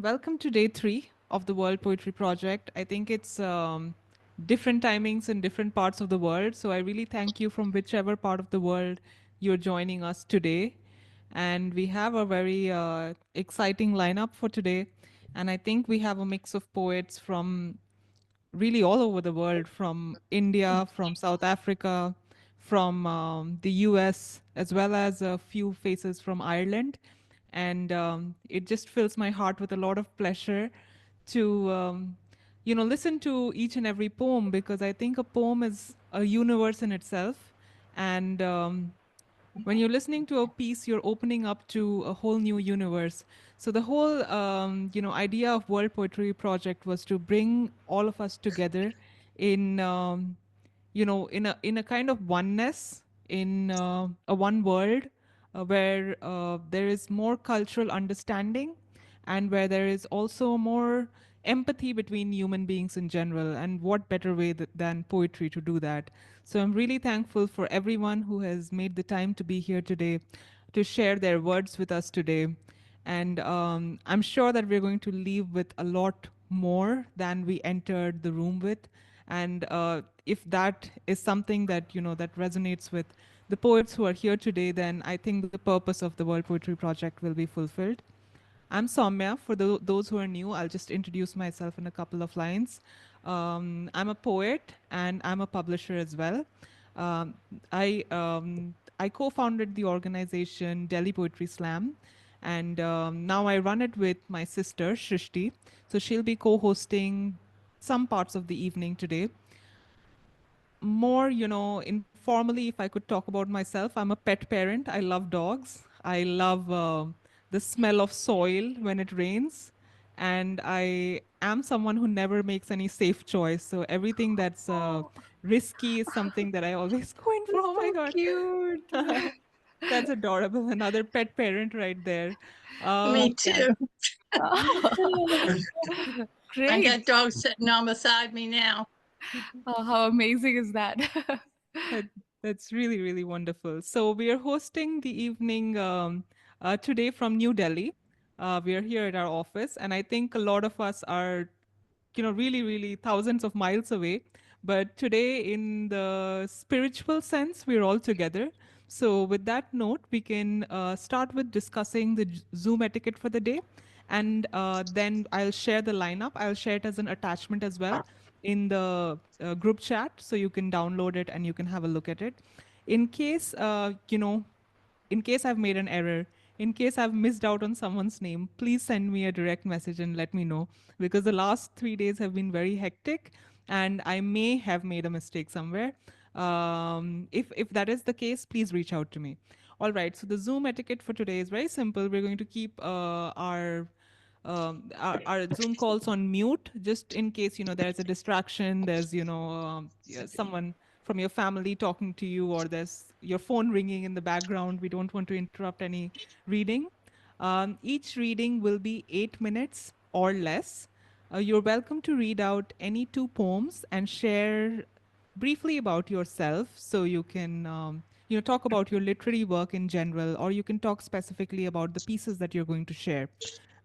Welcome to day 3 of the World Poetry Project. I think it's different timings in different parts of the world. So I really thank you from whichever part of the world you're joining us today. And we have a very exciting lineup for today. And I think we have a mix of poets from really all over the world, from India, from South Africa, from the US, as well as a few faces from Ireland. And it just fills my heart with a lot of pleasure to, listen to each and every poem, because I think a poem is a universe in itself. And when you're listening to a piece, you're opening up to a whole new universe. So the whole idea of World Poetry Project was to bring all of us together in in a kind of oneness, in a one world, where there is more cultural understanding, and where there is also more empathy between human beings in general. And what better way than poetry to do that? So I'm really thankful for everyone who has made the time to be here today, to share their words with us today. And I'm sure that we're going to leave with a lot more than we entered the room with. And if that is something that that resonates with the poets who are here today, then I think the purpose of the World Poetry Project will be fulfilled. I'm Saumya. For those who are new, I'll just introduce myself in a couple of lines. I'm a poet and I'm a publisher as well. Um, I co-founded the organization Delhi Poetry Slam, and now I run it with my sister Shrishti. So she'll be co-hosting some parts of the evening today. More, informally, if I could talk about myself, I'm a pet parent. I love dogs. I love the smell of soil when it rains. And I am someone who never makes any safe choice. So everything that's Oh, risky is something that I always go in for. that's Oh my so cute. God. That's adorable. Another pet parent right there. Me Um, Yeah. too. Oh, I great. got dogs sitting on beside me now. Oh, how amazing is that? That, that's really, really wonderful. So we are hosting the evening today from New Delhi. We are here at our office, and I think a lot of us are, really, really thousands of miles away. But today, in the spiritual sense, we're all together. So with that note, we can start with discussing the Zoom etiquette for the day. And then I'll share the lineup. I'll share it as an attachment as well in the group chat, so you can download it and you can have a look at it. In case, in case I've made an error, in case I've missed out on someone's name, please send me a direct message and let me know, because the last 3 days have been very hectic and I may have made a mistake somewhere. If that is the case, please reach out to me. All right. So the Zoom etiquette for today is very simple. We're going to keep our Zoom calls on mute, just in case there's a distraction. There's yeah, someone from your family talking to you, or there's your phone ringing in the background. We don't want to interrupt any reading. Each reading will be 8 minutes or less. You're welcome to read out any two poems and share briefly about yourself, so you can talk about your literary work in general, or you can talk specifically about the pieces that you're going to share.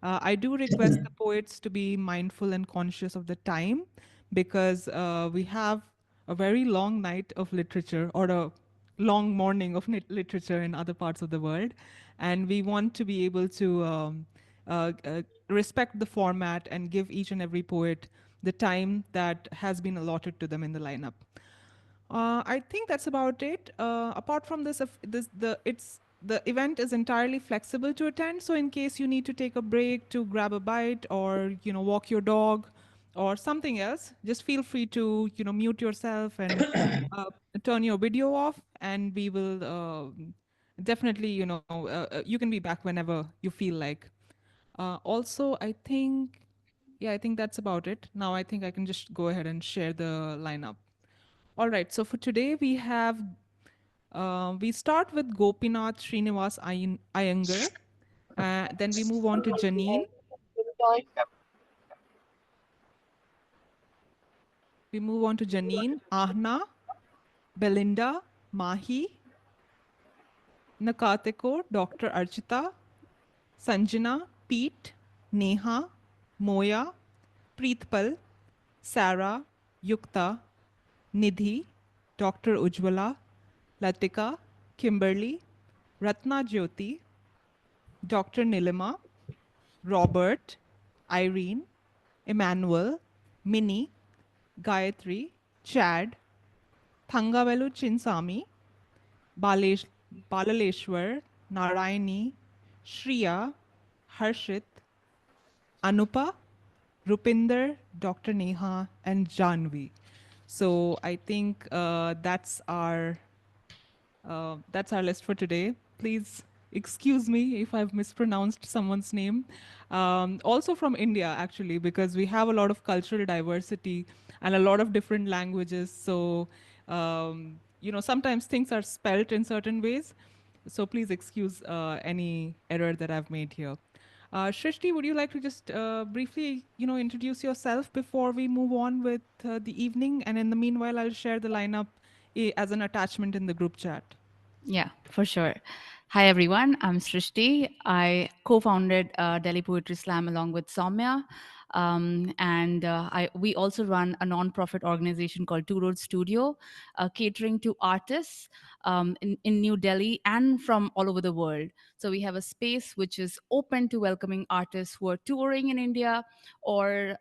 I do request the poets to be mindful and conscious of the time, because we have a very long night of literature, or a long morning of literature in other parts of the world. And we want to be able to respect the format and give each and every poet the time that has been allotted to them in the lineup. I think that's about it. Apart from this, if this the event is entirely flexible to attend. So in case you need to take a break to grab a bite, or walk your dog, or something else, just feel free to mute yourself and uh, turn your video off, and we will definitely you can be back whenever you feel like. Also, I think, yeah, I think that's about it. Now I think I can just go ahead and share the lineup. All right. So for today, we start with Gopinath Srinivas Iyengar. Then we move on to Janine. We move on to Janine, Aahna, Belinda, Mahi, Nkateko, Dr. Archita, Sanjana, Pete, Neha, Moya, Pritpal, Sarah, Yukta, Nidhi, Dr. Ujjwala, Latika, Kimberly, Ratnajyoti, Dr. Nilima, Robert, Irene, Emmanuel, Minnie, Gayatri, Chad, Thangavelu Chinsami, Balesh, Balaleshwar, Narayani, Shriya, Harshit, Anupa, Rupinder, Dr. Neha, and Janvi. So I think that's our list for today. Please excuse me if I've mispronounced someone's name. Also from India, actually, because we have a lot of cultural diversity and a lot of different languages. So, sometimes things are spelt in certain ways. So please excuse any error that I've made here. Shrishti, would you like to just briefly, introduce yourself before we move on with the evening? And in the meanwhile, I'll share the lineup as an attachment in the group chat. Yeah, for sure. Hi, everyone. I'm Srishti. I co founded Delhi Poetry Slam along with Saumya. We also run a non-profit organization called Two Road Studio, catering to artists in New Delhi and from all over the world. So we have a space which is open to welcoming artists who are touring in India, or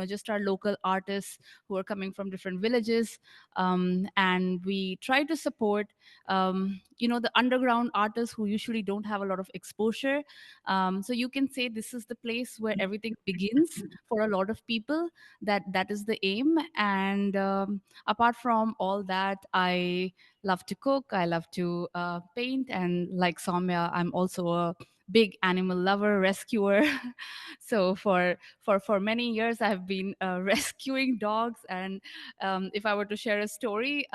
just our local artists who are coming from different villages. And we try to support the underground artists who usually don't have a lot of exposure. So you can say this is the place where everything begins for a lot of people. That is the aim. And apart from all that, I love to cook, I love to paint, and like Soumya, I'm also a big animal lover, rescuer. So for many years I've been rescuing dogs. And if I were to share a story,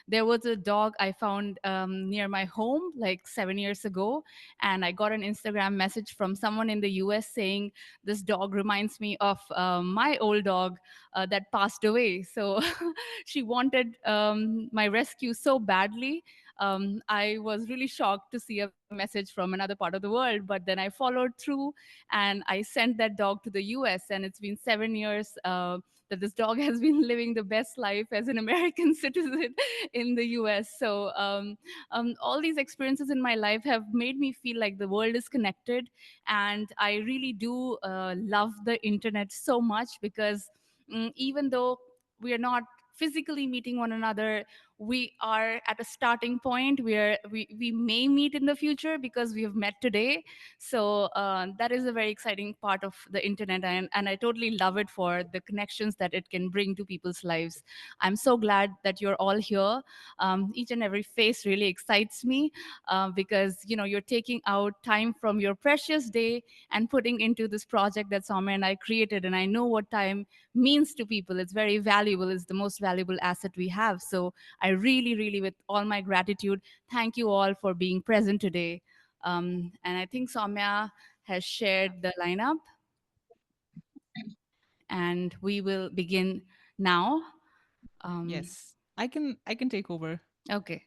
there was a dog I found near my home like 7 years ago, and I got an Instagram message from someone in the US saying this dog reminds me of my old dog that passed away. So she wanted my rescue so badly. I was really shocked to see a message from another part of the world, but then I followed through and I sent that dog to the US, and it's been 7 years. That this dog has been living the best life as an American citizen in the US. So all these experiences in my life have made me feel like the world is connected, and I really do love the internet so much because even though we are not physically meeting one another, we are at a starting point where we may meet in the future because we have met today. So that is a very exciting part of the internet, and I totally love it for the connections that it can bring to people's lives. I'm so glad that you're all here. Each and every face really excites me because you're taking out time from your precious day and putting into this project that Soumya and I created. And I know what time means to people. It's very valuable. It's the most valuable asset we have. So I really, really, with all my gratitude, thank you all for being present today. And I think Soumya has shared the lineup, and we will begin now. Um, Yes, I can take over. okay.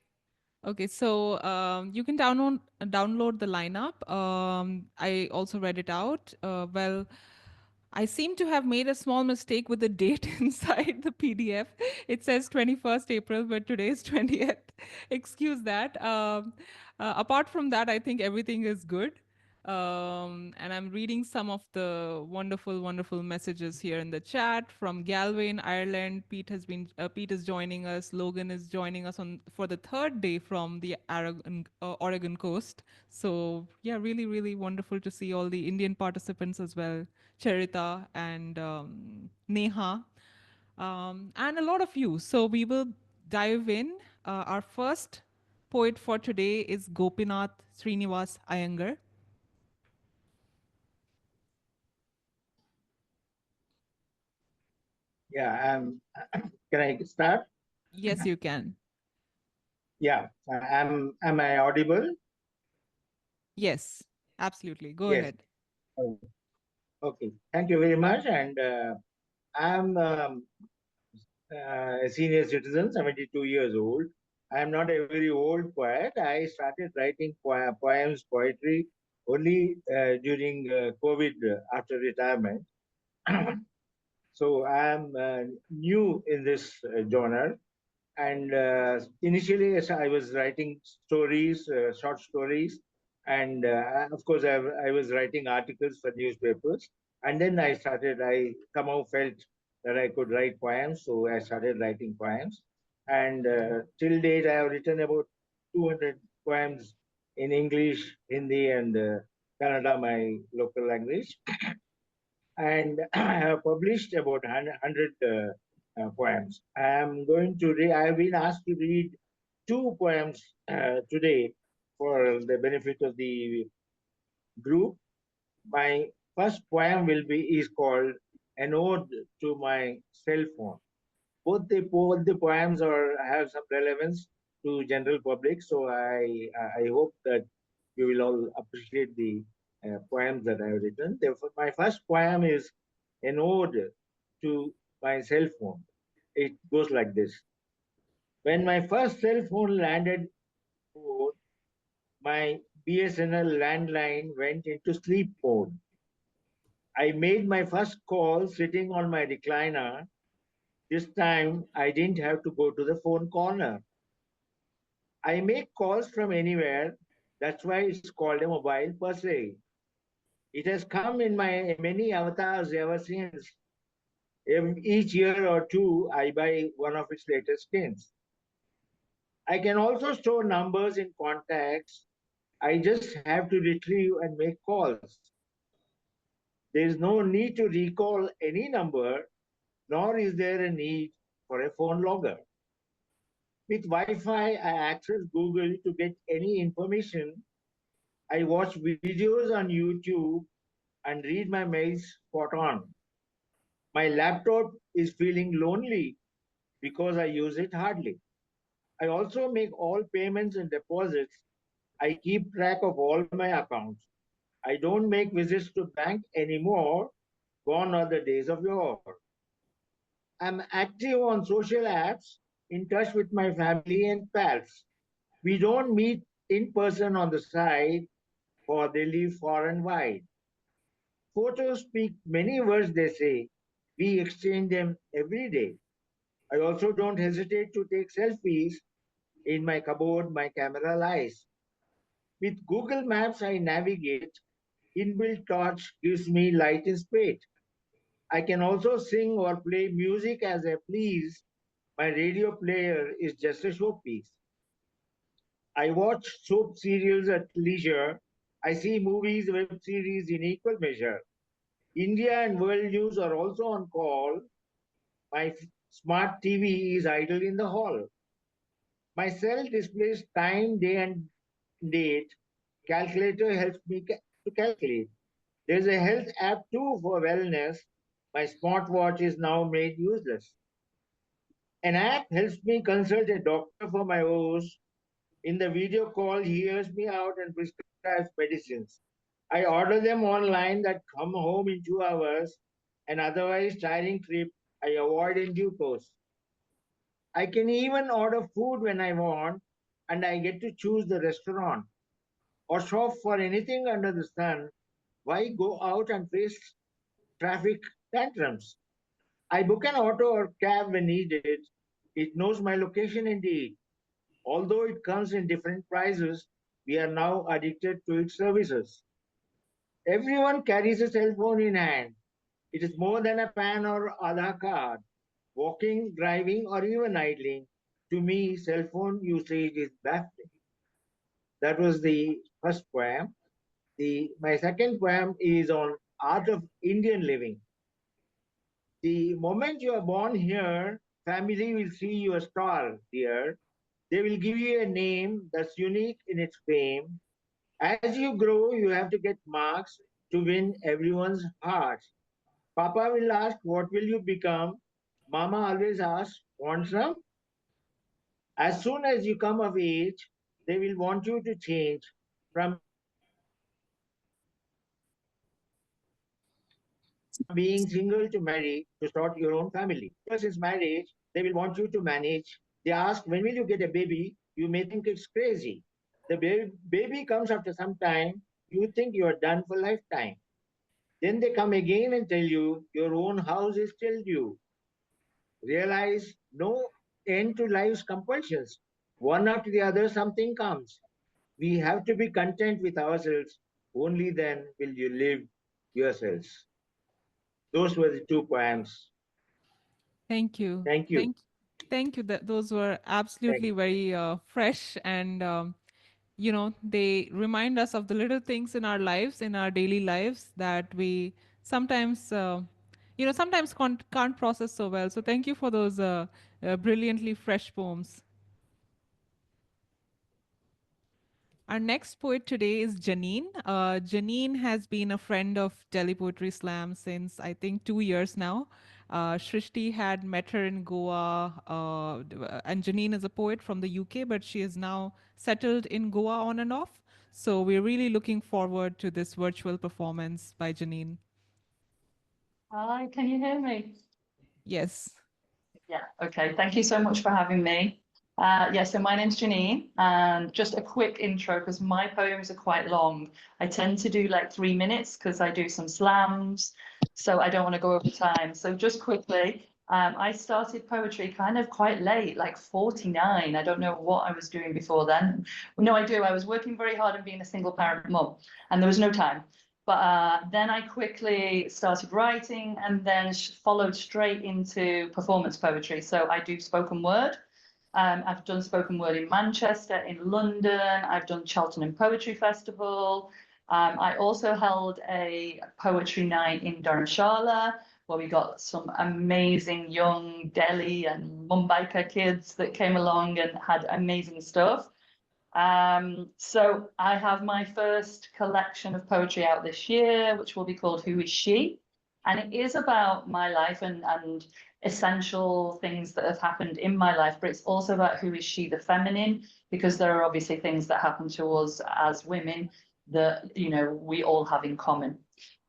Okay, so you can download the lineup. I also read it out. Well, I seem to have made a small mistake with the date inside the PDF. It says 21st April, but today is 20th. Excuse that. Apart from that, I think everything is good. And I'm reading some of the wonderful, wonderful messages here in the chat from Galway in Ireland. Pete is joining us. Logan is joining us on for the third day from the Oregon coast. So yeah, really, really wonderful to see all the Indian participants as well. Charita and Neha, and a lot of you. So we will dive in. Our first poet for today is Gopinath Srinivas Iyengar. Yeah, can I start? Yes, you can. Yeah, am I audible? Yes, absolutely. Go Yes. ahead. Oh, okay. Thank you very much. And I'm a senior citizen, 72 years old. I'm not a very old poet. I started writing poems, poetry only during COVID after retirement. So I'm new in this genre. And initially, yes, I was writing stories, short stories, and of course, I was writing articles for newspapers. And then I somehow felt that I could write poems, so I started writing poems. And till date, I have written about 200 poems in English, Hindi, and Kannada, my local language. And I have published about 100 poems. I have been asked to read two poems today for the benefit of the group. My first poem is called An Ode to My Cell Phone. Both the poems have some relevance to general public, so I hope that you will all appreciate the poems that I have written. Therefore, my first poem is an ode to my cell phone. It goes like this: When my first cell phone landed, on my BSNL landline went into sleep mode. I made my first call sitting on my recliner. This time I didn't have to go to the phone corner. I make calls from anywhere. That's why it's called a mobile per se. It has come in my many avatars ever since. Each year or two, I buy one of its latest skins. I can also store numbers in contacts. I just have to retrieve and make calls. There is no need to recall any number, nor is there a need for a phone logger. With Wi-Fi, I access Google to get any information. I watch videos on YouTube and read my mails spot on. My laptop is feeling lonely because I use it hardly. I also make all payments and deposits. I keep track of all my accounts. I don't make visits to bank anymore. Gone are the days of yore. I'm active on social apps, in touch with my family and pals. We don't meet in person on the side, for they live far and wide. Photos speak many words, they say. We exchange them every day. I also don't hesitate to take selfies. In my cupboard, my camera lies. With Google Maps, I navigate. Inbuilt torch gives me light in spate. I can also sing or play music as I please. My radio player is just a showpiece. I watch soap serials at leisure. I see movies, web series in equal measure. India and world news are also on call. My smart TV is idle in the hall. My cell displays time, day, and date. Calculator helps me to calculate. There's a health app too for wellness. My smartwatch is now made useless. An app helps me consult a doctor for my woes. In the video call, he hears me out and prescribes medicines. I order them online that come home in 2 hours. An otherwise tiring trip I avoid in due course. I can even order food when I want, and I get to choose the restaurant or shop for anything under the sun. Why go out and face traffic tantrums? I book an auto or cab when needed. It knows my location indeed. Although it comes in different prices, we are now addicted to its services. Everyone carries a cell phone in hand. It is more than a PAN or Aadhaar card. Walking, driving, or even idling, to me, cell phone usage is baffling. That was the first poem. My second poem is on art of Indian living. The moment you are born here, family will see you a star, dear. They will give you a name that's unique in its fame. As you grow, you have to get marks to win everyone's heart. Papa will ask, what will you become? Mama always asks, want some? As soon as you come of age, they will want you to change from being single to marry, to start your own family. After 6 years since marriage, they will want you to manage. They ask, when will you get a baby? You may think it's crazy. Baby comes after some time. You think you are done for lifetime. Then they come again and tell you your own house is still due. Realize no end to life's compulsions. One after the other, something comes. We have to be content with ourselves. Only then will you live yourselves. Those were the two poems. Thank you. Thank you. Thank you. That those were Thank absolutely you. very fresh, and they remind us of the little things in our lives, in our daily lives, that we sometimes, sometimes can't process so well. So thank you for those brilliantly fresh poems. Our next poet today is Janine. Janine has been a friend of Delhi Poetry Slam since I think 2 years now. Shrishti had met her in Goa, and Janine is a poet from the UK, but she is now settled in Goa on and off. So we're really looking forward to this virtual performance by Janine. Hi, can you hear me? Yes. Yeah, okay. Thank you so much for having me. Yeah, so my name's Janine, and just a quick intro because my poems are quite long. I tend to do like 3 minutes because I do some slams, so I don't want to go over time. So just quickly, I started poetry kind of quite late, like 49. I don't know what I was doing before then. No, I do. I was working very hard and being a single parent mum, and there was no time. But then I quickly started writing and then followed straight into performance poetry. So I do spoken word. I've done spoken word in Manchester, in London. I've done Cheltenham Poetry Festival. I also held a poetry night in Dharamshala where we got some amazing young Delhi and Mumbaikar kids that came along and had amazing stuff. So I have my first collection of poetry out this year, which will be called Who Is She? And it is about my life and essential things that have happened in my life, but it's also about who is she, the feminine, because there are obviously things that happen to us as women that, we all have in common.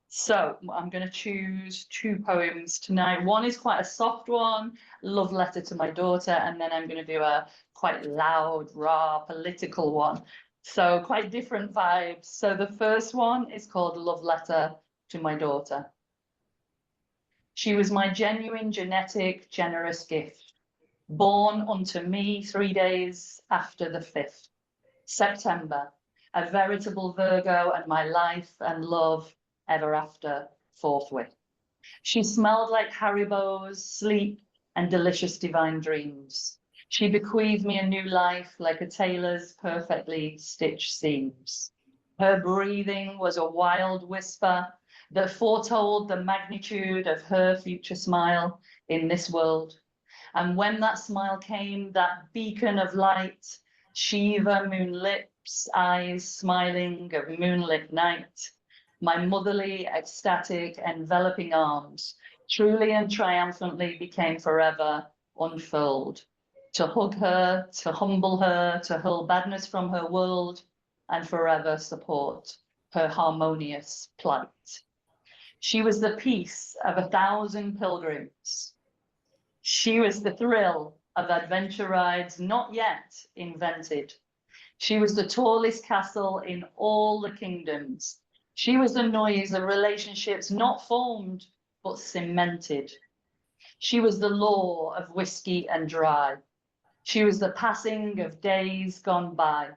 So I'm going to choose two poems tonight. One is quite a soft one, love letter to my daughter, and then I'm going to do a quite loud, raw, political one. So quite different vibes. So the first one is called Love Letter to My Daughter. She was my genuine, genetic, generous gift, born unto me 3 days after the 5th September, a veritable Virgo, and my life and love ever after forthwith. She smelled like Haribo's, sleep, and delicious divine dreams. She bequeathed me a new life like a tailor's perfectly stitched seams. Her breathing was a wild whisper that foretold the magnitude of her future smile in this world. And when that smile came, that beacon of light, Shiva moon lips, eyes smiling of moonlit night, my motherly, ecstatic, enveloping arms truly and triumphantly became forever unfurled. To hug her, to humble her, to hurl badness from her world, and forever support her harmonious plight. She was the peace of 1,000 pilgrims. She was the thrill of adventure rides not yet invented. She was the tallest castle in all the kingdoms. She was the noise of relationships not formed, but cemented. She was the law of whiskey and dry. She was the passing of days gone by.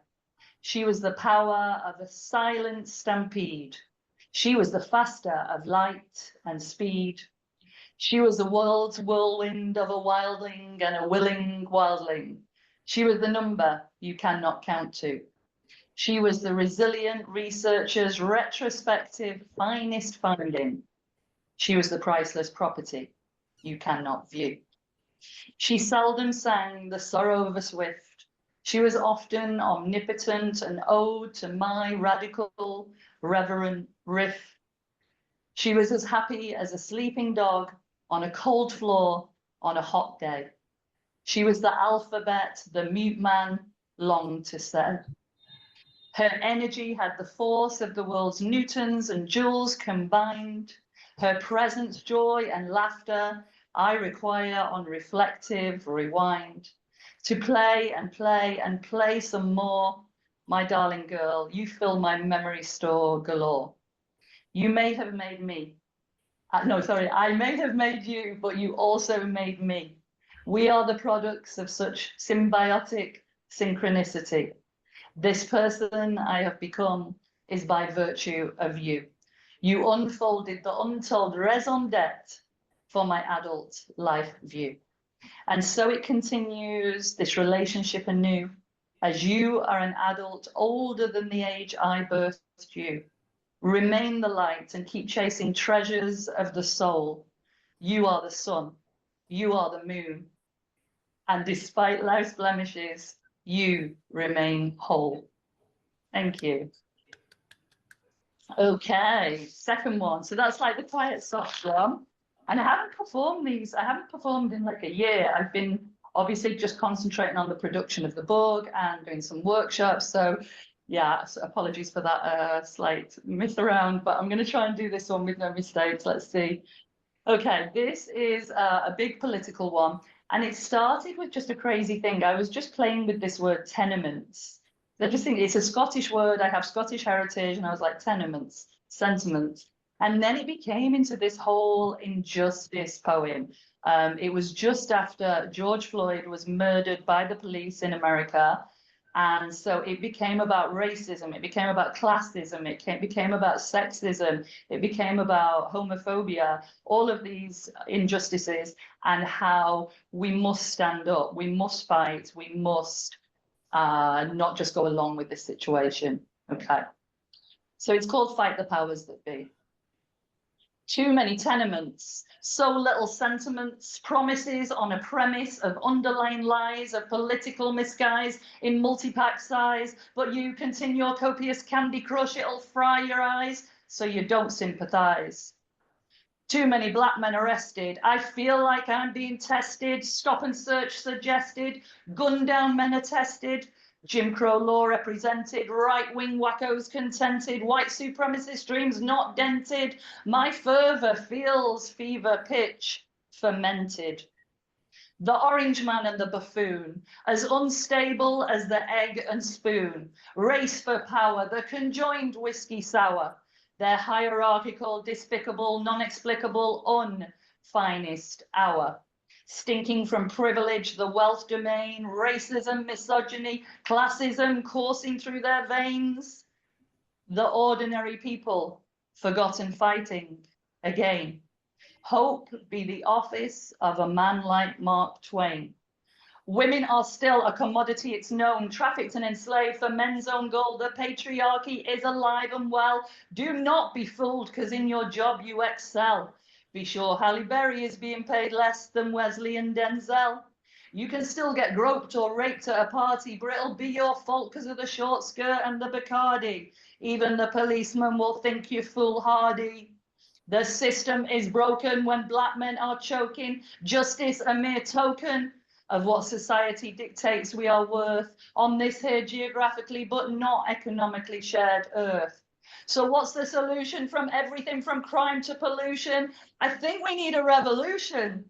She was the power of a silent stampede. She was the faster of light and speed. She was the world's whirlwind of a wildling and a willing wildling. She was the number you cannot count to. She was the resilient researcher's retrospective finest finding. She was the priceless property you cannot view. She seldom sang the sorrow of a swift. She was often omnipotent, an ode to my radical, reverent riff. She was as happy as a sleeping dog on a cold floor on a hot day. She was the alphabet the mute man longed to say. Her energy had the force of the world's Newtons and joules combined. Her presence, joy, and laughter I require on reflective rewind. To play and play and play some more, my darling girl, you fill my memory store galore. You may have made me. No, sorry, I may have made you, but you also made me. We are the products of such symbiotic synchronicity. This person I have become is by virtue of you. You unfolded the untold raison d'etre for my adult life view. And so it continues, this relationship anew, as you are an adult older than the age I birthed you. Remain the light and keep chasing treasures of the soul. You are the sun, you are the moon. And despite life's blemishes, you remain whole. Thank you. Okay, second one. So that's like the quiet soft drum. And I haven't performed these, I haven't performed in like a year. I've been obviously just concentrating on the production of the book and doing some workshops. So yeah, so apologies for that slight miss around, but I'm going to try and do this one with no mistakes. Let's see. Okay, this is a big political one. And it started with just a crazy thing. I was just playing with this word tenements. I just think it's a Scottish word. I have Scottish heritage, and I was like, tenements, sentiments. And then it became into this whole injustice poem. It was just after George Floyd was murdered by the police in America. And so it became about racism, it became about classism, it became about sexism, it became about homophobia, all of these injustices, and how we must stand up, we must fight, we must not just go along with this situation. Okay. So it's called Fight the Powers That Be. Too many tenements, so little sentiments, promises on a premise of underlying lies, of political misguise in multi-pack size, but you continue your copious Candy Crush, it'll fry your eyes, so you don't sympathize. Too many black men arrested, I feel like I'm being tested, stop and search suggested, gun down men attested, Jim Crow law represented, right-wing wackos contented, white supremacist dreams not dented. My fervour feels fever pitch fermented. The orange man and the buffoon, as unstable as the egg and spoon. Race for power, the conjoined whiskey sour. Their hierarchical, despicable, non-explicable, unfinest hour. Stinking from privilege, the wealth domain, racism, misogyny, classism coursing through their veins. The ordinary people, forgotten fighting again. Hope be the office of a man like Mark Twain. Women are still a commodity, it's known, trafficked and enslaved for men's own gold. The patriarchy is alive and well. Do not be fooled, because in your job you excel. Be sure Halle Berry is being paid less than Wesley and Denzel. You can still get groped or raped at a party, but it'll be your fault because of the short skirt and the Bacardi. Even the policeman will think you foolhardy. The system is broken when black men are choking. Justice a mere token of what society dictates we are worth on this here geographically but not economically shared earth. So what's the solution from everything from crime to pollution? I think we need a revolution,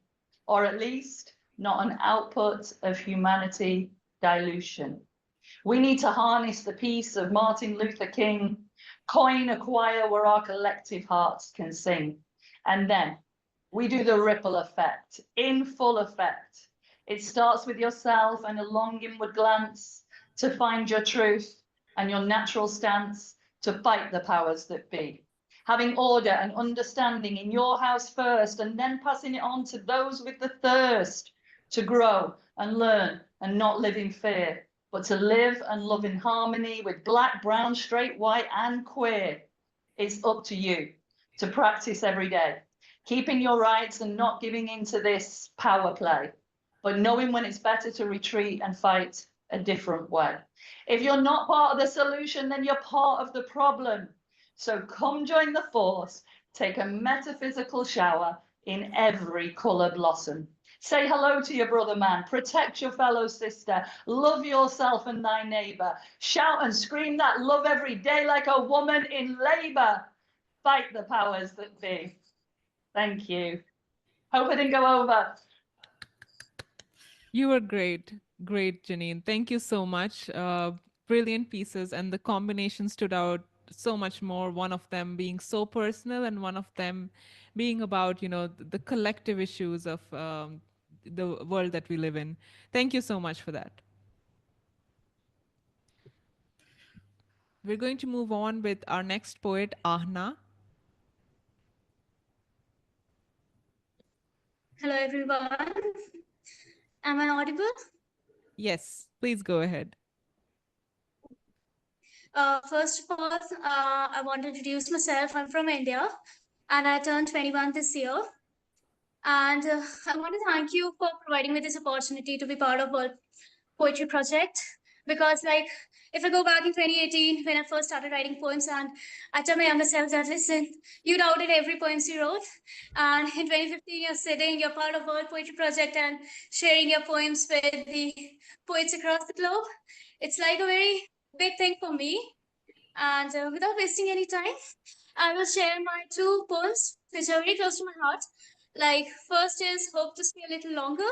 or at least not an output of humanity dilution. We need to harness the peace of Martin Luther King, coin a choir where our collective hearts can sing. And then we do the ripple effect in full effect. It starts with yourself and a long inward glance to find your truth and your natural stance to fight the powers that be. Having order and understanding in your house first, and then passing it on to those with the thirst to grow and learn and not live in fear, but to live and love in harmony with black, brown, straight, white, and queer. It's up to you to practice every day, keeping your rights and not giving into this power play, but knowing when it's better to retreat and fight a different way. If you're not part of the solution, then you're part of the problem. So come join the force, take a metaphysical shower in every colour blossom. Say hello to your brother man, protect your fellow sister, love yourself and thy neighbour. Shout and scream that love every day like a woman in labour. Fight the powers that be. Thank you. Hope I didn't go over. You were great. Great, Janine. Thank you so much. Brilliant pieces, and the combination stood out so much more, one of them being so personal and one of them being about, the collective issues of the world that we live in. Thank you so much for that. We're going to move on with our next poet, Aahna. Hello, everyone. Am I audible? Yes, please go ahead. First of all, I want to introduce myself. I'm from India, and I turned 21 this year. And I want to thank you for providing me this opportunity to be part of World Poetry Project. Because, like, if I go back in 2018, when I first started writing poems, and I tell my younger self that, listen, you doubted every poem you wrote. And in 2015, you're sitting, you're part of World Poetry Project and sharing your poems with the poets across the globe. It's like a very big thing for me. And without wasting any time, I will share my two poems, which are very close to my heart. Like, first is Hope to Stay a Little Longer.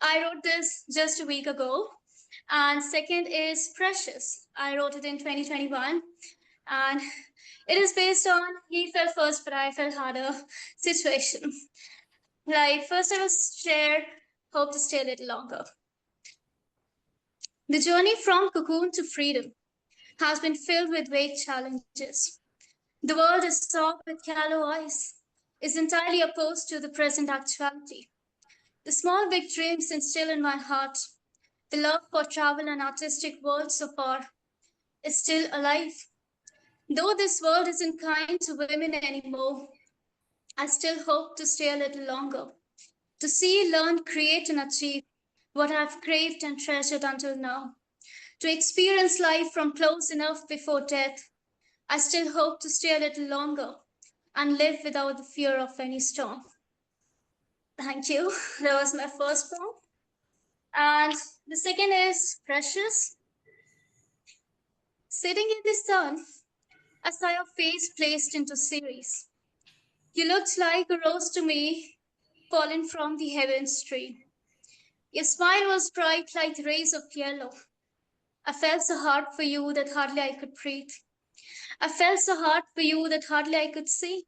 I wrote this just a week ago. And second is Precious. I wrote it in 2021. And it is based on He Fell First, but I Fell Harder situation. Like, first I will share Hope to Stay a Little Longer. The journey from cocoon to freedom has been filled with vague challenges. The world is soft with callow eyes, is entirely opposed to the present actuality. The small big dreams instill in my heart, the love for travel and artistic world so far is still alive. Though this world isn't kind to women anymore, I still hope to stay a little longer, to see, learn, create, and achieve what I've craved and treasured until now, to experience life from close enough before death. I still hope to stay a little longer and live without the fear of any storm. Thank you. That was my first poem. And the second is Precious. Sitting in the sun, I saw your face placed into series. You looked like a rose to me, fallen from the heavens tree. Your smile was bright like the rays of yellow. I felt so hard for you that hardly I could breathe. I felt so hard for you that hardly I could see.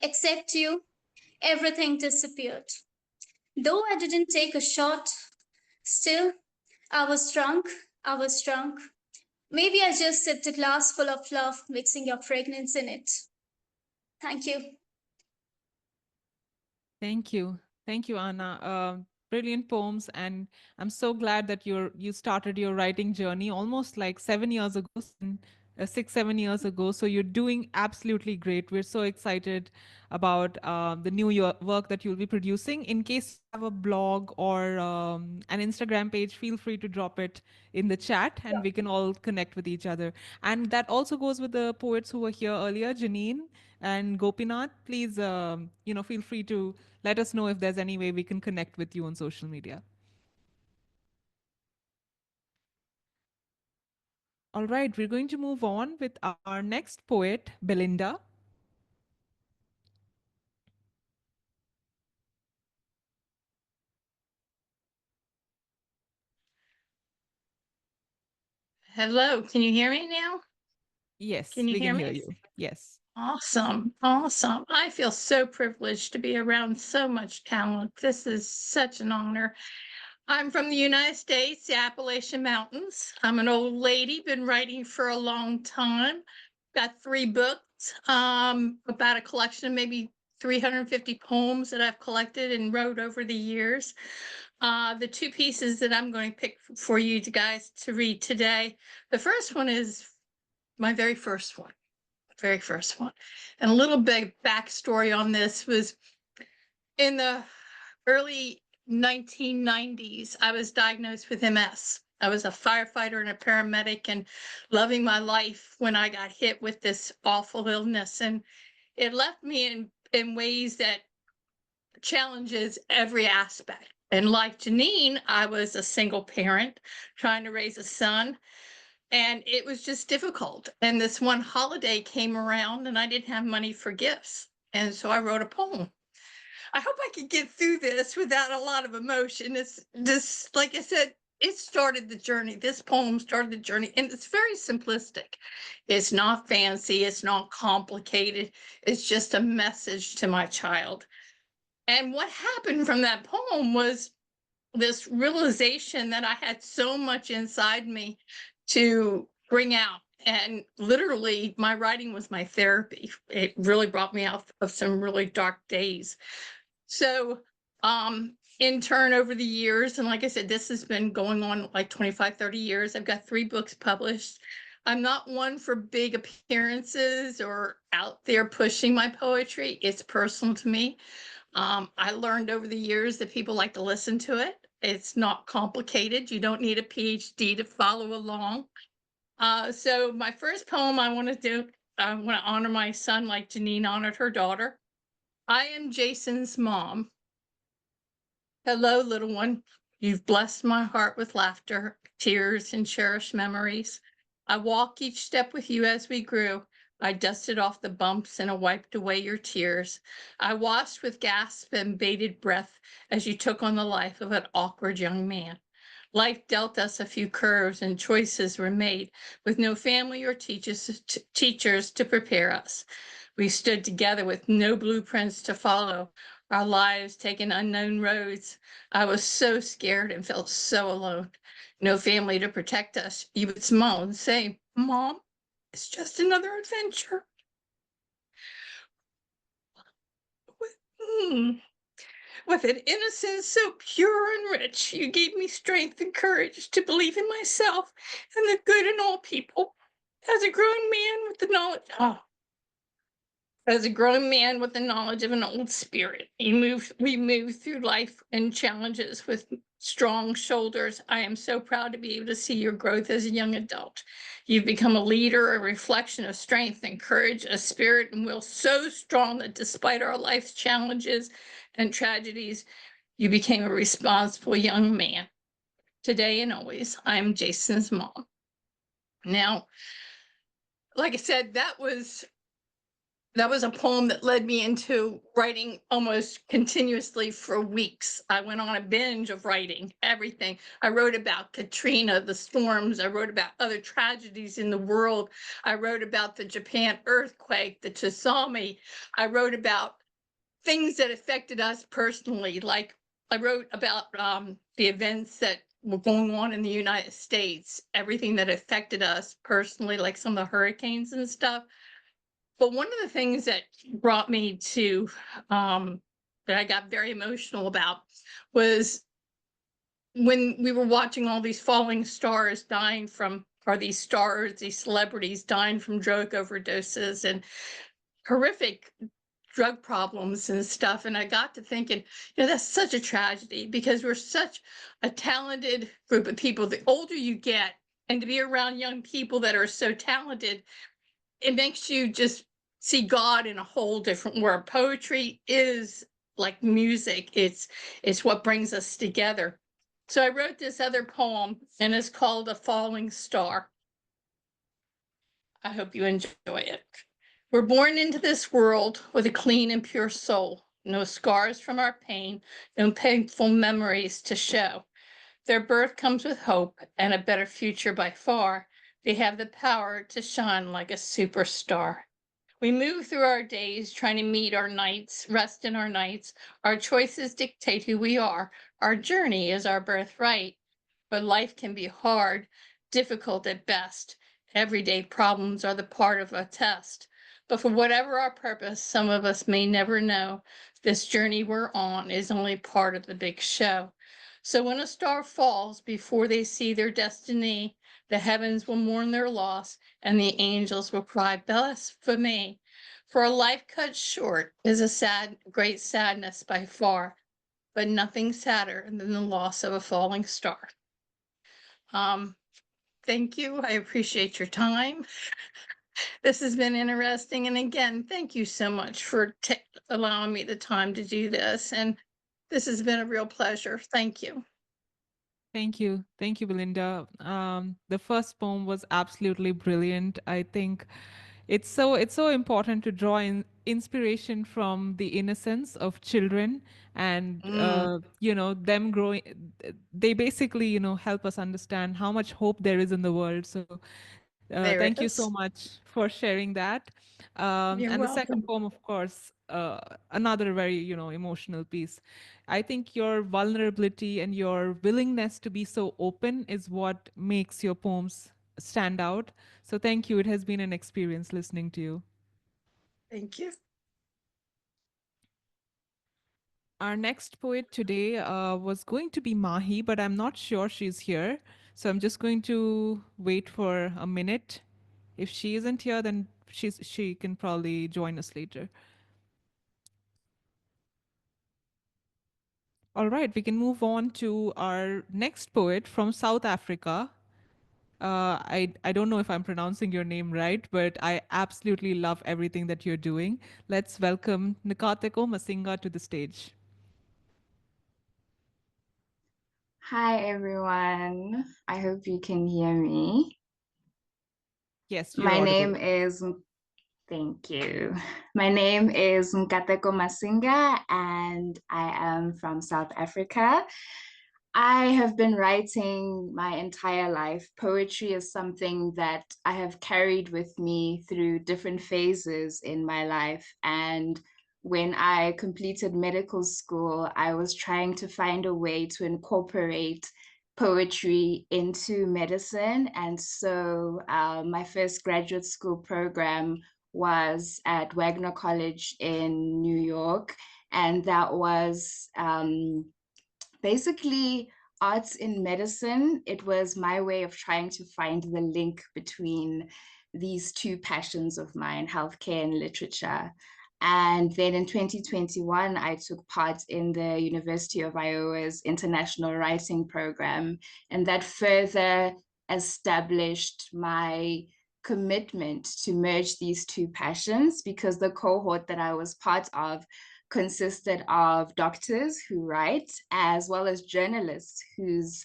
Except you, everything disappeared. Though I didn't take a shot, still, I was drunk, I was drunk. Maybe I just sipped a glass full of love, mixing your fragrance in it. Thank you. Thank you. Thank you, Anna. Brilliant poems, and I'm so glad that you started your writing journey almost like 7 years ago, 6, 7 years ago. So you're doing absolutely great. We're so excited about the new work that you'll be producing. In case you have a blog or an Instagram page, feel free to drop it in the chat, and we can all connect with each other. And that also goes with the poets who were here earlier, Janine and Gopinath. Please, feel free to let us know if there's any way we can connect with you on social media. All right, we're going to move on with our next poet, Belinda. Hello, can you hear me now? Yes, Can you we hear can me? hear you. Yes. Awesome, awesome. I feel so privileged to be around so much talent. This is such an honor. I'm from the United States, the Appalachian Mountains. I'm an old lady, been writing for a long time. Got 3 books, about a collection of maybe 350 poems that I've collected and wrote over the years. The 2 pieces that I'm going to pick for you guys to read today. The first one is my very first one. And a little bit backstory on this was in the early 1990s, I was diagnosed with MS. I was a firefighter and a paramedic and loving my life when I got hit with this awful illness. And it left me in ways that challenges every aspect. And like Janine, I was a single parent trying to raise a son. And it was just difficult. And this one holiday came around and I didn't have money for gifts. And so I wrote a poem. I hope I can get through this without a lot of emotion. It's just, like I said, it started the journey. This poem started the journey, and it's very simplistic. It's not fancy, it's not complicated. It's just a message to my child. And what happened from that poem was this realization that I had so much inside me to bring out. And literally, my writing was my therapy. It really brought me out of some really dark days. So, in turn, over the years, and like I said, this has been going on like 25, 30 years. I've got 3 books published. I'm not one for big appearances or out there pushing my poetry. It's personal to me. I learned over the years that people like to listen to it. It's not complicated. You don't need a PhD to follow along. So my first poem I want to do, I want to honor my son like Janine honored her daughter. I am Jason's mom. Hello, little one. You've blessed my heart with laughter, tears, and cherished memories. I walk each step with you as we grew. I dusted off the bumps and I wiped away your tears. I watched with gasp and bated breath as you took on the life of an awkward young man. Life dealt us a few curves and choices were made with no family or teachers to prepare us. We stood together with no blueprints to follow, our lives taking unknown roads. I was so scared and felt so alone. No family to protect us. You would smile and say, Mom, it's just another adventure. With an innocence so pure and rich, you gave me strength and courage to believe in myself and the good in all people. As a growing man with the knowledge, as a growing man with the knowledge of an old spirit, we move through life and challenges with strong shoulders. I am so proud to be able to see your growth as a young adult. You've become a leader, a reflection of strength and courage, a spirit and will so strong that despite our life's challenges and tragedies, you became a responsible young man. Today and always, I'm Jason's mom. Now, like I said, that was a poem that led me into writing almost continuously for weeks. I went on a binge of writing everything. I wrote about Katrina, the storms. I wrote about other tragedies in the world. I wrote about the Japan earthquake, the tsunami. I wrote about things that affected us personally. Like I wrote about the events that were going on in the United States, everything that affected us personally, like some of the hurricanes and stuff. But one of the things that brought me to that I got very emotional about was when we were watching all these falling stars dying from, or these stars, these celebrities dying from drug overdoses and horrific drug problems and stuff. And I got to thinking, that's such a tragedy because we're such a talented group of people. The older you get, and to be around young people that are so talented, it makes you just see God in a whole different world. Poetry is like music. It's what brings us together. So I wrote this other poem and it's called A Falling Star. I hope you enjoy it. We're born into this world with a clean and pure soul, no scars from our pain, no painful memories to show. Their birth comes with hope and a better future by far. They have the power to shine like a superstar. We move through our days trying to meet our nights, rest in our nights. Our choices dictate who we are. Our journey is our birthright. But life can be hard, difficult at best. Everyday problems are the part of a test. But for whatever our purpose, some of us may never know, this journey we're on is only part of the big show. So when a star falls before they see their destiny, the heavens will mourn their loss and the angels will cry, blasphemy. For a life cut short is a great sadness by far, but nothing sadder than the loss of a falling star. Thank you. I appreciate your time. This has been interesting. And again, thank you so much for allowing me the time to do this. And this has been a real pleasure. Thank you. Thank you. Thank you, Belinda. The first poem was absolutely brilliant. I think it's so important to draw in inspiration from the innocence of children, and them growing. They basically help us understand how much hope there is in the world. So There thank you so is. much for sharing that. You're And the second welcome. poem, of course, another very emotional piece. I think your vulnerability and your willingness to be so open is what makes your poems stand out. So thank you. It has been an experience listening to you. Thank you. Our next poet today was going to be Mahi, but I'm not sure she's here. So I'm just going to wait for a minute. If she isn't here, then she can probably join us later. All right, we can move on to our next poet from South Africa. I don't know if I'm pronouncing your name right, but I absolutely love everything that you're doing. Let's welcome Nkateko Masinga to the stage. Hi everyone. I hope you can hear me. Yes, you're My audible. name is Thank you. My name is Nkateko Masinga and I am from South Africa. I have been writing my entire life. Poetry is something that I have carried with me through different phases in my life. And when I completed medical school, I was trying to find a way to incorporate poetry into medicine. And so my first graduate school program was at Wagner College in New York. And that was basically arts in medicine. It was my way of trying to find the link between these two passions of mine, healthcare and literature. And then in 2021, I took part in the University of Iowa's International Writing Program, and that further established my commitment to merge these two passions, because the cohort that I was part of consisted of doctors who write, as well as journalists whose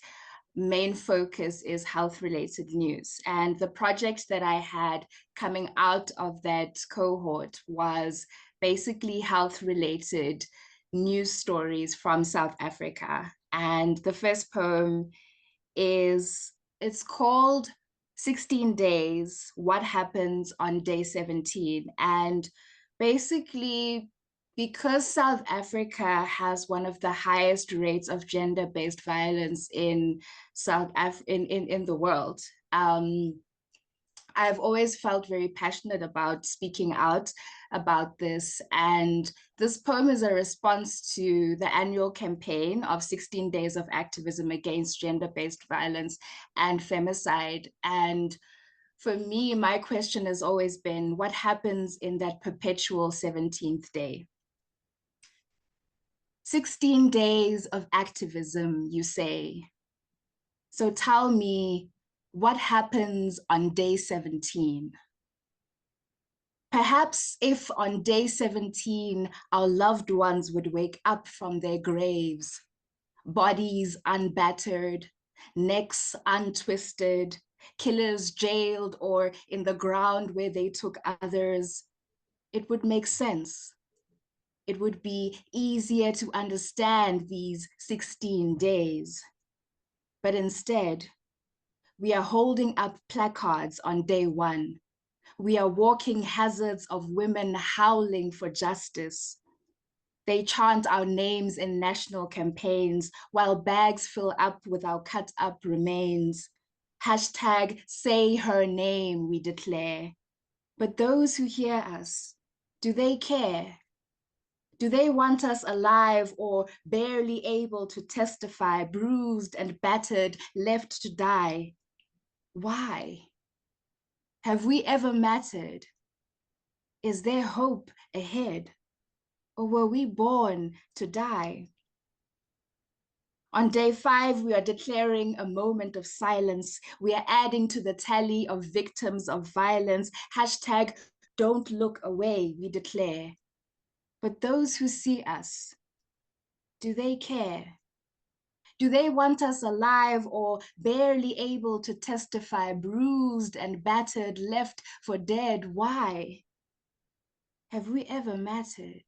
main focus is health related news. And the project that I had coming out of that cohort was basically health related news stories from South Africa. And the first poem it's called 16 Days, What Happens on Day 17. And basically, because South Africa has one of the highest rates of gender-based violence in in the world, I've always felt very passionate about speaking out about this. And this poem is a response to the annual campaign of 16 Days of Activism Against Gender-Based Violence and Femicide. And for me, my question has always been, what happens in that perpetual 17th day? 16 days of activism, you say. So tell me, what happens on day 17? Perhaps if on day 17, our loved ones would wake up from their graves, bodies unbattered, necks untwisted, killers jailed or in the ground where they took others, it would make sense. It would be easier to understand these 16 days. But instead, we are holding up placards on day 1. We are walking hazards of women howling for justice. They chant our names in national campaigns while bags fill up with our cut up remains. Hashtag say her name, we declare. But those who hear us, do they care? Do they want us alive or barely able to testify, bruised and battered, left to die? Why? Have we ever mattered? Is there hope ahead? Or were we born to die? On day 5, we are declaring a moment of silence. We are adding to the tally of victims of violence. Hashtag don't look away, we declare. But those who see us, do they care? Do they want us alive or barely able to testify, bruised and battered, left for dead? Why? Have we ever mattered?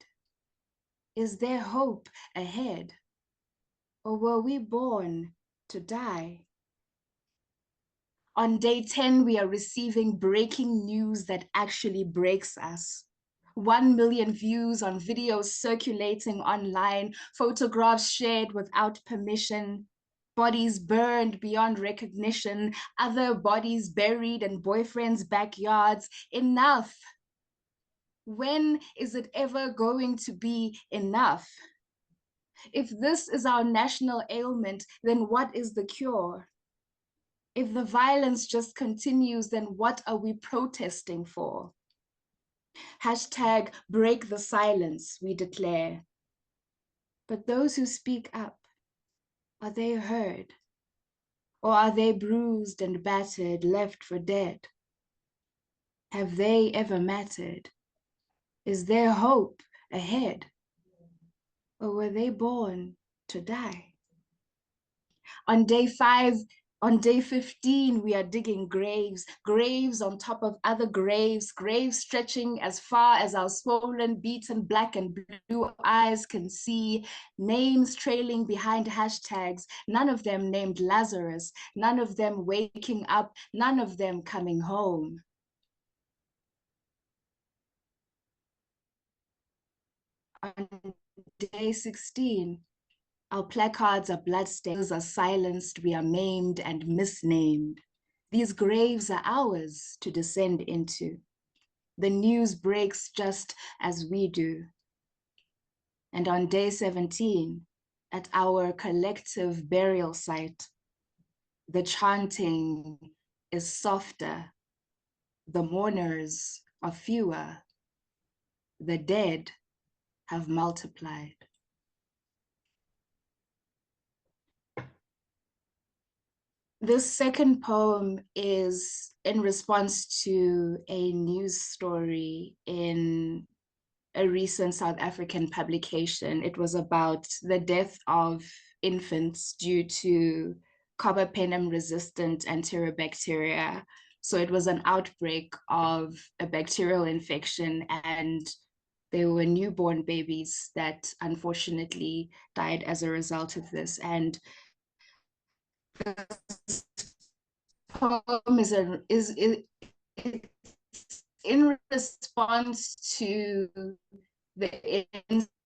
Is there hope ahead? Or were we born to die? On day 10, we are receiving breaking news that actually breaks us. 1 million views on videos circulating online, photographs shared without permission, bodies burned beyond recognition, other bodies buried in boyfriends' backyards. Enough. When is it ever going to be enough? If this is our national ailment, then what is the cure? If the violence just continues, then what are we protesting for? Hashtag break the silence, we declare. But those who speak up, are they heard? Or are they bruised and battered, left for dead? Have they ever mattered? Is there hope ahead? Or were they born to die? On day 5, on day 15, we are digging graves, graves on top of other graves, graves stretching as far as our swollen, beaten, black and blue eyes can see, names trailing behind hashtags, none of them named Lazarus, none of them waking up, none of them coming home. On day 16, our placards are bloodstains, are silenced, we are maimed and misnamed. These graves are ours to descend into. The news breaks just as we do. And on day 17, at our collective burial site, the chanting is softer, the mourners are fewer, the dead have multiplied. This second poem is in response to a news story in a recent South African publication. It was about the death of infants due to carbapenem-resistant enterobacteria. So it was an outbreak of a bacterial infection, and there were newborn babies that unfortunately died as a result of this. And this poem is in response to the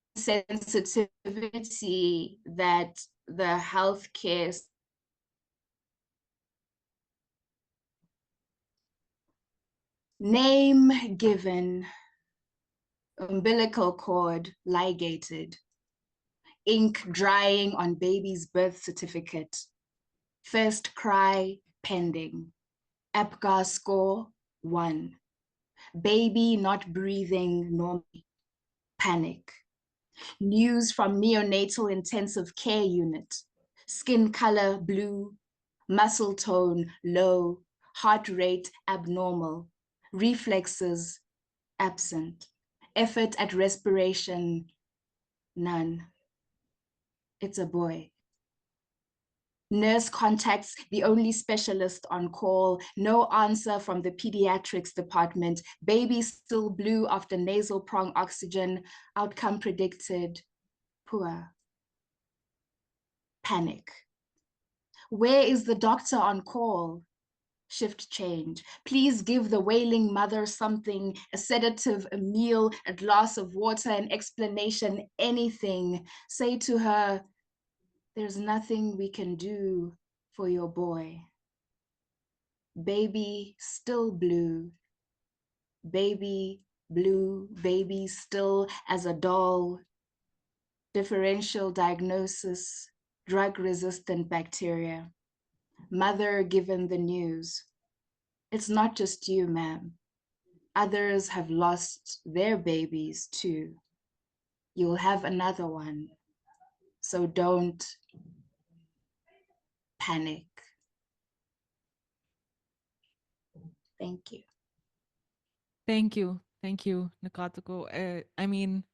insensitivity that the healthcare name given, umbilical cord ligated, ink drying on baby's birth certificate, first cry pending, APGAR score 1, baby not breathing normally, panic. News from neonatal intensive care unit, skin color blue, muscle tone low, heart rate abnormal, reflexes absent, effort at respiration none. It's a boy. Nurse contacts the only specialist on call, no answer from the pediatrics department, baby still blue after nasal prong oxygen, outcome predicted, poor. Panic. Where is the doctor on call? Shift change. Please give the wailing mother something, a sedative, a meal, a glass of water, an explanation, anything. Say to her, there's nothing we can do for your boy. Baby still blue. Baby blue, baby still as a doll. Differential diagnosis, drug-resistant bacteria. Mother given the news. It's not just you, ma'am. Others have lost their babies too. You'll have another one. So don't panic. Thank you. Thank you. Thank you, Nkateko. I mean,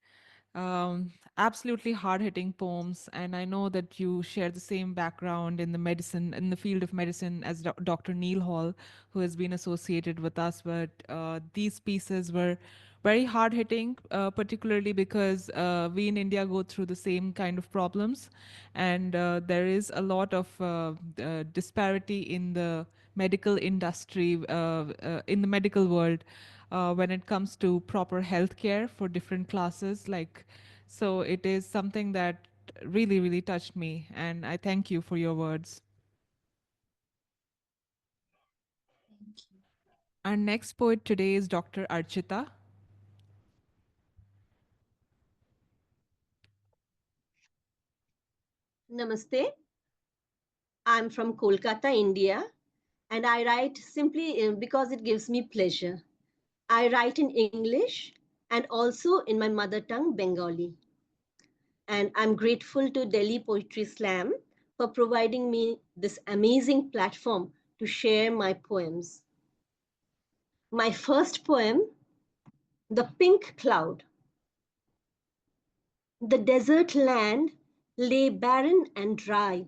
Absolutely hard-hitting poems, and I know that you share the same background in the medicine, in the field of medicine, as Dr. Neil Hall, who has been associated with us. But these pieces were very hard-hitting, particularly because we in India go through the same kind of problems, and there is a lot of disparity in the medical industry, in the medical world, when it comes to proper health care for different classes. So it is something that really, really touched me. And I thank you for your words. Our next poet today is Dr. Archita. Namaste. I'm from Kolkata, India, and I write simply because it gives me pleasure. I write in English and also in my mother tongue, Bengali. And I'm grateful to Delhi Poetry Slam for providing me this amazing platform to share my poems. My first poem, The Pink Cloud. The desert land lay barren and dry,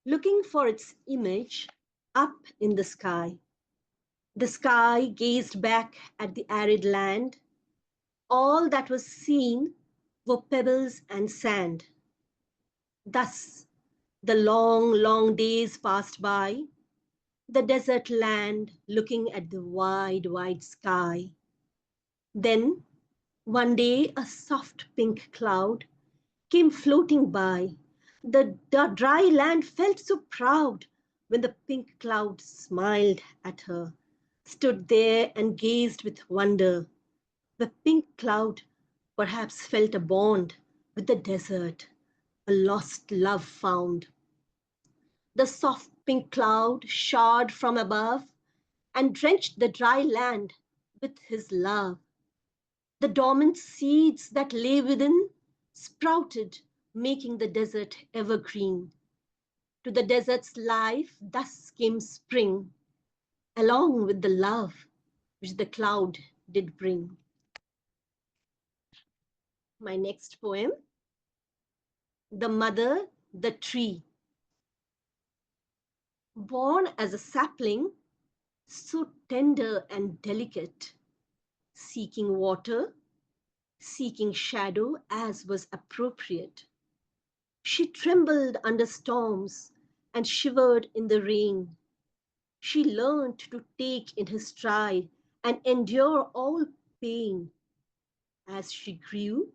looking for its image up in the sky. The sky gazed back at the arid land. All that was seen were pebbles and sand. Thus, the long, long days passed by, the desert land looking at the wide, wide sky. Then, one day, a soft pink cloud came floating by. The dry land felt so proud when the pink cloud smiled at her, stood there and gazed with wonder. The pink cloud perhaps felt a bond with the desert, a lost love found. The soft pink cloud showered from above and drenched the dry land with his love. The dormant seeds that lay within sprouted, making the desert evergreen. To the desert's life thus came spring, along with the love which the cloud did bring. My next poem, The Mother, the Tree. Born as a sapling, so tender and delicate, seeking water, seeking shadow as was appropriate. She trembled under storms and shivered in the rain. She learned to take in her stride and endure all pain. As she grew,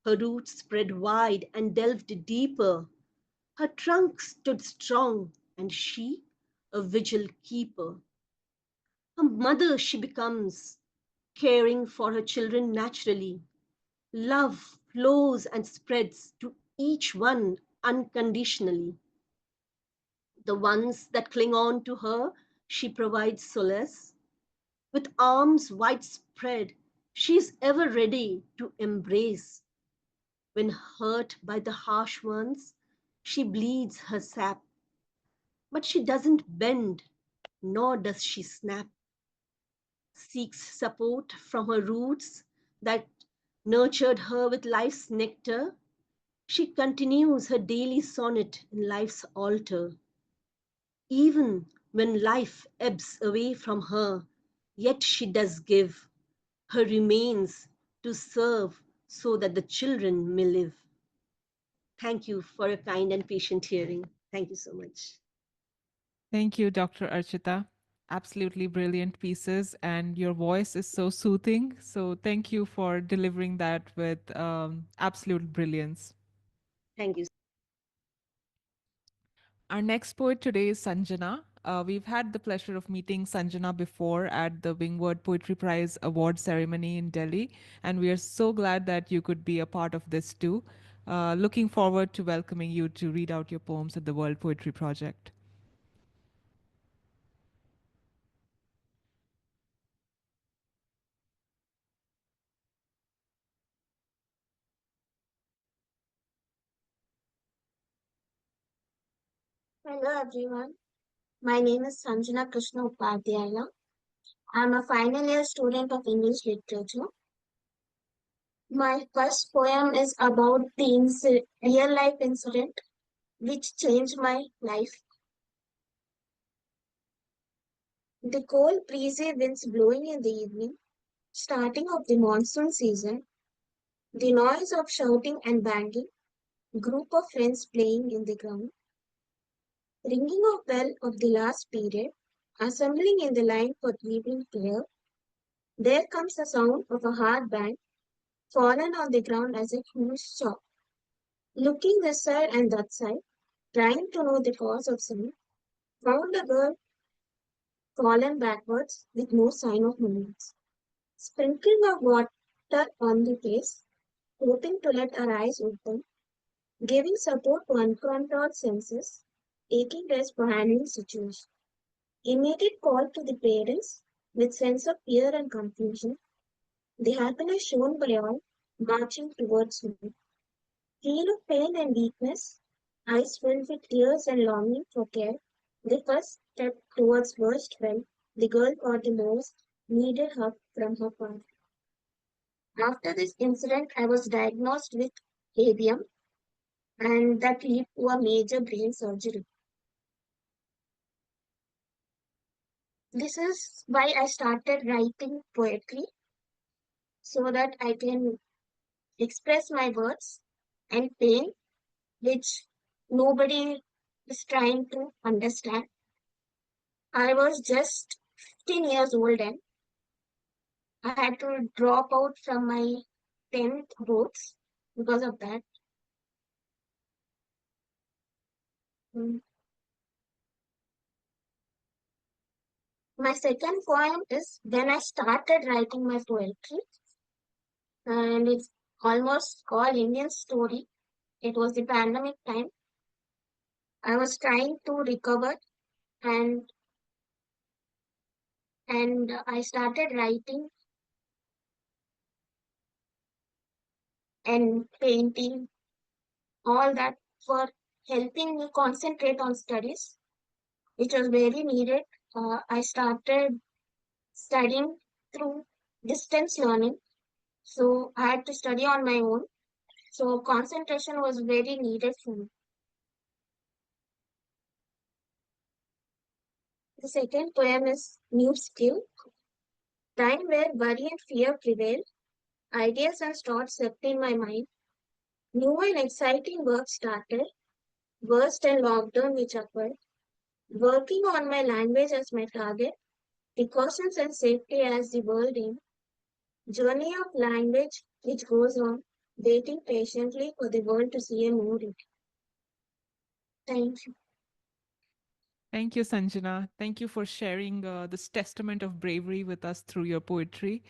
her roots spread wide and delved deeper. Her trunk stood strong, and she a vigil keeper. A mother she becomes, caring for her children naturally. Love flows and spreads to each one unconditionally. The ones that cling on to her, she provides solace. With arms widespread, she is ever ready to embrace. When hurt by the harsh ones, she bleeds her sap. But she doesn't bend, nor does she snap. Seeks support from her roots that nurtured her with life's nectar. She continues her daily sonnet in life's altar. Even when life ebbs away from her, yet she does give her remains to serve so that the children may live. Thank you for your kind and patient hearing. Thank you so much. Thank you, Dr. Archita. Absolutely brilliant pieces, and your voice is so soothing. So thank you for delivering that with absolute brilliance. Thank you. Our next poet today is Sanjana. We've had the pleasure of meeting Sanjana before at the Wingward Poetry Prize award ceremony in Delhi, and we are so glad that you could be a part of this too. Looking forward to welcoming you to read out your poems at the World Poetry Project. Hello everyone. My name is Sanjana Krishnan Upadhyaya. I'm a final year student of English literature. My first poem is about the real life incident which changed my life. The cold breezy winds blowing in the evening, starting of the monsoon season, the noise of shouting and banging, group of friends playing in the ground, ringing of bell of the last period, assembling in the line for evening prayer. There comes the sound of a hard bang, fallen on the ground as a huge shock. Looking this side and that side, trying to know the cause of sound, found a girl fallen backwards with no sign of movements. Sprinkling of water on the face, hoping to let her eyes open, giving support to uncontrolled senses, taking rest for handling situation. Immediate call to the parents with sense of fear and confusion, the happiness shown by all, marching towards me. Feel of pain and weakness, eyes filled with tears and longing for care, the first step towards worst fell, the girl got the most needed help from her father. After this incident, I was diagnosed with AVM, and that led to a major brain surgery. This is why I started writing poetry so that I can express my words and pain, which nobody is trying to understand. I was just 15 years old and I had to drop out from my 10th boards because of that. Mm. My second poem is when I started writing my poetry, and it's almost all Indian story. It was the pandemic time. I was trying to recover and I started writing and painting, all that for helping me concentrate on studies, which was very needed. I started studying through distance learning, so I had to study on my own. So concentration was very needed for me. The second poem is New Skill. Time where worry and fear prevail, ideas and thoughts swept in my mind. New and exciting work started, worst and lockdown which occurred. Working on my language as my target, precautions and safety as the world aim. Journey of language which goes on, waiting patiently for the world to see a movie. Thank you. Thank you, Sanjana. Thank you for sharing this testament of bravery with us through your poetry.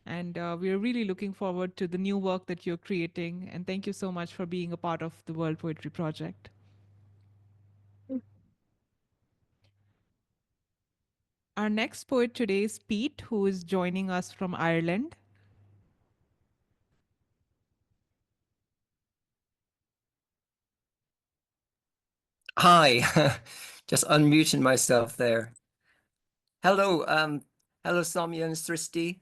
And we are really looking forward to the new work that you're creating. And thank you so much for being a part of the World Poetry Project. Our next poet today is Pete, who is joining us from Ireland. Hi, just unmuting myself there. Hello, hello, Saumya and Srishti.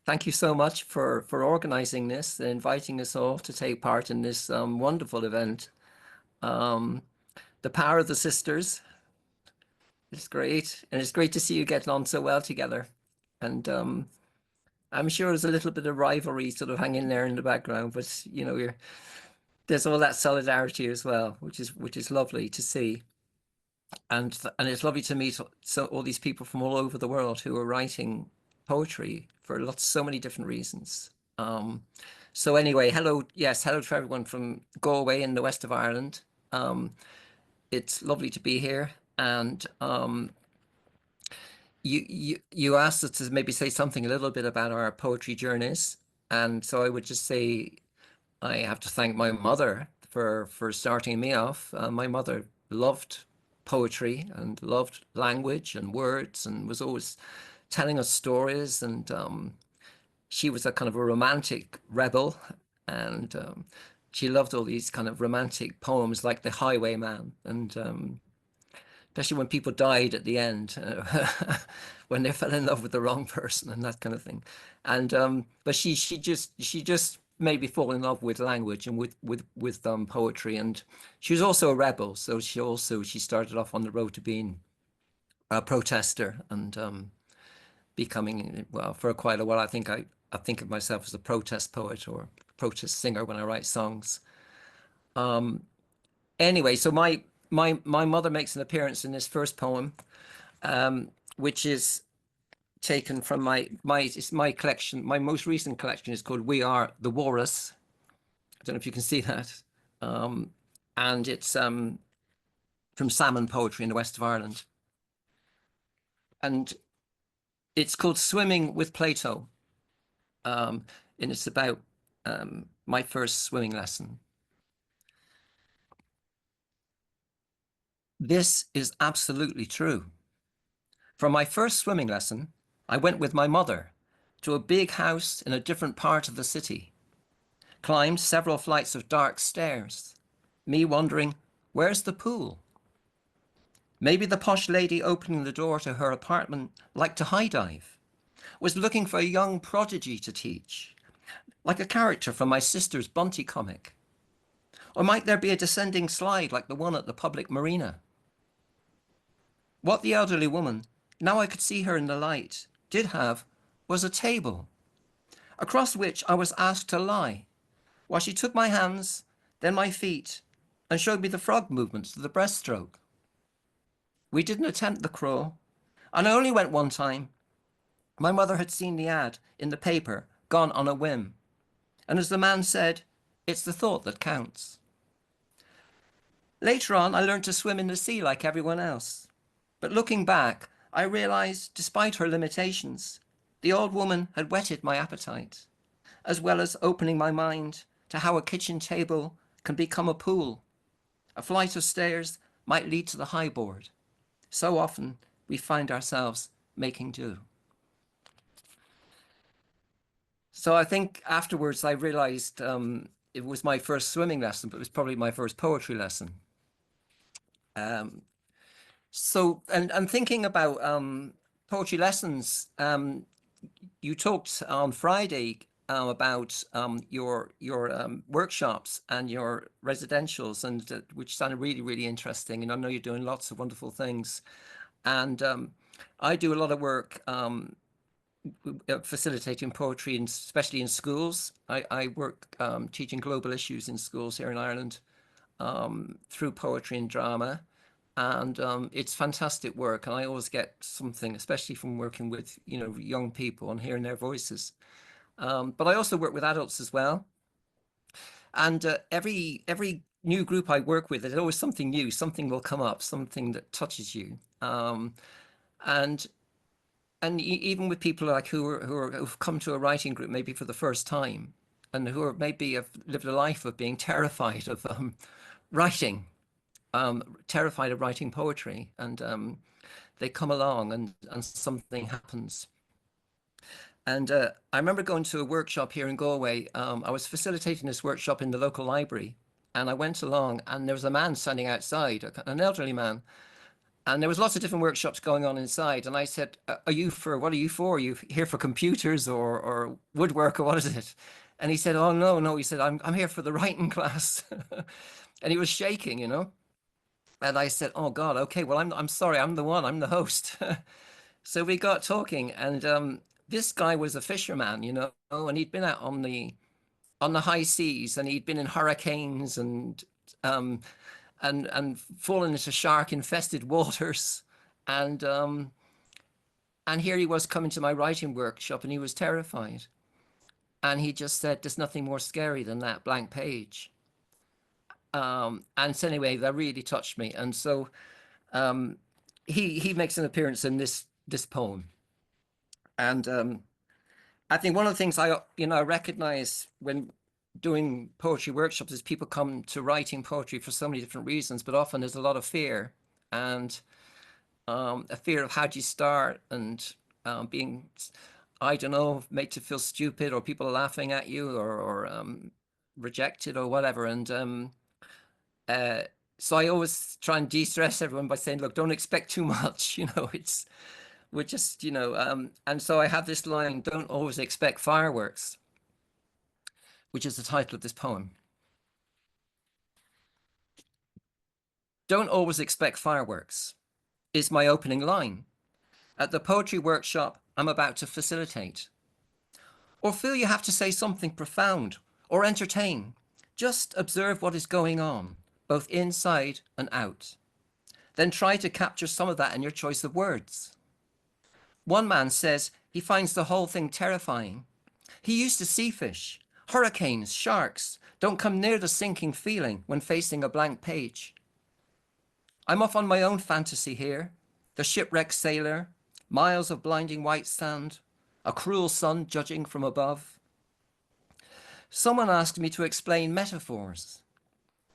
Thank you so much for organizing this and inviting us all to take part in this wonderful event. The Power of the Sisters is great, and it's great to see you getting on so well together. And I'm sure there's a little bit of rivalry sort of hanging there in the background, but you know, there's all that solidarity as well, which is lovely to see. And it's lovely to meet all these people from all over the world who are writing poetry for so many different reasons. So anyway, hello to everyone from Galway in the west of Ireland. It's lovely to be here, and you asked us to maybe say something a little bit about our poetry journeys, and so I would just say I have to thank my mother for starting me off. My mother loved poetry and loved language and words and was always telling us stories, and she was a kind of a romantic rebel, and she loved all these kind of romantic poems like The Highwayman and especially when people died at the end, when they fell in love with the wrong person and that kind of thing. And but she just made me fall in love with language and with poetry. And she was also a rebel, so she started off on the road to being a protester and becoming, well, for quite a while. I think of myself as a protest poet or protest singer when I write songs. Anyway, so my mother makes an appearance in this first poem, which is taken from my collection. My most recent collection is called "We Are the Walrus." I don't know if you can see that, and it's from Salmon Poetry in the west of Ireland, and it's called "Swimming with Plato," and it's about my first swimming lesson. This is absolutely true. For my first swimming lesson, I went with my mother to a big house in a different part of the city, climbed several flights of dark stairs, me wondering, where's the pool? Maybe the posh lady opening the door to her apartment liked to high dive, was looking for a young prodigy to teach, like a character from my sister's Bunty comic. Or might there be a descending slide like the one at the public marina? What the elderly woman, now I could see her in the light, did have was a table, across which I was asked to lie, while she took my hands, then my feet, and showed me the frog movements of the breaststroke. We didn't attempt the crawl, and I only went one time. My mother had seen the ad in the paper, gone on a whim, and as the man said, it's the thought that counts. Later on, I learned to swim in the sea like everyone else. But looking back, I realized, despite her limitations, the old woman had whetted my appetite, as well as opening my mind to how a kitchen table can become a pool. A flight of stairs might lead to the high board. So often we find ourselves making do. So I think afterwards I realized it was my first swimming lesson, but it was probably my first poetry lesson. So, and thinking about poetry lessons, you talked on Friday about your workshops and your residentials, and which sounded really, really interesting. And I know you're doing lots of wonderful things. And I do a lot of work facilitating poetry, and especially in schools. I work teaching global issues in schools here in Ireland through poetry and drama. And it's fantastic work, and I always get something, especially from working with young people and hearing their voices. But I also work with adults as well. And every new group I work with, there's always something new. Something will come up, something that touches you. And even with people like who've come to a writing group maybe for the first time, and who are maybe have lived a life of being terrified of writing. Terrified of writing poetry, and they come along and something happens. And I remember going to a workshop here in Galway. I was facilitating this workshop in the local library, and I went along, and there was a man standing outside, an elderly man, and there was lots of different workshops going on inside. And I said, what are you for? Are you here for computers or woodwork, or what is it? And he said, oh, no. He said, I'm here for the writing class. And he was shaking, And I said, oh God, okay, well, I'm sorry, I'm the host. So we got talking, and this guy was a fisherman, and he'd been out on the high seas, and he'd been in hurricanes and fallen into shark-infested waters. And here he was coming to my writing workshop, and he was terrified. And he just said, there's nothing more scary than that blank page. And so anyway, that really touched me. And so he makes an appearance in this poem. And I think one of the things I recognize when doing poetry workshops is people come to writing poetry for so many different reasons, but often there's a lot of fear, and a fear of how do you start, and being, I don't know, made to feel stupid, or people are laughing at you, or rejected, or whatever. And So I always try and de-stress everyone by saying, look, don't expect too much. We're just, and so I have this line, don't always expect fireworks, which is the title of this poem. Don't always expect fireworks is my opening line at the poetry workshop I'm about to facilitate. Or feel you have to say something profound or entertain. Just observe what is going on, both inside and out. Then try to capture some of that in your choice of words. One man says he finds the whole thing terrifying. He used to see fish, hurricanes, sharks. Don't come near the sinking feeling when facing a blank page. I'm off on my own fantasy here. The shipwrecked sailor, miles of blinding white sand, a cruel sun judging from above. Someone asked me to explain metaphors.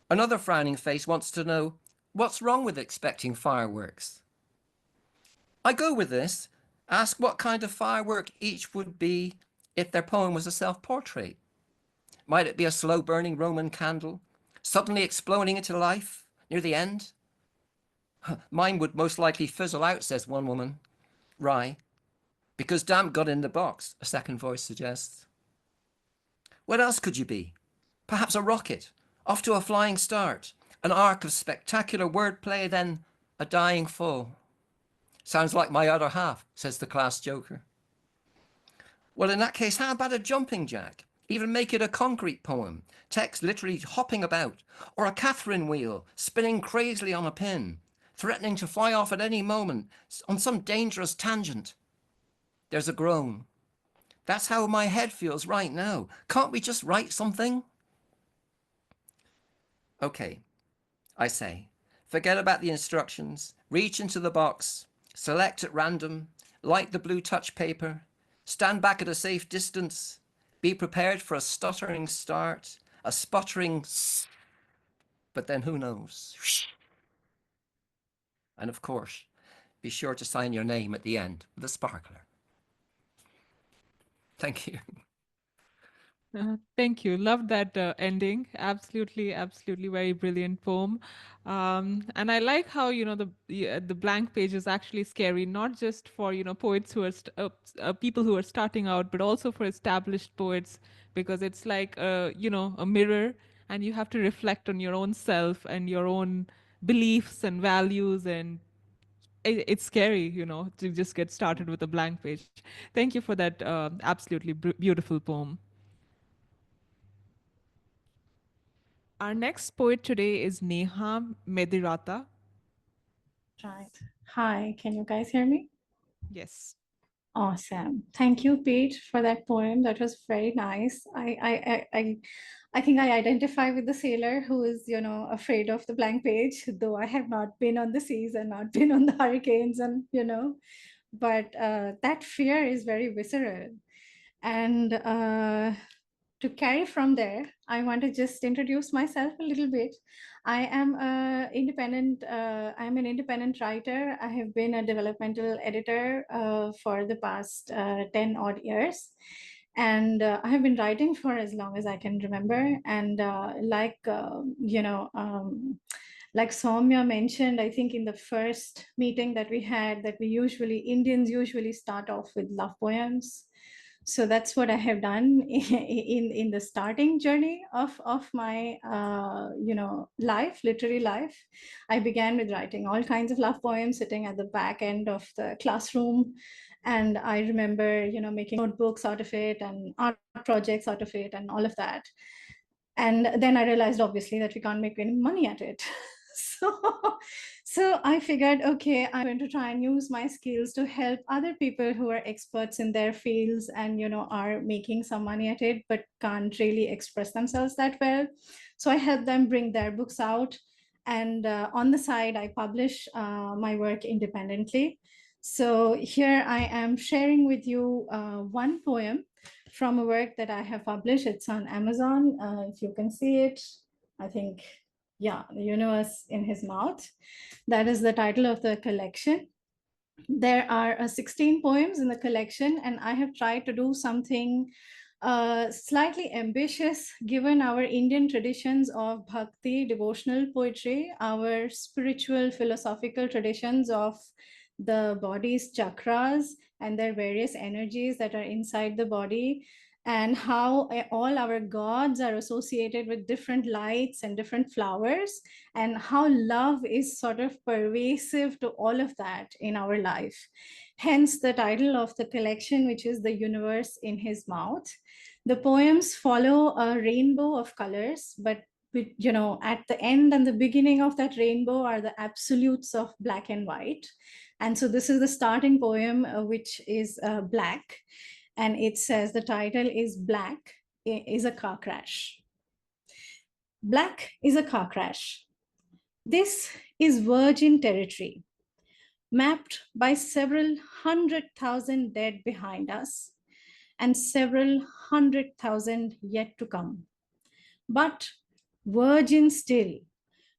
Another frowning face wants to know, what's wrong with expecting fireworks? I go with this, ask what kind of firework each would be if their poem was a self-portrait. Might it be a slow-burning Roman candle, suddenly exploding into life near the end? Mine would most likely fizzle out, says one woman. Rye. Because damp got in the box, a second voice suggests. What else could you be? Perhaps a rocket, off to a flying start, an arc of spectacular wordplay, then a dying fall. Sounds like my other half, says the class joker. Well, in that case, how about a jumping jack? Even make it a concrete poem, text literally hopping about, or a Catherine wheel spinning crazily on a pin, threatening to fly off at any moment on some dangerous tangent. There's a groan. That's how my head feels right now. Can't we just write something? Okay, I say, forget about the instructions, reach into the box, select at random, light the blue touch paper, stand back at a safe distance, be prepared for a stuttering start, a sputtering but then who knows? And of course, be sure to sign your name at the end with a sparkler. Thank you. Thank you. Love that ending. Absolutely, absolutely, very brilliant poem. And I like how the blank page is actually scary, not just for poets who are people who are starting out, but also for established poets, because it's like a mirror, and you have to reflect on your own self and your own beliefs and values, and it's scary, to just get started with a blank page. Thank you for that absolutely beautiful poem. Our next poet today is Neha Mediratta. Right. Hi, can you guys hear me? Yes. Awesome. Thank you, Pete, for that poem. That was very nice. I think I identify with the sailor who is, afraid of the blank page, though I have not been on the seas and not been on the hurricanes and, but that fear is very visceral. And to carry from there, I want to just introduce myself a little bit. I'm an independent writer. I have been a developmental editor for the past 10 odd years. And I have been writing for as long as I can remember. And like Saumya mentioned, I think in the first meeting that we had, that Indians usually start off with love poems. So that's what I have done in the starting journey of my literary life. I began with writing all kinds of love poems, sitting at the back end of the classroom, and I remember making notebooks out of it and art projects out of it and all of that. And then I realized, obviously, that we can't make any money at it. So I figured, okay, I'm going to try and use my skills to help other people who are experts in their fields and are making some money at it, but can't really express themselves that well. So I help them bring their books out, and on the side, I publish my work independently. So here I am sharing with you one poem from a work that I have published. It's on Amazon. If you can see it, I think, yeah, The Universe in His Mouth. That is the title of the collection. There are 16 poems in the collection, and I have tried to do something Slightly ambitious given our Indian traditions of bhakti, devotional poetry, our spiritual philosophical traditions of the body's chakras and their various energies that are inside the body, and how all our gods are associated with different lights and different flowers, and how love is sort of pervasive to all of that in our life. Hence the title of the collection, which is The Universe in His Mouth. The poems follow a rainbow of colors, but at the end and the beginning of that rainbow are the absolutes of black and white. And so this is the starting poem, which is black. And it says, the title is Black is a Car Crash. Black is a car crash. This is virgin territory, mapped by several 100,000 dead behind us and several 100,000 yet to come. But virgin still,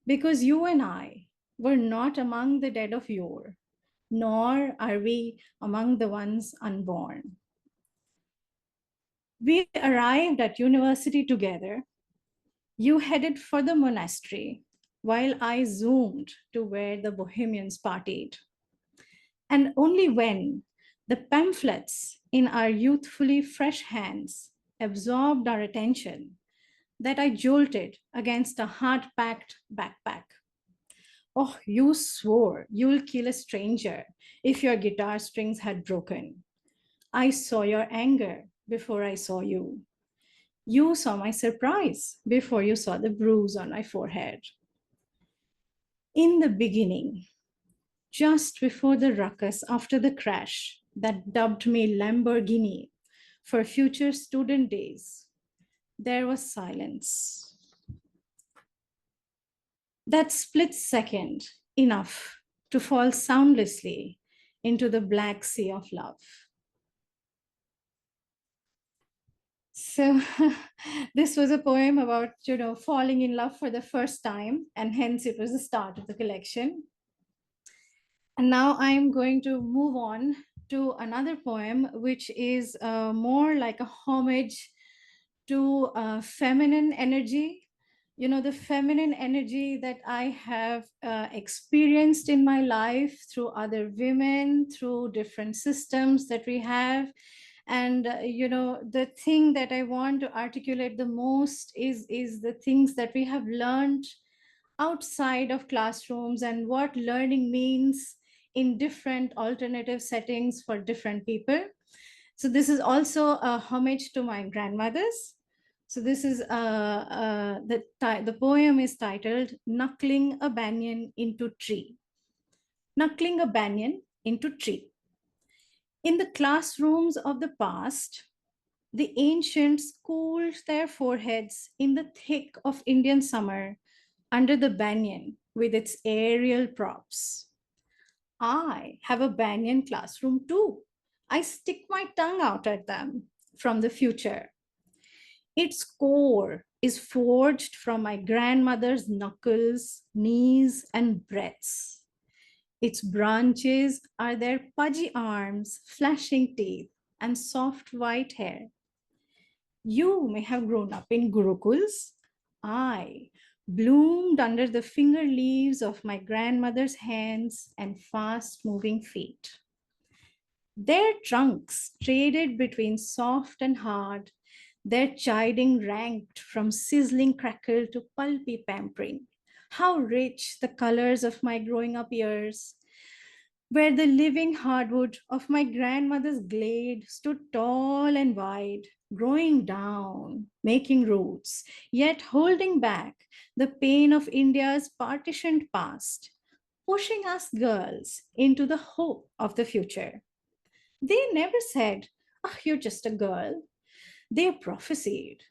because you and I were not among the dead of yore, nor are we among the ones unborn. We arrived at university together. You headed for the monastery, while I zoomed to where the bohemians partied. And only when the pamphlets in our youthfully fresh hands absorbed our attention that I jolted against a hard-packed backpack. Oh, you swore you'll kill a stranger if your guitar strings had broken. I saw your anger before I saw you. You saw my surprise before you saw the bruise on my forehead. In the beginning, just before the ruckus after the crash that dubbed me Lamborghini for future student days, there was silence. That split second, enough to fall soundlessly into the black sea of love. So this was a poem about, falling in love for the first time, and hence it was the start of the collection. And now I'm going to move on to another poem, which is more like a homage to feminine energy. The feminine energy that I have experienced in my life through other women, through different systems that we have. And, the thing that I want to articulate the most is the things that we have learned outside of classrooms and what learning means in different alternative settings for different people. So this is also a homage to my grandmothers. So this is the poem is titled Knuckling a Banyan into Tree. Knuckling a banyan into tree. In the classrooms of the past, the ancients cooled their foreheads in the thick of Indian summer under the banyan with its aerial props. I have a banyan classroom too. I stick my tongue out at them from the future. Its core is forged from my grandmother's knuckles, knees, and breaths. Its branches are their pudgy arms, flashing teeth, and soft white hair. You may have grown up in gurukuls. I bloomed under the finger leaves of my grandmother's hands and fast-moving feet. Their trunks traded between soft and hard, their chiding ranked from sizzling crackle to pulpy pampering. How rich the colors of my growing up years, where the living hardwood of my grandmother's glade stood tall and wide, growing down, making roots, yet holding back the pain of India's partitioned past, pushing us girls into the hope of the future. They never said, "Oh, you're just a girl." They prophesied,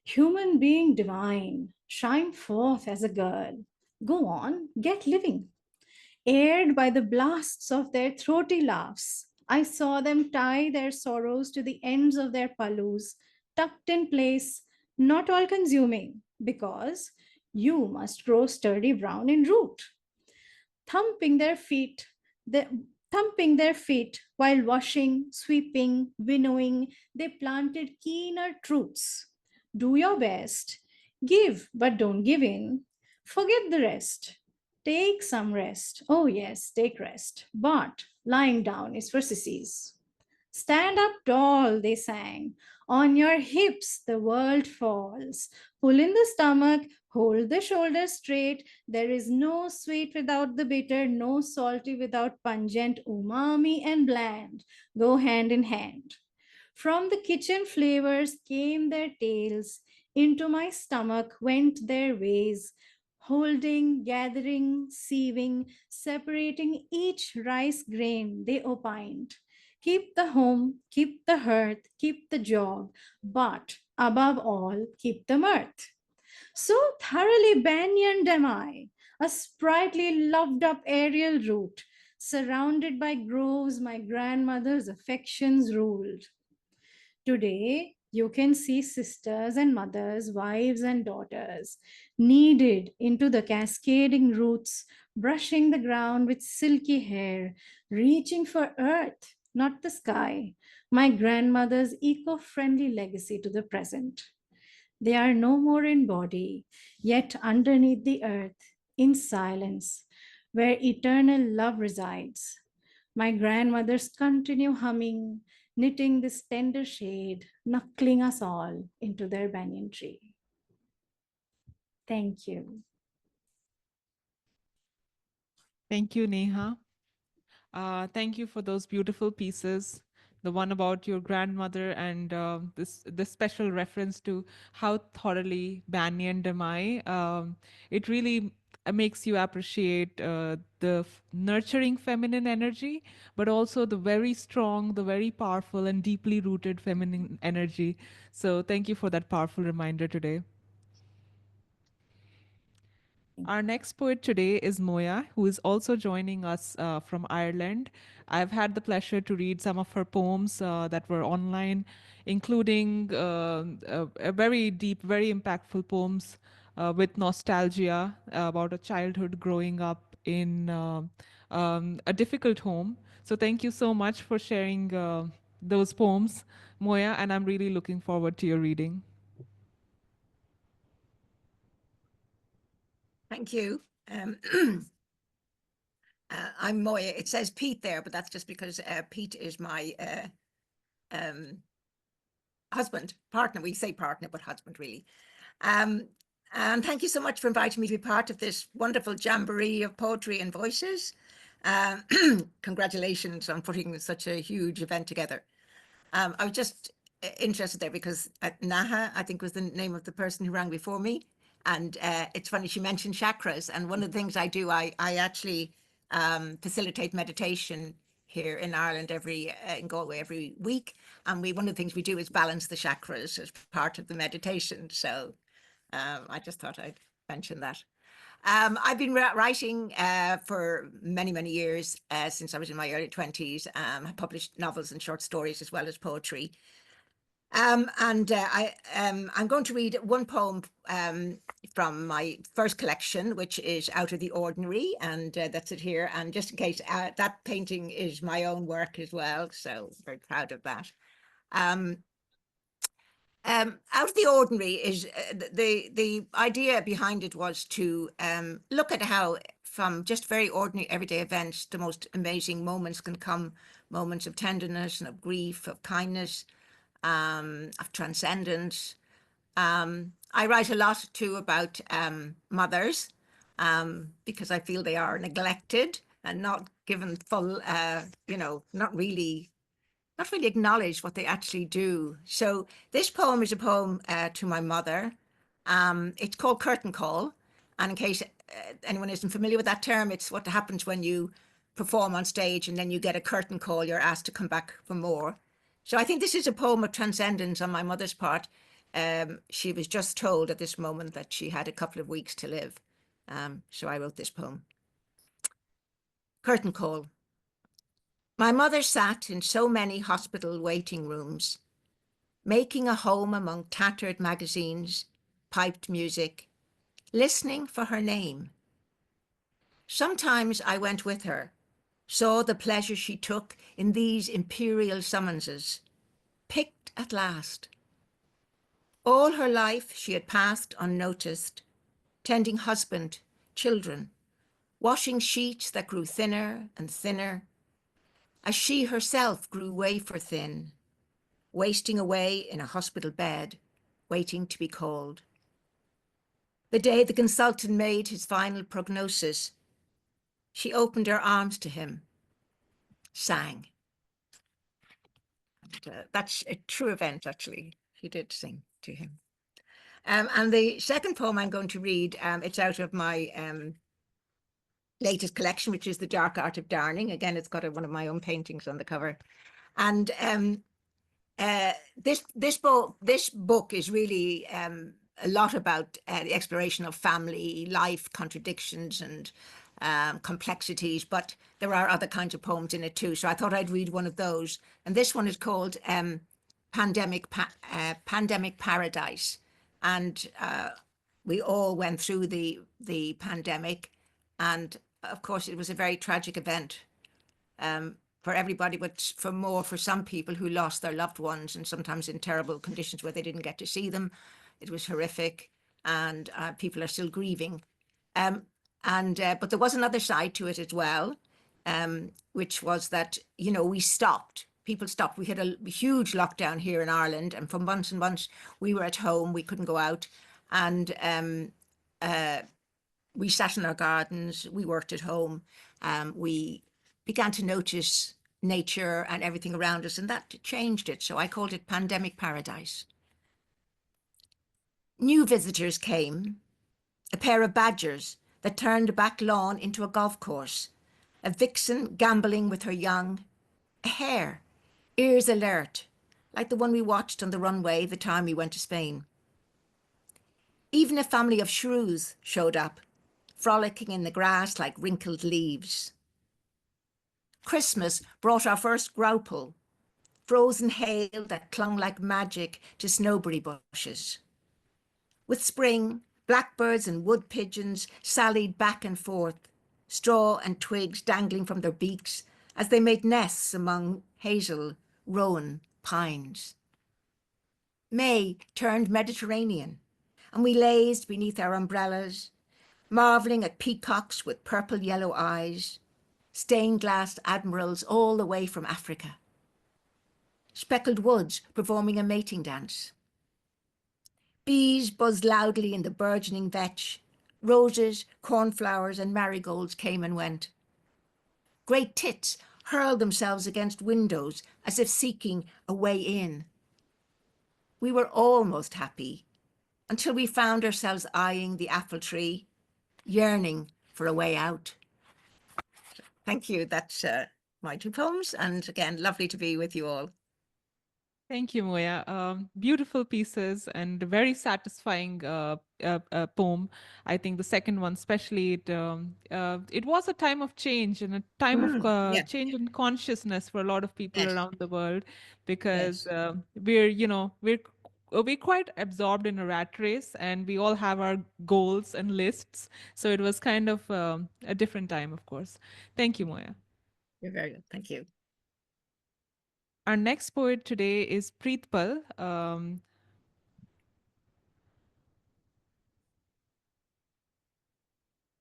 "Human being divine, shine forth as a girl. Go on, get living." Aired by the blasts of their throaty laughs, I saw them tie their sorrows to the ends of their palus, tucked in place, not all consuming, because you must grow sturdy brown in root. Thumping their feet, thumping their feet while washing, sweeping, winnowing, they planted keener truths. Do your best. Give, but don't give in. Forget the rest. Take some rest. Oh, yes, take rest. But lying down is for sissies. Stand up tall, they sang. On your hips, the world falls. Pull in the stomach, hold the shoulders straight. There is no sweet without the bitter, no salty without pungent, umami and bland. Go hand in hand. From the kitchen flavors came their tales. Into my stomach went their ways. Holding, gathering, sieving, separating each rice grain, they opined. Keep the home, keep the hearth, keep the job, but above all, keep the mirth. So thoroughly banyaned am I, a sprightly, loved up aerial root, surrounded by groves my grandmother's affections ruled. Today, you can see sisters and mothers, wives and daughters, kneaded into the cascading roots, brushing the ground with silky hair, reaching for earth, not the sky, my grandmother's eco friendly legacy to the present. They are no more in body, yet underneath the earth, in silence, where eternal love resides. My grandmothers continue humming, knitting this tender shade, knuckling us all into their banyan tree. Thank you. Thank you, Neha. Thank you for those beautiful pieces. The one about your grandmother and this special reference to how thoroughly banyan am I. It really makes you appreciate the nurturing feminine energy, but also the very strong, the very powerful and deeply rooted feminine energy. So thank you for that powerful reminder today. Our next poet today is Moya, who is also joining us from Ireland. I've had the pleasure to read some of her poems that were online, including a very deep, very impactful poems with nostalgia about a childhood growing up in a difficult home. So thank you so much for sharing those poems, Moya, and I'm really looking forward to your reading. Thank you. I'm Moya. It says Pete there, but that's just because Pete is my husband, partner. We say partner, but husband really. And thank you so much for inviting me to be part of this wonderful jamboree of poetry and voices. Congratulations on putting such a huge event together. I was just interested there because Naha, I think was the name of the person who rang before me. And it's funny, she mentioned chakras. And one of the things I do, I actually facilitate meditation here in Ireland in Galway every week. And one of the things we do is balance the chakras as part of the meditation. So I just thought I'd mention that. I've been writing for many, many years since I was in my early 20s. I published novels and short stories as well as poetry. I'm going to read one poem from my first collection, which is Out of the Ordinary, and that's it here. And just in case, that painting is my own work as well, so very proud of that. Out of the Ordinary is the idea behind it was to look at how from just very ordinary everyday events, the most amazing moments can come, moments of tenderness and of grief, of kindness, of transcendence. I write a lot too about mothers because I feel they are neglected and not given full, not really acknowledge what they actually do. So this poem is a poem to my mother. It's called Curtain Call. And in case anyone isn't familiar with that term, it's what happens when you perform on stage and then you get a curtain call, you're asked to come back for more. So I think this is a poem of transcendence on my mother's part. She was just told at this moment that she had a couple of weeks to live. So I wrote this poem. Curtain Call. My mother sat in so many hospital waiting rooms, making a home among tattered magazines, piped music, listening for her name. Sometimes I went with her, saw the pleasure she took in these imperial summonses, picked at last. All her life she had passed unnoticed, tending husband, children, washing sheets that grew thinner and thinner, as she herself grew wafer thin, wasting away in a hospital bed, waiting to be called. The day the consultant made his final prognosis, she opened her arms to him, sang. That's a true event, actually. She did sing to him. And the second poem I'm going to read, it's out of my latest collection, which is The Dark Art of Darning. Again, it's got one of my own paintings on the cover. And this book is really a lot about the exploration of family life, contradictions and complexities, but there are other kinds of poems in it too. So I thought I'd read one of those. And this one is called Pandemic Paradise. And we all went through the pandemic. And of course, it was a very tragic event for everybody, but for some people who lost their loved ones, and sometimes in terrible conditions where they didn't get to see them. It was horrific, and people are still grieving. But there was another side to it as well, which was that, we stopped. People stopped. We had a huge lockdown here in Ireland, and for months and months we were at home. We couldn't go out, and we sat in our gardens. We worked at home. We began to notice nature and everything around us, and that changed it. So I called it Pandemic Paradise. New visitors came, a pair of badgers that turned a back lawn into a golf course, a vixen gambling with her young, a hare, ears alert, like the one we watched on the runway the time we went to Spain. Even a family of shrews showed up, frolicking in the grass like wrinkled leaves. Christmas brought our first grauple, frozen hail that clung like magic to snowberry bushes. With spring, blackbirds and wood pigeons sallied back and forth, straw and twigs dangling from their beaks as they made nests among hazel, rowan, pines. May turned Mediterranean, and we lazed beneath our umbrellas, marveling at peacocks with purple-yellow eyes, stained-glass admirals all the way from Africa, speckled woods performing a mating dance. Bees buzzed loudly in the burgeoning vetch. Roses, cornflowers, and marigolds came and went. Great tits hurled themselves against windows as if seeking a way in. We were almost happy until we found ourselves eyeing the apple tree, yearning for a way out. Thank you. That's my two poems. And again, lovely to be with you all. Thank you, Moya. Beautiful pieces and a very satisfying poem. I think the second one, especially, it was a time of change and a time of Yeah. change in consciousness for a lot of people Yes. around the world, because Yes. we're quite absorbed in a rat race, and we all have our goals and lists. So it was kind of a different time, of course. Thank you, Moya. You're very good. Thank you. Our next poet today is Pritpal.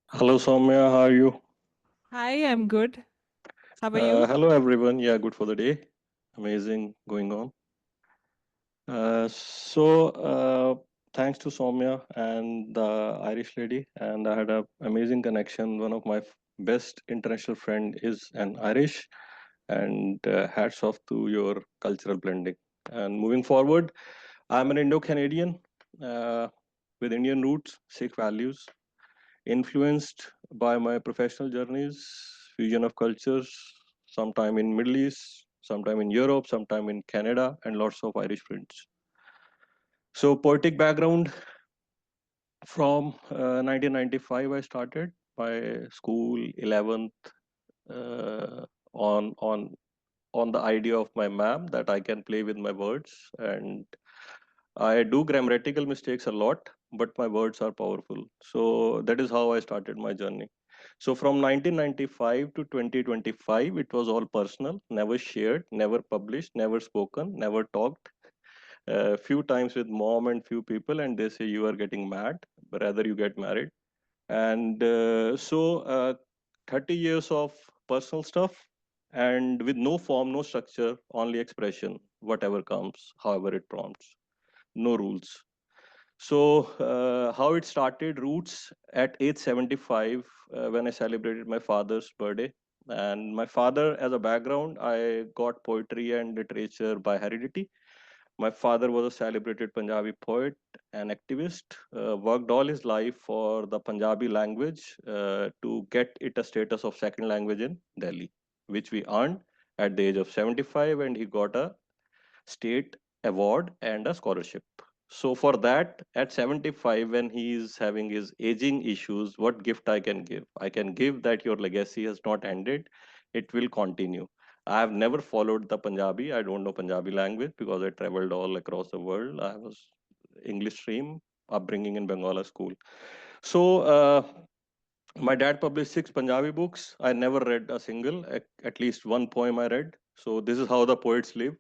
Hello, Saumya. How are you? Hi, I'm good. How are you? Hello, everyone. Yeah, good for the day. Amazing going on. Thanks to Saumya and the Irish lady, and I had an amazing connection. One of my best international friend is an Irish, and hats off to your cultural blending. And moving forward, I'm an Indo-Canadian with Indian roots, Sikh values, influenced by my professional journeys, fusion of cultures, sometime in Middle East, sometime in Europe, sometime in Canada, and lots of Irish friends. So poetic background, from 1995 I started my school 11th on the idea of my ma'am that I can play with my words, and I do grammatical mistakes a lot, but my words are powerful. So that is how I started my journey. So from 1995 to 2025, it was all personal, never shared, never published, never spoken, never talked. A few times with mom and few people, and they say you are getting mad, rather you get married. And 30 years of personal stuff, and with no form, no structure, only expression, whatever comes, however it prompts, no rules. So how it started, roots at age 75, when I celebrated my father's birthday. And my father, as a background, I got poetry and literature by heredity. My father was a celebrated Punjabi poet and activist, worked all his life for the Punjabi language to get it a status of second language in Delhi, which we earned at the age of 75, and he got a state award and a scholarship. So for that, at 75, when he is having his aging issues, what gift I can give? I can give that your legacy has not ended. It will continue. I have never followed the Punjabi. I don't know Punjabi language because I traveled all across the world. I was English stream, upbringing in Bengala school. So my dad published 6 Punjabi books. I never read a single, at least one poem I read. So this is how the poets live.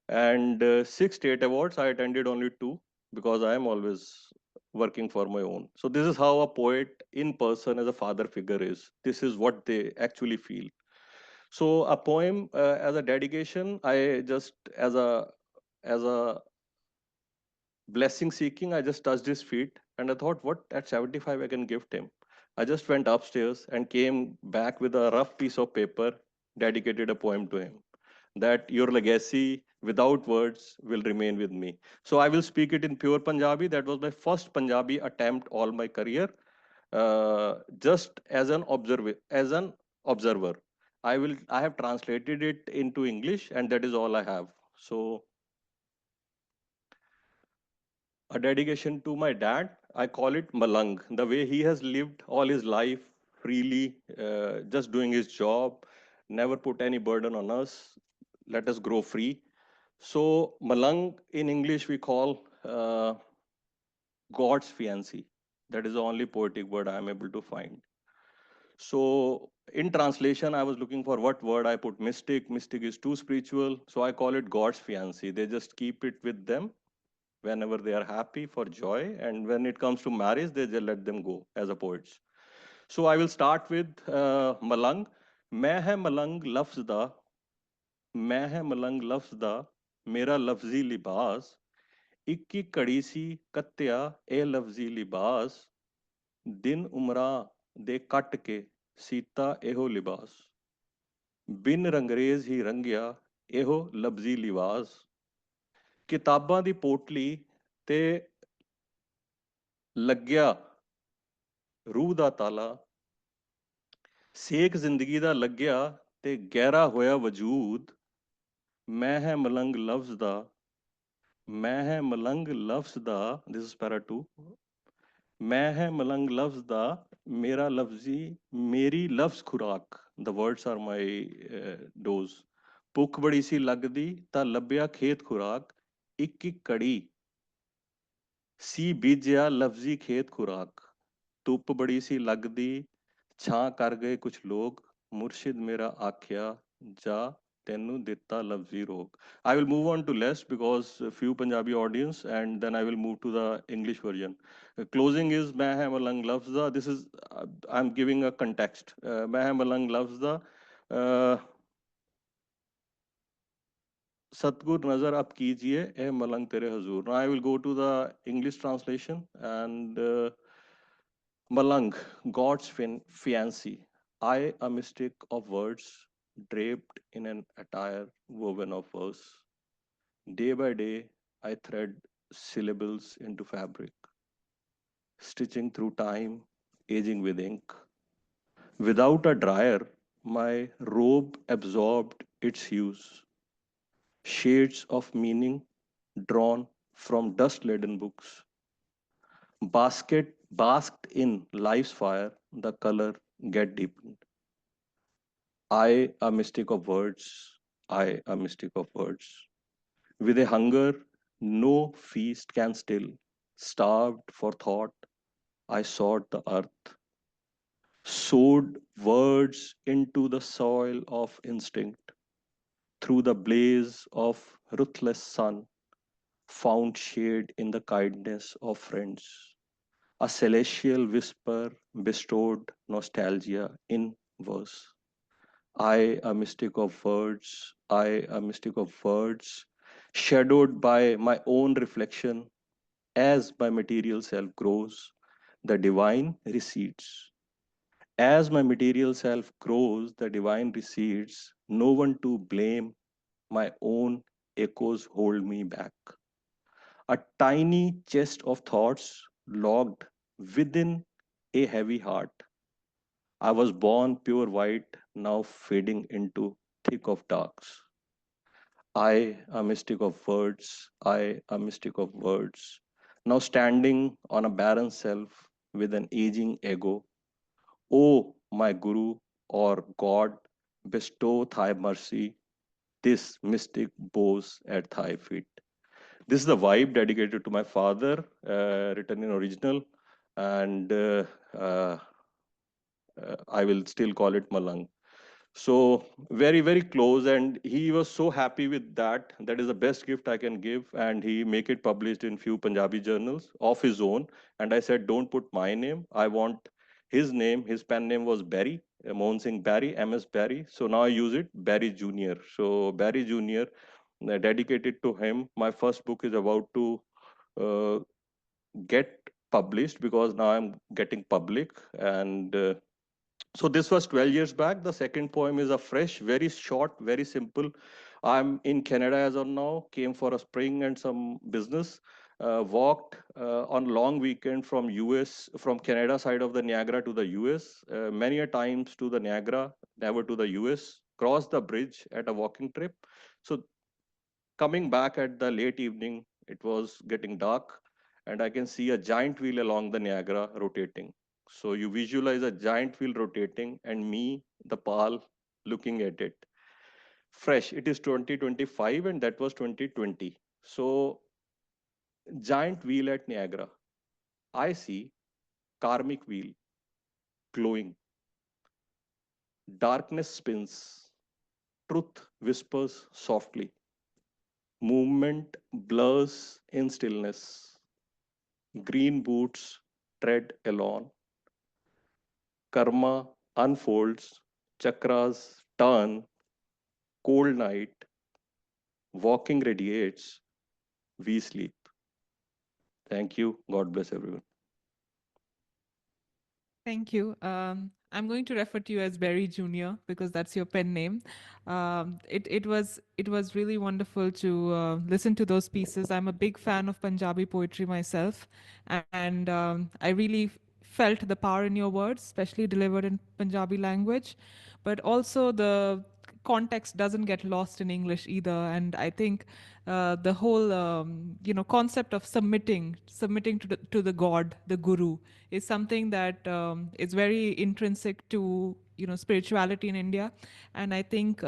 And 6 state awards, I attended only 2 because I am always working for my own. So this is how a poet in person as a father figure is. This is what they actually feel. So a poem as a dedication, I just as a blessing seeking, I just touched his feet and I thought, what at 75 I can gift him. I just went upstairs and came back with a rough piece of paper, dedicated a poem to him, that your legacy without words will remain with me. So I will speak it in pure Punjabi. That was my first Punjabi attempt all my career. Just as an observer. I have translated it into English, and that is all I have. So a dedication to my dad. I call it Malang. The way he has lived all his life freely, just doing his job, never put any burden on us. Let us grow free. So Malang in English we call God's fiancé. That is the only poetic word I am able to find. So in translation, I was looking for what word I put mystic. Mystic is too spiritual. So I call it God's fiancé. They just keep it with them whenever they are happy for joy. And when it comes to marriage, they just let them go as a poets. So I will start with Malang. मैं है मलंग लफ्ज़ दा मैं है मलंग लफ्ज़ दा मेरा लफ्ज़ी लिबास इक्की कड़ी सी कत्या ए लफ्ज़ी लिबास दिन उमरा दे कट के सीता एहो लिबास बिन रंगरेज ही रंगिया एहो लफ्ज़ी लिबास किताबां दी पोटली ते ਲੱਗਿਆ रूह दा ताला ਸੇਕ ਜ਼ਿੰਦਗੀ ਦਾ ਲੱਗਿਆ ਤੇ ਗਹਿਰਾ ਹੋਇਆ ਵਜੂਦ ਮੈਂ ਹੈ ਮਲੰਗ ਲਫ਼ਜ਼ ਦਾ ਮੈਂ ਹੈ ਮਲੰਗ ਲਫ਼ਜ਼ ਦਾ ਦਿਸ ਇਜ਼ ਪੈਰਾ 2 ਮੈਂ ਹੈ ਮਲੰਗ ਲਫ਼ਜ਼ ਦਾ ਮੇਰਾ ਲਫ਼ਜ਼ੀ ਮੇਰੀ ਲਫ਼ਜ਼ ਖੁਰਾਕ the words are my dose ਭੁੱਖ ਬੜੀ ਸੀ ਲੱਗਦੀ ਤਾਂ ਲੱਭਿਆ ਖੇਤ ਖੁਰਾਕ ਇੱਕ ਇੱਕ ਕੜੀ ਸੀ ਬੀਜਿਆ ਲਫ਼ਜ਼ੀ ਖੇਤ ਖੁਰਾਕ ਧੁੱਪ ਬੜੀ ਸੀ ਲੱਗਦੀ ਛਾਂ ਕਰ ਗਏ ਕੁਛ ਲੋਕ ਮੁਰਸ਼ਿਦ ਮੇਰਾ ਆਖਿਆ ਜਾ ਤੈਨੂੰ ਦਿੱਤਾ ਲਫ਼ਜ਼ੀ ਰੋਕ I will move on to less because few Punjabi audience and then I will move to the English version. Closing is मैं है मलंग लफ्ज़ दा. This is I'm giving a context. मैं है मलंग लफ्ज़ दा सतगुर नजर अब कीजिए ए मलंग तेरे हजूर. Now I will go to the English translation and Malang, God's fiancé. I, a mystic of words, draped in an attire woven of verse. Day by day, I thread syllables into fabric, stitching through time, aging with ink. Without a dryer, my robe absorbed its hues, shades of meaning drawn from dust-laden books. Basked in life's fire, the color get deepened. I, a mystic of words, I, a mystic of words. With a hunger no feast can still, starved for thought, I sought the earth. sowed words into the soil of instinct, through the blaze of ruthless sun, found shade in the kindness of friends. A celestial whisper bestowed nostalgia in verse. I, a mystic of words, I, a mystic of words, shadowed by my own reflection, as my material self grows, the divine recedes. As my material self grows, the divine recedes, no one to blame, my own echoes hold me back. A tiny chest of thoughts locked within a heavy heart. I was born pure white, now fading into thick of darks. I, a mystic of words, I, a mystic of words, now standing on a barren self with an aging ego. O my Guru or God, bestow thy mercy, this mystic bows at thy feet. This is the vibe dedicated to my father, written in original, and I will still call it Malang. So very, very close, and he was so happy with that. That is the best gift I can give, and he make it published in few Punjabi journals of his own. And I said, don't put my name. I want his name. His pen name was Barry, Mohan Singh Barry, MS Barry. So now I use it, Barry Junior. So Barry Junior, dedicated to him. My first book is about to uh, get published because now I'm getting public, and so this was 12 years back. The second poem is a fresh, very short, very simple. I'm in Canada as of now, came for a spring and some business, walked on long weekend from US, from Canada side of the Niagara to the US, many a times to the Niagara, never to the US, crossed the bridge at a walking trip. So coming back at the late evening, it was getting dark, and I can see a giant wheel along the Niagara rotating. So you visualize a giant wheel rotating and me, the pal, looking at it. Fresh, it is 2025 and that was 2020. So giant wheel at Niagara. I see karmic wheel glowing. Darkness spins. Truth whispers softly. Movement blurs in stillness. Green boots tread along. Karma unfolds. Chakras turn. Cold night. Walking radiates. We sleep. Thank you. God bless everyone. Thank you. I'm going to refer to you as Barry Junior because that's your pen name. It was really wonderful to listen to those pieces. I'm a big fan of Punjabi poetry myself, and I really felt the power in your words, especially delivered in Punjabi language, but also the context doesn't get lost in English either. And I think the whole concept of submitting to the God, the Guru, is something that is very intrinsic to spirituality in India. And I think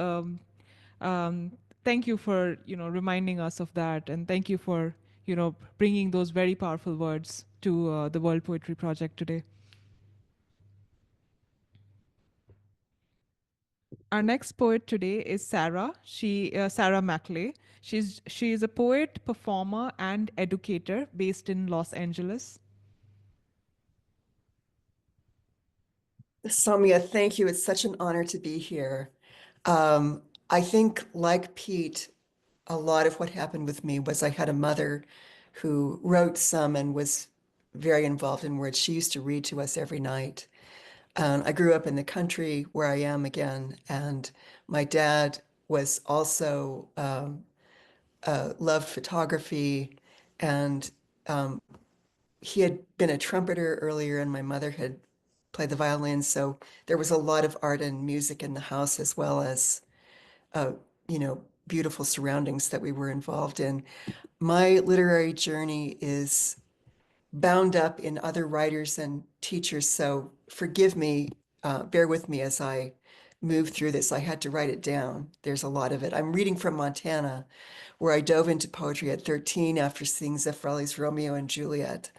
thank you for reminding us of that, and thank you for bringing those very powerful words to the World Poetry Project today. Our next poet today is Sarah. Sarah Maclay. She is a poet, performer, and educator based in Los Angeles. Saumya, thank you. It's such an honor to be here. I think, like Pete, a lot of what happened with me was I had a mother who wrote some and was very involved in words. She used to read to us every night. I grew up in the country where I am again, and my dad was also loved photography, and he had been a trumpeter earlier, and my mother had played the violin. So there was a lot of art and music in the house, as well as beautiful surroundings that we were involved in. My literary journey is bound up in other writers and teachers, so forgive me, bear with me as I move through this. I had to write it down. There's a lot of it. I'm reading from Montana, where I dove into poetry at 13 after seeing Zeffirelli's Romeo and Juliet.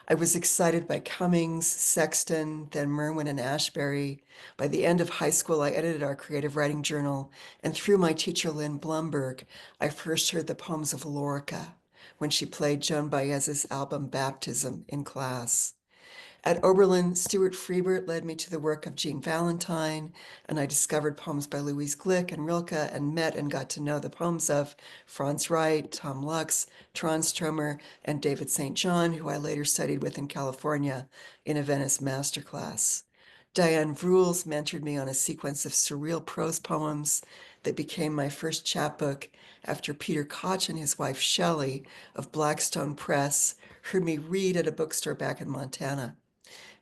I was excited by Cummings, Sexton, then Merwin and Ashbery. By the end of high school, I edited our creative writing journal, and through my teacher, Lynn Blumberg, I first heard the poems of Lorca when she played Joan Baez's album Baptism in class. At Oberlin, Stuart Freibert led me to the work of Jean Valentine, and I discovered poems by Louise Glück and Rilke and met and got to know the poems of Franz Wright, Tom Lux, Tronstromer, and David St. John, who I later studied with in California in a Venice masterclass. Diane Vruels mentored me on a sequence of surreal prose poems that became my first chapbook after Peter Koch and his wife Shelley of Blackstone Press heard me read at a bookstore back in Montana.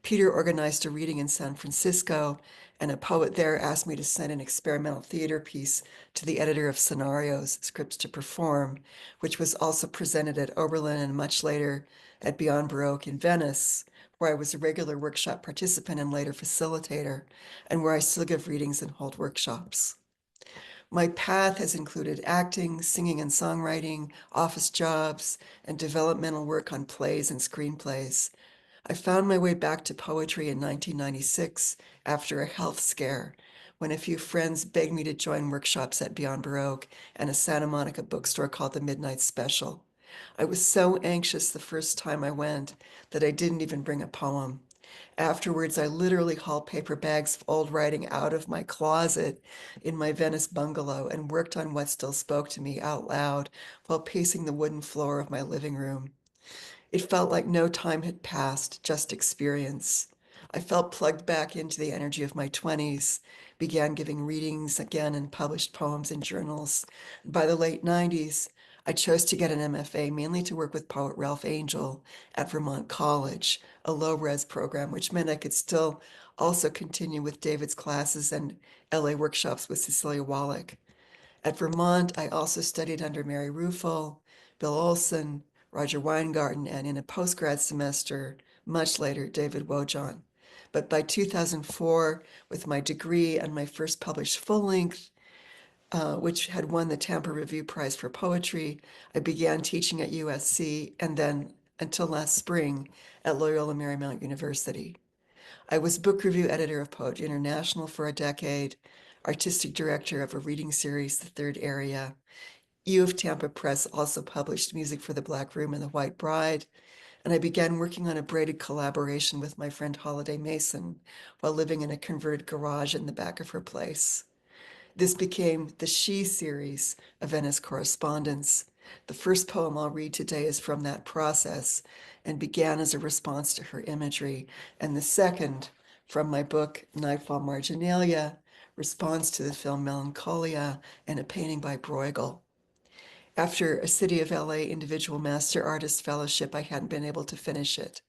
Peter organized a reading in San Francisco, and a poet there asked me to send an experimental theater piece to the editor of Scenarios, Scripts to Perform, which was also presented at Oberlin and much later at Beyond Baroque in Venice, where I was a regular workshop participant and later facilitator, and where I still give readings and hold workshops. My path has included acting, singing and songwriting, office jobs, and developmental work on plays and screenplays. I found my way back to poetry in 1996 after a health scare, when a few friends begged me to join workshops at Beyond Baroque and a Santa Monica bookstore called the Midnight Special. I was so anxious the first time I went that I didn't even bring a poem. Afterwards, I literally hauled paper bags of old writing out of my closet in my Venice bungalow and worked on what still spoke to me out loud while pacing the wooden floor of my living room. It felt like no time had passed, just experience. I felt plugged back into the energy of my 20s, began giving readings again and published poems in journals. By the late 90s, I chose to get an MFA mainly to work with poet Ralph Angel at Vermont College, a low-res program, which meant I could still also continue with David's classes and LA workshops with Cecilia Wallach. At Vermont, I also studied under Mary Ruffel, Bill Olson, Roger Weingarten, and in a postgrad semester, much later, David Wojon. But by 2004, with my degree and my first published full-length, which had won the Tampa Review Prize for Poetry, I began teaching at USC and then, until last spring, at Loyola Marymount University. I was book review editor of Poetry International for a decade, artistic director of a reading series, The Third Area. U of Tampa Press also published Music for the Black Room and the White Bride, and I began working on a braided collaboration with my friend Holiday Mason while living in a converted garage in the back of her place. This became the She series of Venice correspondence. The first poem I'll read today is from that process and began as a response to her imagery, and the second, from my book Nightfall Marginalia, responds to the film Melancholia and a painting by Bruegel. After a City of LA Individual Master Artist Fellowship, I hadn't been able to finish it.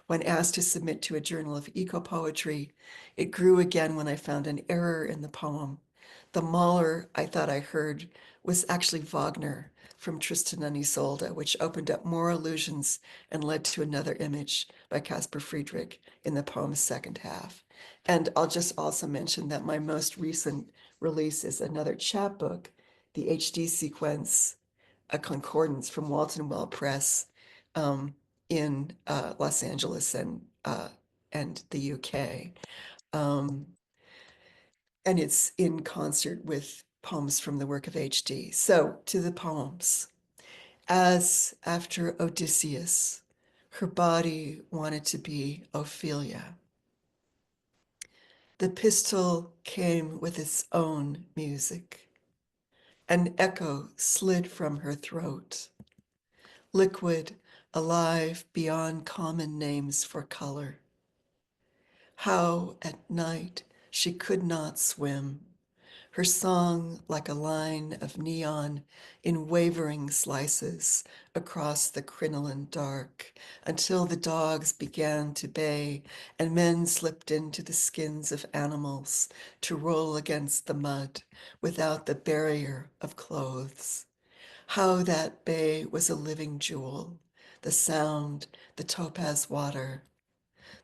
When asked to submit to a journal of eco-poetry, it grew again when I found an error in the poem. The Mahler I thought I heard was actually Wagner from Tristan and Isolde, which opened up more illusions and led to another image by Caspar Friedrich in the poem's second half. And I'll just also mention that my most recent release is another chapbook, the HD sequence, a concordance from Walton Well Press in Los Angeles and the UK. And it's in concert with poems from the work of HD. So to the poems. As after Odysseus, her body wanted to be Ophelia. The pistol came with its own music. An echo slid from her throat. Liquid, alive beyond common names for color. How at night she could not swim, her song like a line of neon in wavering slices across the crinoline dark, until the dogs began to bay and men slipped into the skins of animals to roll against the mud without the barrier of clothes. How that bay was a living jewel, the sound, the topaz water.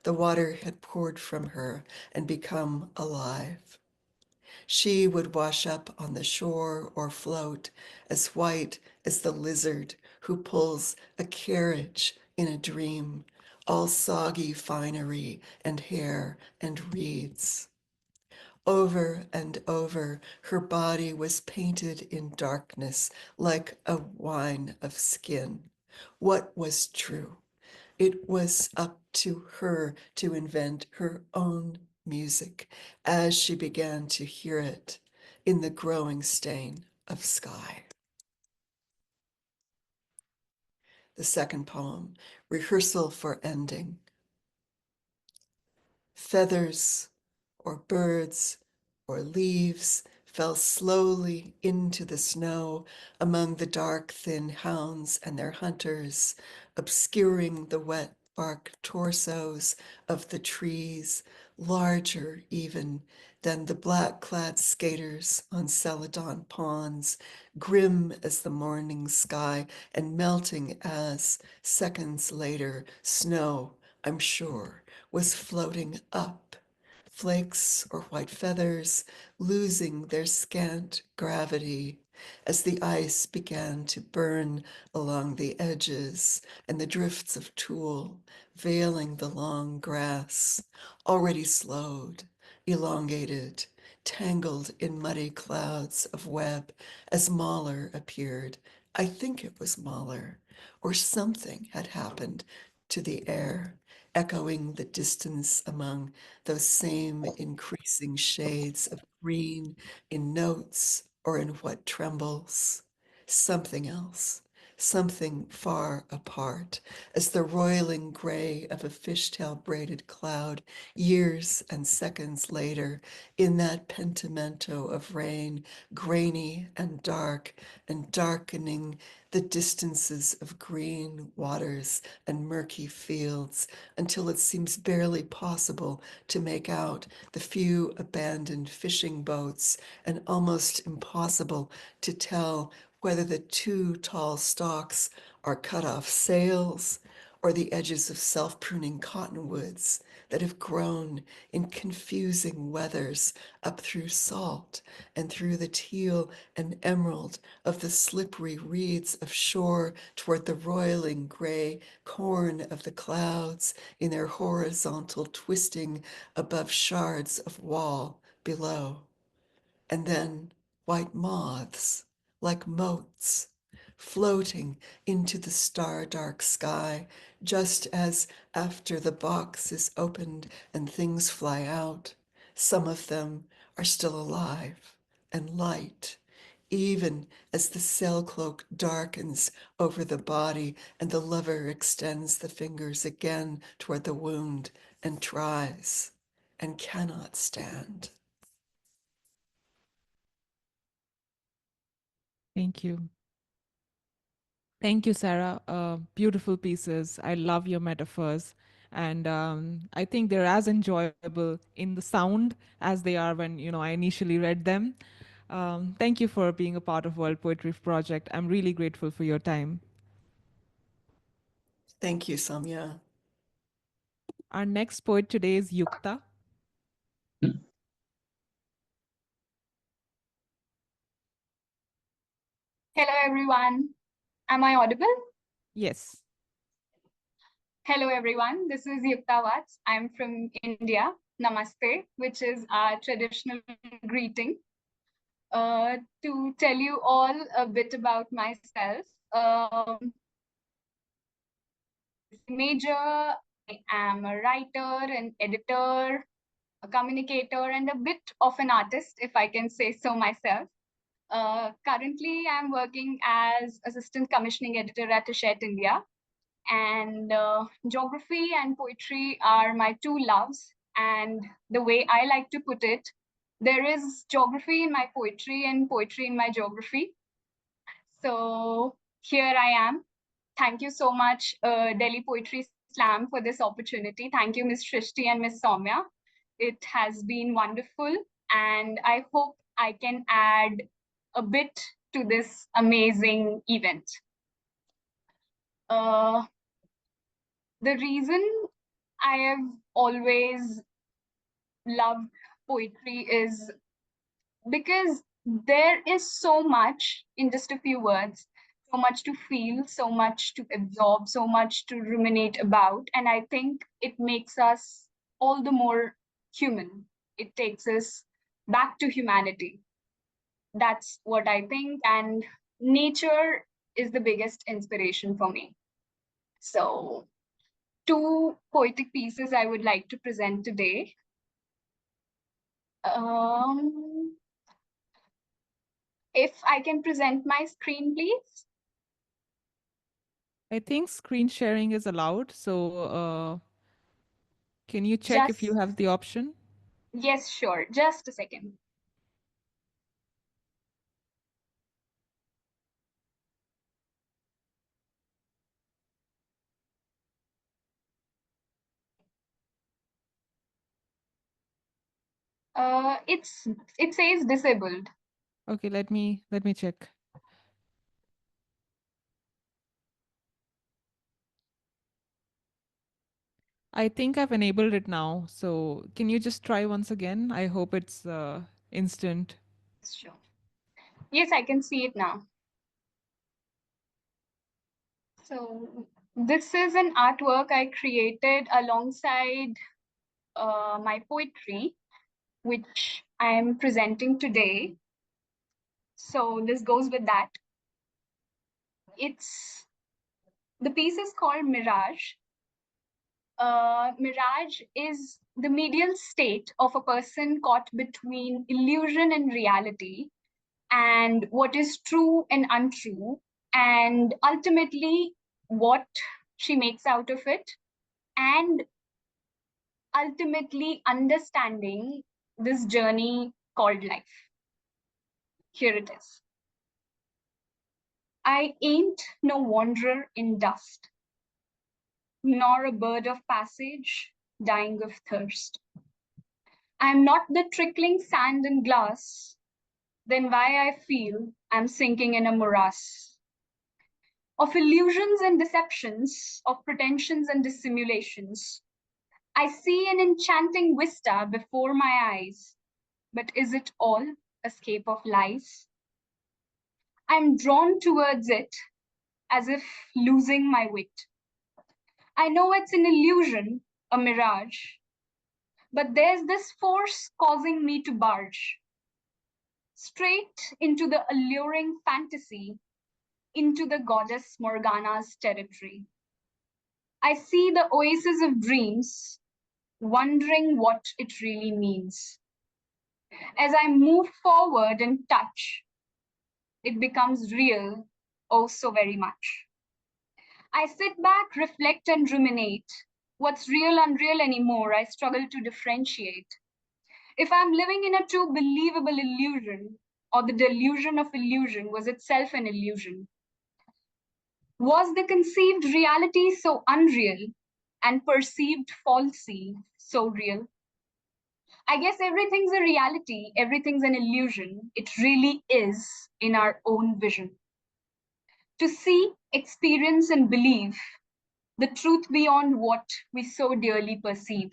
The water had poured from her and become alive. She would wash up on the shore or float as white as the lizard who pulls a carriage in a dream, all soggy finery and hair and reeds. Over and over, her body was painted in darkness like a wine of skin. What was true? It was up to her to invent her own music as she began to hear it in the growing stain of sky. The second poem, Rehearsal for Ending. Feathers or birds or leaves fell slowly into the snow among the dark, thin hounds and their hunters, obscuring the wet bark torsos of the trees, larger even than the black-clad skaters on Celadon ponds, grim as the morning sky and melting as, seconds later, snow, I'm sure, was floating up, flakes or white feathers losing their scant gravity as the ice began to burn along the edges and the drifts of tulle veiling the long grass, already slowed, elongated, tangled in muddy clouds of web as Mahler appeared. I think it was Mahler, or something had happened to the air, echoing the distance among those same increasing shades of green in notes or in what trembles. Something else, something far apart, as the roiling gray of a fishtail braided cloud, years and seconds later, in that pentimento of rain, grainy and darkening the distances of green waters and murky fields until it seems barely possible to make out the few abandoned fishing boats and almost impossible to tell whether the two tall stalks are cut off sails or the edges of self-pruning cottonwoods that have grown in confusing weathers up through salt and through the teal and emerald of the slippery reeds of shore toward the roiling gray corn of the clouds in their horizontal twisting above shards of wall below. And then white moths, like motes, floating into the star-dark sky, just as after the box is opened and things fly out, some of them are still alive and light, even as the cell cloak darkens over the body and the lover extends the fingers again toward the wound and tries and cannot stand. Thank you. Thank you, Sarah. Beautiful pieces. I love your metaphors. And I think they're as enjoyable in the sound as they are when, I initially read them. Thank you for being a part of World Poetry Project. I'm really grateful for your time. Thank you, Saumya. Our next poet today is Yukta. Hello, everyone. Am I audible? Yes. Hello, everyone. This is Yukta Vats. I'm from India. Namaste, which is our traditional greeting. To tell you all a bit about myself, major, I am a writer, an editor, a communicator, and a bit of an artist, if I can say so myself. Currently, I'm working as assistant commissioning editor at Hachette India. And geography and poetry are my two loves. And the way I like to put it, there is geography in my poetry and poetry in my geography. So here I am. Thank you so much, Delhi Poetry Slam, for this opportunity. Thank you, Ms. Shrishti and Ms. Saumya. It has been wonderful. And I hope I can add a bit to this amazing event. The reason I have always loved poetry is because there is so much in just a few words. so much to feel, so much to absorb, so much to ruminate about. And I think it makes us all the more human. It takes us back to humanity. That's what I think. And nature is the biggest inspiration for me. So, two poetic pieces I would like to present today. If I can present my screen, please. I think screen sharing is allowed. So can you check if you have the option? Yes, sure. Just a second. It says disabled. Okay, let me check. I think I've enabled it now. So can you just try once again? I hope it's instant. Sure. Yes, I can see it now. So this is an artwork I created alongside my poetry, which I am presenting today. So this goes with that. The piece is called Mirage. Mirage is the medial state of a person caught between illusion and reality, and what is true and untrue, and ultimately what she makes out of it, and ultimately understanding this journey called life. Here it is. I ain't no wanderer in dust, nor a bird of passage dying of thirst. I'm not the trickling sand and glass, then why I feel I'm sinking in a morass of illusions and deceptions, of pretensions and dissimulations. I see an enchanting vista before my eyes, but is it all a scape of lies? I'm drawn towards it as if losing my wit. I know it's an illusion, a mirage, but there's this force causing me to barge straight into the alluring fantasy, into the goddess Morgana's territory. I see the oasis of dreams, wondering what it really means. As I move forward and touch, it becomes real, oh so very much. I sit back, reflect and ruminate. What's real, unreal anymore, I struggle to differentiate. If I'm living in a too believable illusion, or the delusion of illusion was itself an illusion, was the conceived reality so unreal and perceived falsely so real? I guess everything's a reality, everything's an illusion. It really is in our own vision. To see, experience, and believe the truth beyond what we so dearly perceive.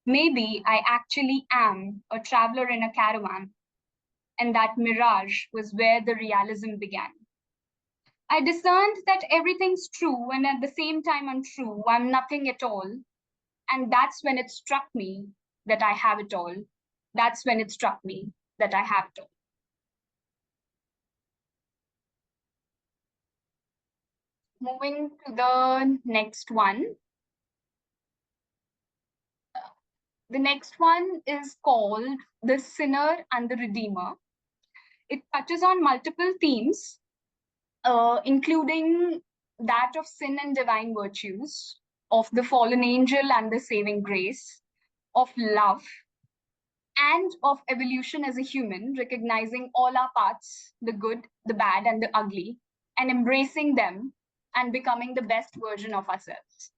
Maybe I actually am a traveler in a caravan, and that mirage was where the realism began. I discerned that everything's true and at the same time untrue. I'm nothing at all. And that's when it struck me that I have it all. That's when it struck me that I have it all. Moving to the next one. The next one is called The Sinner and the Redeemer. It touches on multiple themes, including that of sin and divine virtues, of the fallen angel and the saving grace, of love, and of evolution as a human, recognizing all our parts, the good, the bad, and the ugly, and embracing them and becoming the best version of ourselves.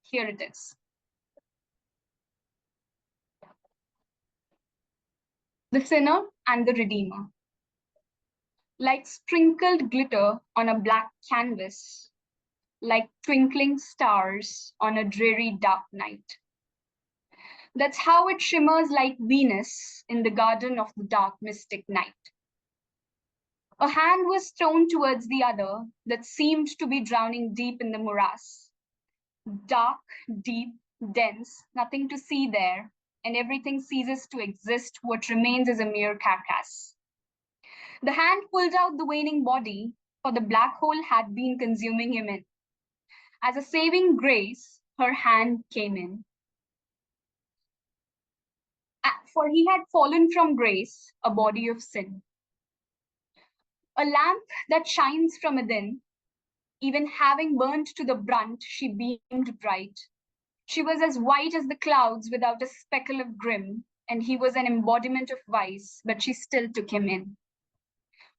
Here it is. The Sinner and the Redeemer. Like sprinkled glitter on a black canvas, like twinkling stars on a dreary dark night. That's how it shimmers like Venus in the garden of the dark mystic night. A hand was thrown towards the other that seemed to be drowning deep in the morass. Dark, deep, dense, nothing to see there, and everything ceases to exist. What remains is a mere carcass. The hand pulled out the waning body, for the black hole had been consuming him in. As a saving grace, her hand came in. For he had fallen from grace, a body of sin. A lamp that shines from within, even having burnt to the brunt, she beamed bright. She was as white as the clouds without a speckle of grim, and he was an embodiment of vice, but she still took him in.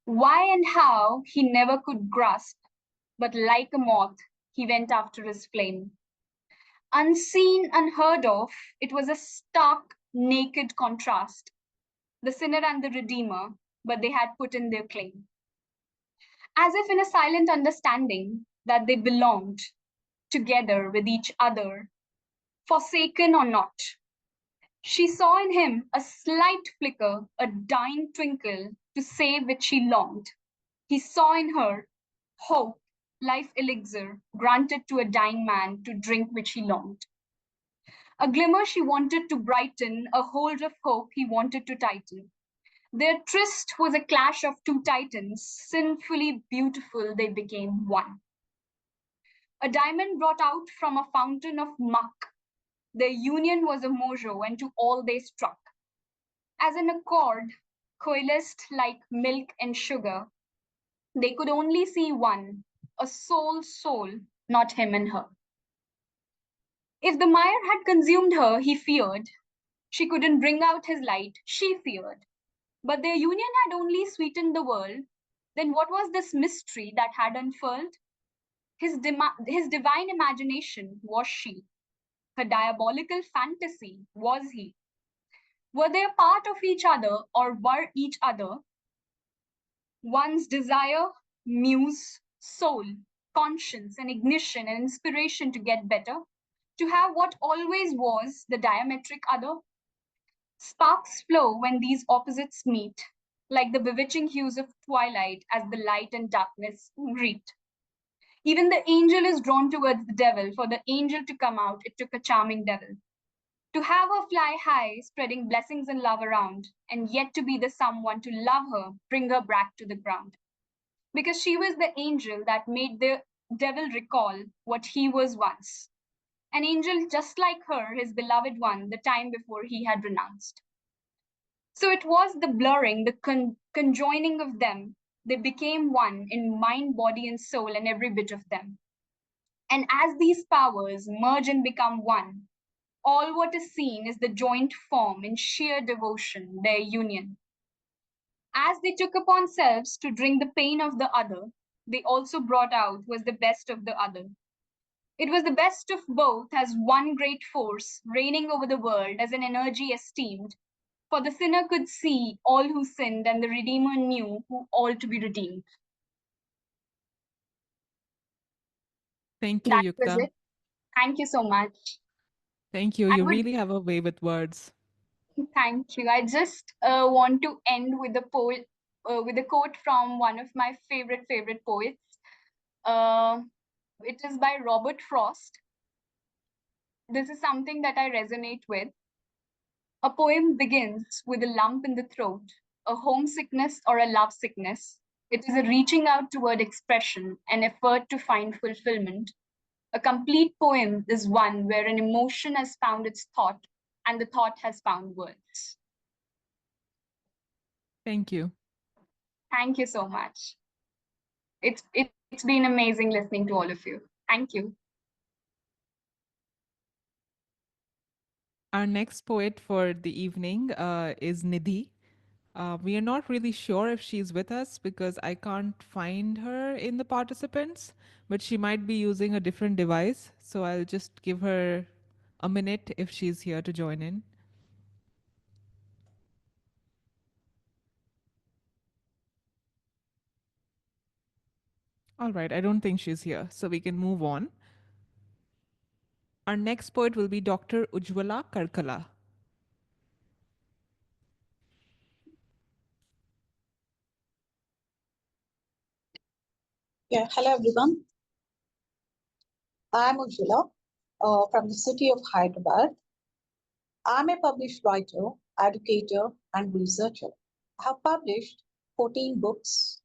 Why and how he never could grasp, but like a moth, he went after his flame. Unseen, unheard of, it was a stark, naked contrast. The sinner and the redeemer, but they had put in their claim. As if in a silent understanding that they belonged together with each other, forsaken or not. She saw in him a slight flicker, a dying twinkle to save which she longed. He saw in her hope, life elixir granted to a dying man to drink which he longed. A glimmer she wanted to brighten, a hold of hope he wanted to tighten. Their tryst was a clash of two titans, sinfully beautiful they became one. A diamond brought out from a fountain of muck. Their union was a mojo, and to all they struck. As an accord, coalesced like milk and sugar, they could only see one, a soul, not him and her. If the mire had consumed her, he feared. She couldn't bring out his light, she feared. But their union had only sweetened the world. Then what was this mystery that had unfurled? His divine imagination was she. Her diabolical fantasy was he. Were they a part of each other, or were each other one's desire, muse, soul, conscience, and ignition and inspiration to get better? To have what always was the diametric other? Sparks flow when these opposites meet, like the bewitching hues of twilight as the light and darkness meet. Even the angel is drawn towards the devil. For the angel to come out, it took a charming devil. To have her fly high, spreading blessings and love around, and yet to be the someone to love her, bring her back to the ground. Because she was the angel that made the devil recall what he was once. An angel just like her, his beloved one, the time before he had renounced. So it was the blurring, the conjoining of them. They became one in mind, body, and soul, and every bit of them. And as these powers merge and become one, all what is seen is the joint form in sheer devotion, their union. As they took upon selves to drink the pain of the other, they also brought out was the best of the other. It was the best of both as one great force reigning over the world as an energy esteemed. For the sinner could see all who sinned, and the Redeemer knew who all to be redeemed. Thank you, That was Yukta. it. Thank you so much. Thank you. I You would really have a way with words. thank you. I just want to end with with a quote from one of my favorite poets. It is by Robert Frost. This is something that I resonate with. A poem begins with a lump in the throat, a homesickness or a love sickness. It is a reaching out toward expression, an effort to find fulfillment. A complete poem is one where an emotion has found its thought and the thought has found words. Thank you. Thank you so much. It's been amazing listening to all of you. Thank you. Our next poet for the evening is Nidhi. We are not really sure if she's with us because I can't find her in the participants, but she might be using a different device. So I'll just give her a minute if she's here to join in. All right, I don't think she's here, so we can move on. Our next poet will be Dr. Ujjwala Karkala. Yeah, hello everyone. I'm Ujjwala from the city of Hyderabad. I'm a published writer, educator, and researcher. I have published 14 books,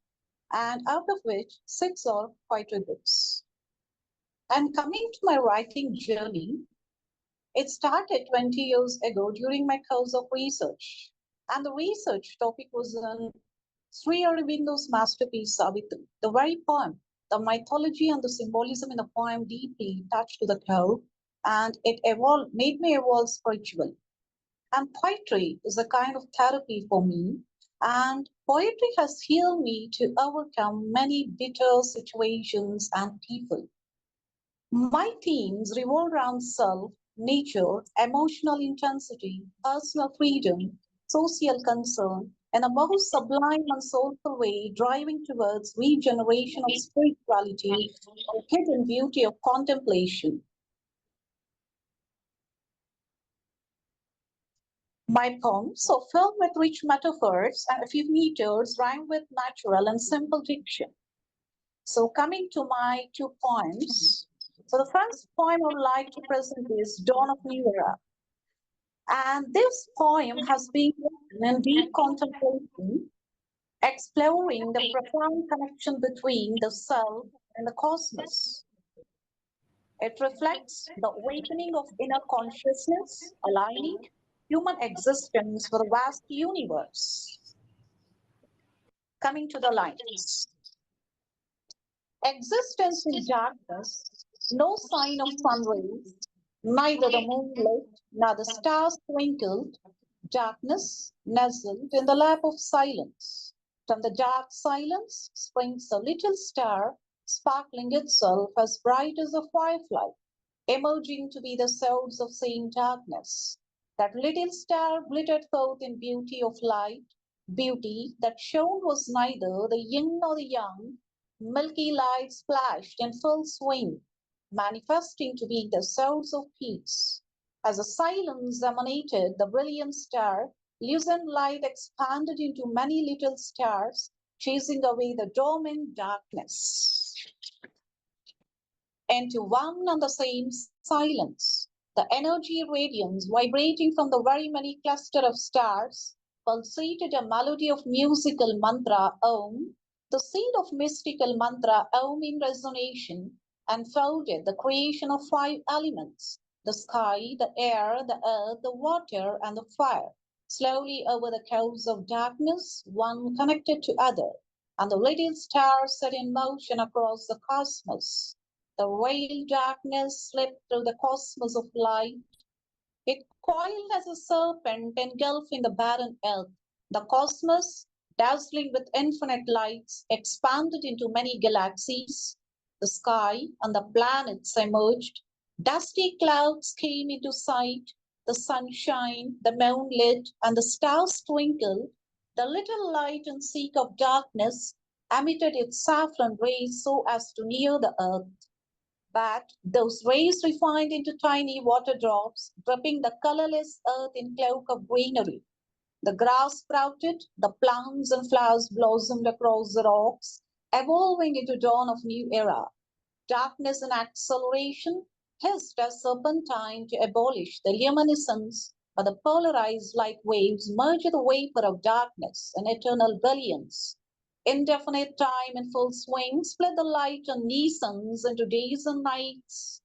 and out of which 6 are poetry books. And coming to my writing journey, it started 20 years ago during my course of research. And the research topic was on Sri Aurobindo's masterpiece, Savitri, the very poem. The mythology and the symbolism in the poem deeply touched to the core, and it made me evolve spiritually. And poetry is a kind of therapy for me, and poetry has healed me to overcome many bitter situations and people. My themes revolve around self, nature, emotional intensity, personal freedom, social concern, in a most sublime and soulful way, driving towards regeneration of spirituality and hidden beauty of contemplation. My poems are filled with rich metaphors and a few meters rhyme with natural and simple diction. So coming to my 2 poems. So the first poem I would like to present is Dawn of New Era. And this poem has been written in deep contemplation, exploring the profound connection between the self and the cosmos. It reflects the awakening of inner consciousness, aligning human existence with the vast universe. Coming to the lines. Existence in darkness, no sign of sun rays, neither the moon lit, nor the stars twinkled, darkness nestled in the lap of silence. From the dark silence springs a little star, sparkling itself as bright as a firefly, emerging to be the source of same darkness. That little star glittered forth in beauty of light, beauty that shone was neither the yin nor the yang. Milky light splashed in full swing, manifesting to be the source of peace. As the silence emanated, the brilliant star, lucent light expanded into many little stars, chasing away the dormant darkness. Into one and the same silence, the energy radiance vibrating from the very many cluster of stars pulsated a melody of musical mantra Om, the seed of mystical mantra Om in resonation, unfolded the creation of 5 elements, the sky, the air, the earth, the water, and the fire. Slowly over the course of darkness, one connected to other, and the little stars set in motion across the cosmos. The veiled darkness slipped through the cosmos of light. It coiled as a serpent engulfing the barren earth. The cosmos, dazzling with infinite lights, expanded into many galaxies. The sky and the planets emerged. Dusty clouds came into sight. The sun shined, the moon lit, and the stars twinkled. The little light and seek of darkness emitted its saffron rays so as to near the earth. But those rays refined into tiny water drops, dripping the colorless earth in cloak of greenery. The grass sprouted, the plants and flowers blossomed across the rocks, evolving into dawn of new era. Darkness in acceleration hissed as serpentine to abolish the luminescence, but the polarized light waves merged the vapor of darkness in eternal brilliance. Indefinite time in full swing split the light and seasons into days and nights,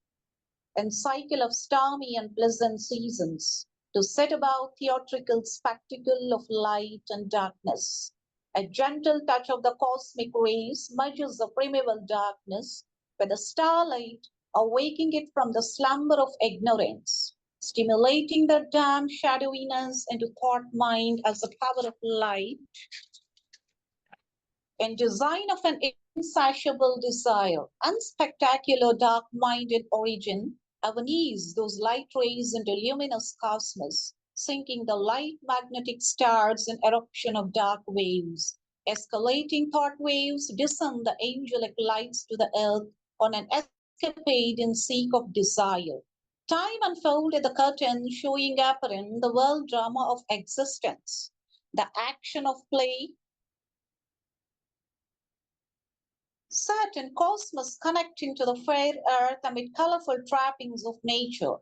and cycle of stormy and pleasant seasons, to set about theatrical spectacle of light and darkness. A gentle touch of the cosmic rays merges the primeval darkness with the starlight, awaking it from the slumber of ignorance, stimulating the damp shadowiness into thought mind as the power of light, in design of an insatiable desire, unspectacular dark-minded origin, avenues those light rays into luminous cosmos, sinking the light magnetic stars in eruption of dark waves. Escalating thought waves descend the angelic lights to the earth on an escapade in seek of desire. Time unfolded the curtain, showing apparent the world drama of existence, the action of play, set in cosmos connecting to the fair earth amid colorful trappings of nature.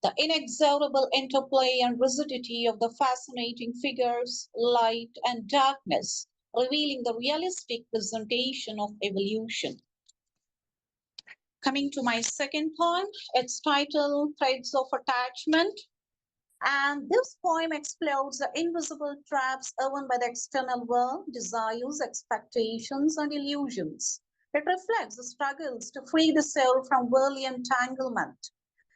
The inexorable interplay and rigidity of the fascinating figures, light and darkness, revealing the realistic presentation of evolution. Coming to my second poem, it's titled Threads of Attachment. And this poem explores the invisible traps woven by the external world, desires, expectations, and illusions. It reflects the struggles to free the soul from worldly entanglement.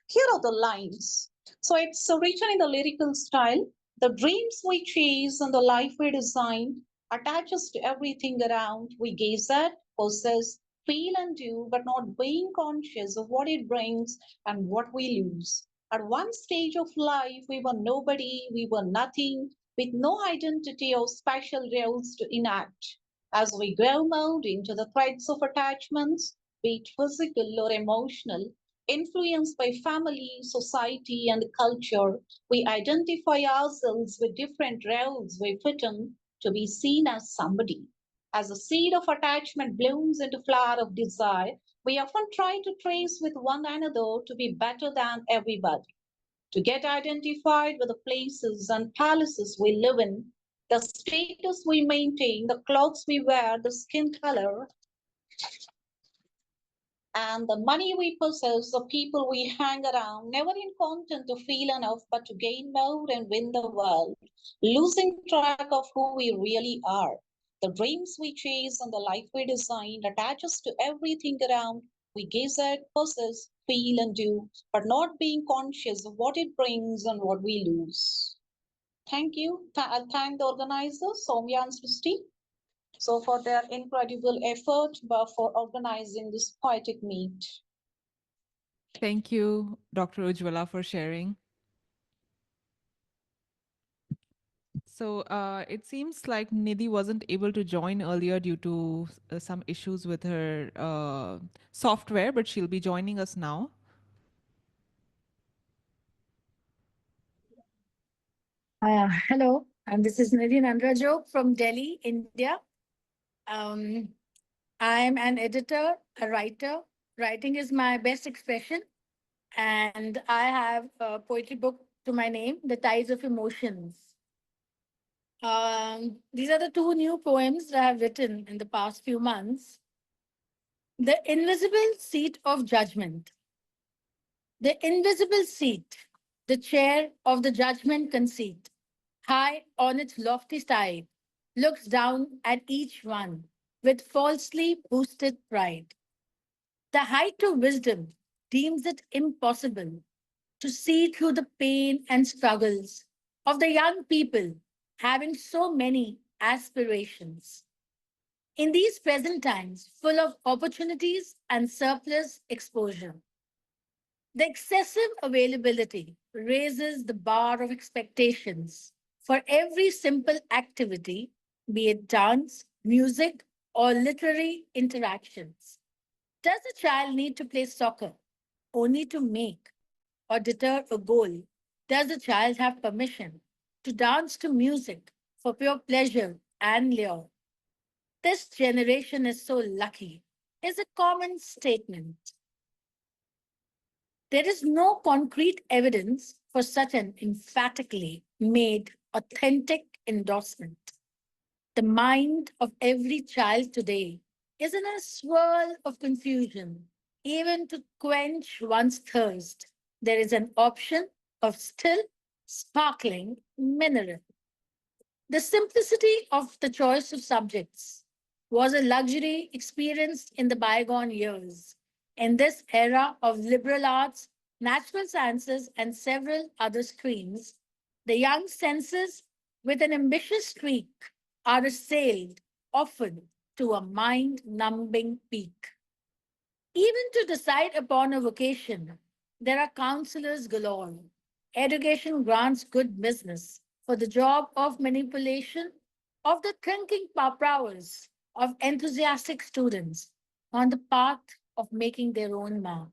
Here are the lines. So it's written in the lyrical style. The dreams we chase and the life we design attaches to everything around. We gaze at, possess, feel and do, but not being conscious of what it brings and what we lose. At one stage of life, we were nobody, we were nothing, with no identity or special roles to enact. As we grow more into the threads of attachments, be it physical or emotional, influenced by family, society, and culture, we identify ourselves with different roles we fit in to be seen as somebody. As the seed of attachment blooms into flower of desire, we often try to trace with one another to be better than everybody, to get identified with the places and palaces we live in, the status we maintain, the clothes we wear, the skin color, and the money we possess, the people we hang around, never in content to feel enough, but to gain more and win the world, losing track of who we really are. The dreams we chase and the life we design attaches to everything around. We gaze at, possess, feel, and do, but not being conscious of what it brings and what we lose. Thank you. I'll thank the organizers, Saumya and Srishti, so for their incredible effort for organizing this poetic meet. Thank you, Dr. Ujjwala, for sharing. So it seems like Nidhi wasn't able to join earlier due to some issues with her software, but she'll be joining us now. Hello, and this is Nidhi Nandrajog from Delhi, India. Um, I'm an editor, a writer. Writing is my best expression, and I have a poetry book to my name, The Tides of Emotions. These are the two new poems that I have written in the past few months. The Invisible Seat of Judgment. The invisible seat, the chair of the judgment conceit, high on its lofty side, looks down at each one with falsely boosted pride. The height of wisdom deems it impossible to see through the pain and struggles of the young people having so many aspirations. In these present times, full of opportunities and surplus exposure, the excessive availability raises the bar of expectations for every simple activity, be it dance, music, or literary interactions. Does a child need to play soccer only to make or deter a goal? Does the child have permission to dance to music for pure pleasure and lure? This generation is so lucky is a common statement. There is no concrete evidence for such an emphatically made authentic endorsement. The mind of every child today is in a swirl of confusion. Even to quench one's thirst, there is an option of still, sparkling mineral. The simplicity of the choice of subjects was a luxury experienced in the bygone years. In this era of liberal arts, natural sciences, and several other streams, the young senses with an ambitious streak are assailed often to a mind numbing peak. Even to decide upon a vocation, there are counselors galore. Education grants good business for the job of manipulation of the thinking prowess of enthusiastic students on the path of making their own mark.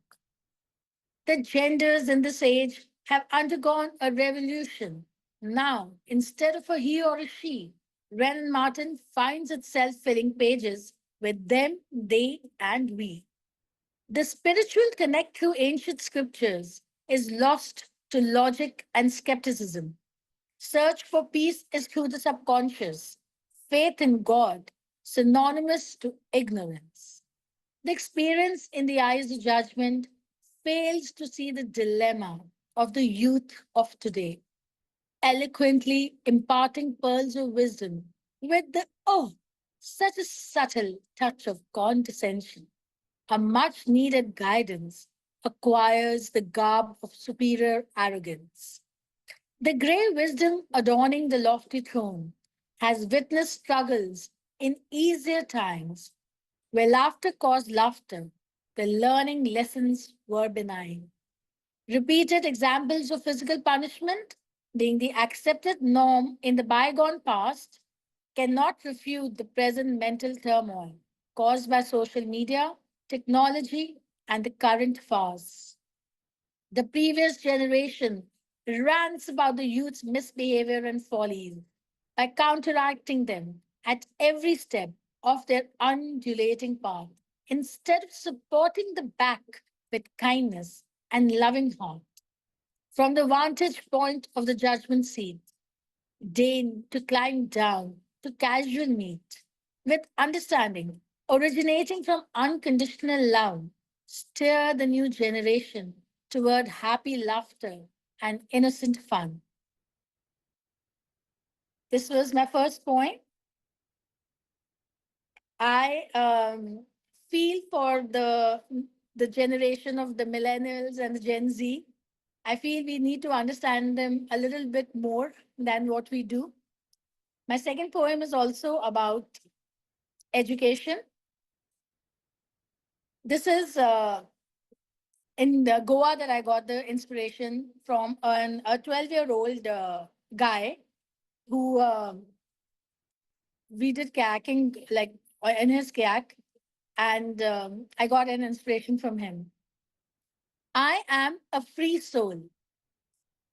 The genders in this age have undergone a revolution. Now, instead of a he or a she, Ren Martin finds itself filling pages with them, they, and we. The spiritual connect through ancient scriptures is lost to logic and skepticism. Search for peace is through the subconscious. Faith in God, synonymous to ignorance. The experience in the eyes of judgment fails to see the dilemma of the youth of today, eloquently imparting pearls of wisdom with such a subtle touch of condescension. A much needed guidance acquires the garb of superior arrogance. The grey wisdom adorning the lofty throne has witnessed struggles in easier times where laughter caused laughter, the learning lessons were benign. Repeated examples of physical punishment, being the accepted norm in the bygone past, cannot refute the present mental turmoil caused by social media, technology, and the current farce. The previous generation rants about the youth's misbehavior and follies by counteracting them at every step of their undulating path instead of supporting the back with kindness and loving heart. From the vantage point of the judgment seat, deign to climb down to casual meet with understanding originating from unconditional love, steer the new generation toward happy laughter and innocent fun. This was my first point. I feel for the generation of the millennials and the Gen Z. I feel we need to understand them a little bit more than what we do. My second poem is also about education. This is in the Goa that I got the inspiration from a 12-year-old guy who we did kayaking like in his kayak, and I got an inspiration from him. I am a free soul.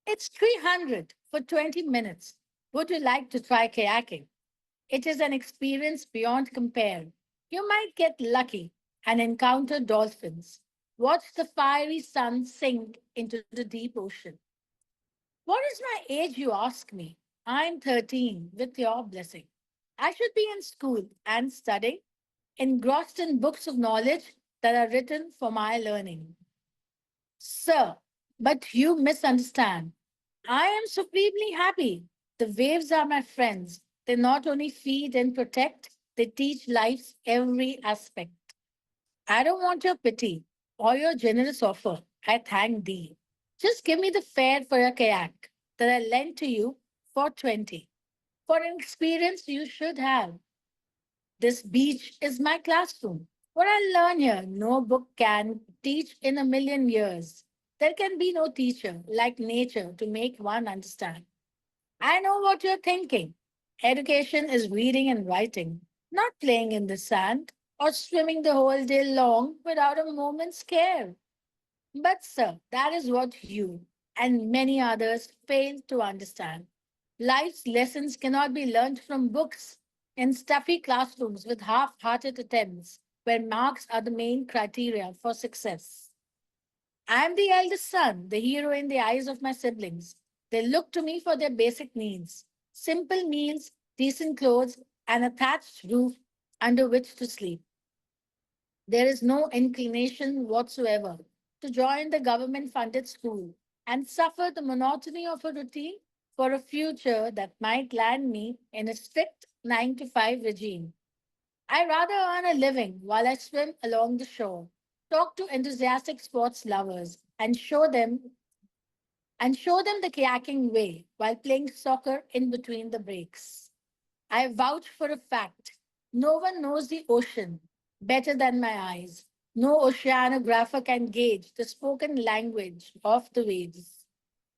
It's 300 for 20 minutes. Would you like to try kayaking? It is an experience beyond compare. You might get lucky and encounter dolphins. Watch the fiery sun sink into the deep ocean. What is my age, you ask me? I'm 13, with your blessing. I should be in school and studying, engrossed in books of knowledge that are written for my learning. Sir, but you misunderstand. I am supremely happy. The waves are my friends. They not only feed and protect, they teach life's every aspect. I don't want your pity or your generous offer. I thank thee. Just give me the fare for your kayak that I lent to you for 20. For an experience you should have. This beach is my classroom. What I learn here, no book can teach in a million years. There can be no teacher like nature to make one understand. I know what you're thinking. Education is reading and writing, not playing in the sand or swimming the whole day long without a moment's care. But, sir, that is what you and many others fail to understand. Life's lessons cannot be learned from books in stuffy classrooms with half hearted attempts where marks are the main criteria for success. I am the eldest son, the hero in the eyes of my siblings. They look to me for their basic needs: simple meals, decent clothes, and a thatched roof under which to sleep. There is no inclination whatsoever to join the government funded school and suffer the monotony of a routine for a future that might land me in a strict 9 to 5 regime. I rather earn a living while I swim along the shore, talk to enthusiastic sports lovers, and show them the kayaking way while playing soccer in between the breaks. I vouch for a fact: no one knows the ocean better than my eyes. No oceanographer can gauge the spoken language of the waves.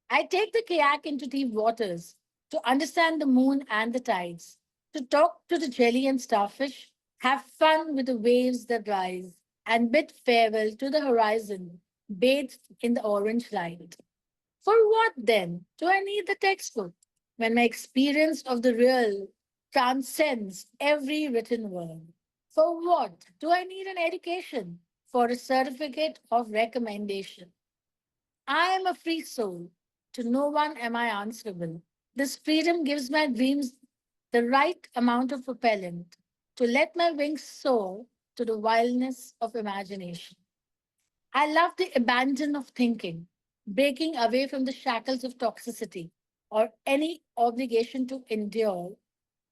I take the kayak into deep waters to understand the moon and the tides, to talk to the jelly and starfish, have fun with the waves that rise, and bid farewell to the horizon bathed in the orange light. For what then do I need the textbook when my experience of the real transcends every written word? For what do I need an education? For a certificate of recommendation. I am a free soul. To no one am I answerable. This freedom gives my dreams the right amount of propellant to let my wings soar to the wildness of imagination. I love the abandon of thinking, breaking away from the shackles of toxicity or any obligation to endure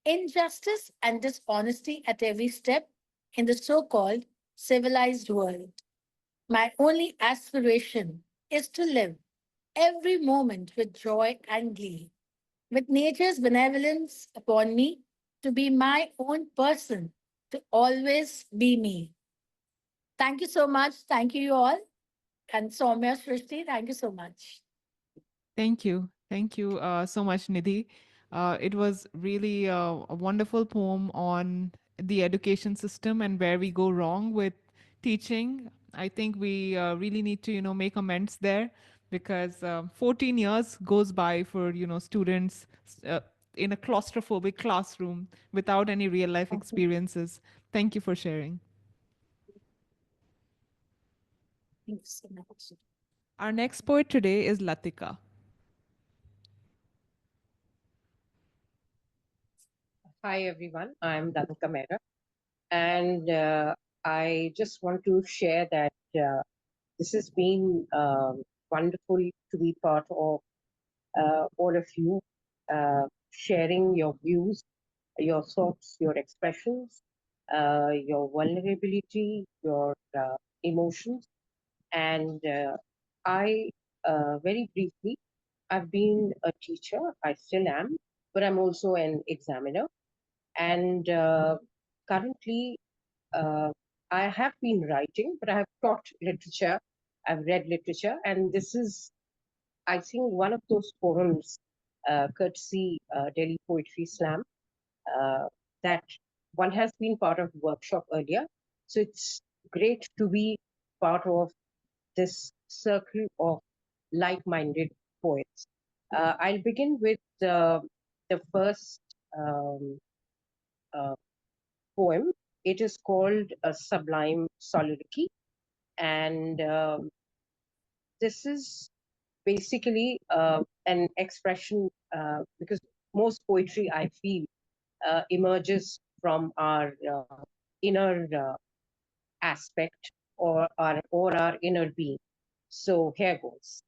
injustice and dishonesty at every step in the so called civilized world. My only aspiration is to live every moment with joy and glee, with nature's benevolence upon me to be my own person, to always be me. Thank you so much. Thank you all. And Saumya Srishti, thank you so much. Thank you. Thank you so much, Nidhi. It was really a wonderful poem on the education system and where we go wrong with teaching. I think we really need to, make amends there because 14 years goes by for, students in a claustrophobic classroom without any real life experiences. Thank you for sharing. Thank you so much. Our next poet today is Latika. Hi everyone, I'm Latika Mehra, and I just want to share that this has been wonderful to be part of all of you, sharing your views, your thoughts, your expressions, your vulnerability, your emotions, and I very briefly, I've been a teacher, I still am, but I'm also an examiner. And currently, I have been writing, but I have taught literature, I've read literature, and this is, I think, one of those forums, courtesy Delhi Poetry Slam, that one has been part of the workshop earlier. So it's great to be part of this circle of like-minded poets. I'll begin with the first poem. It is called A Sublime Soliloquy. And this is basically an expression, because most poetry, I feel, emerges from our inner aspect or our inner being. So here goes.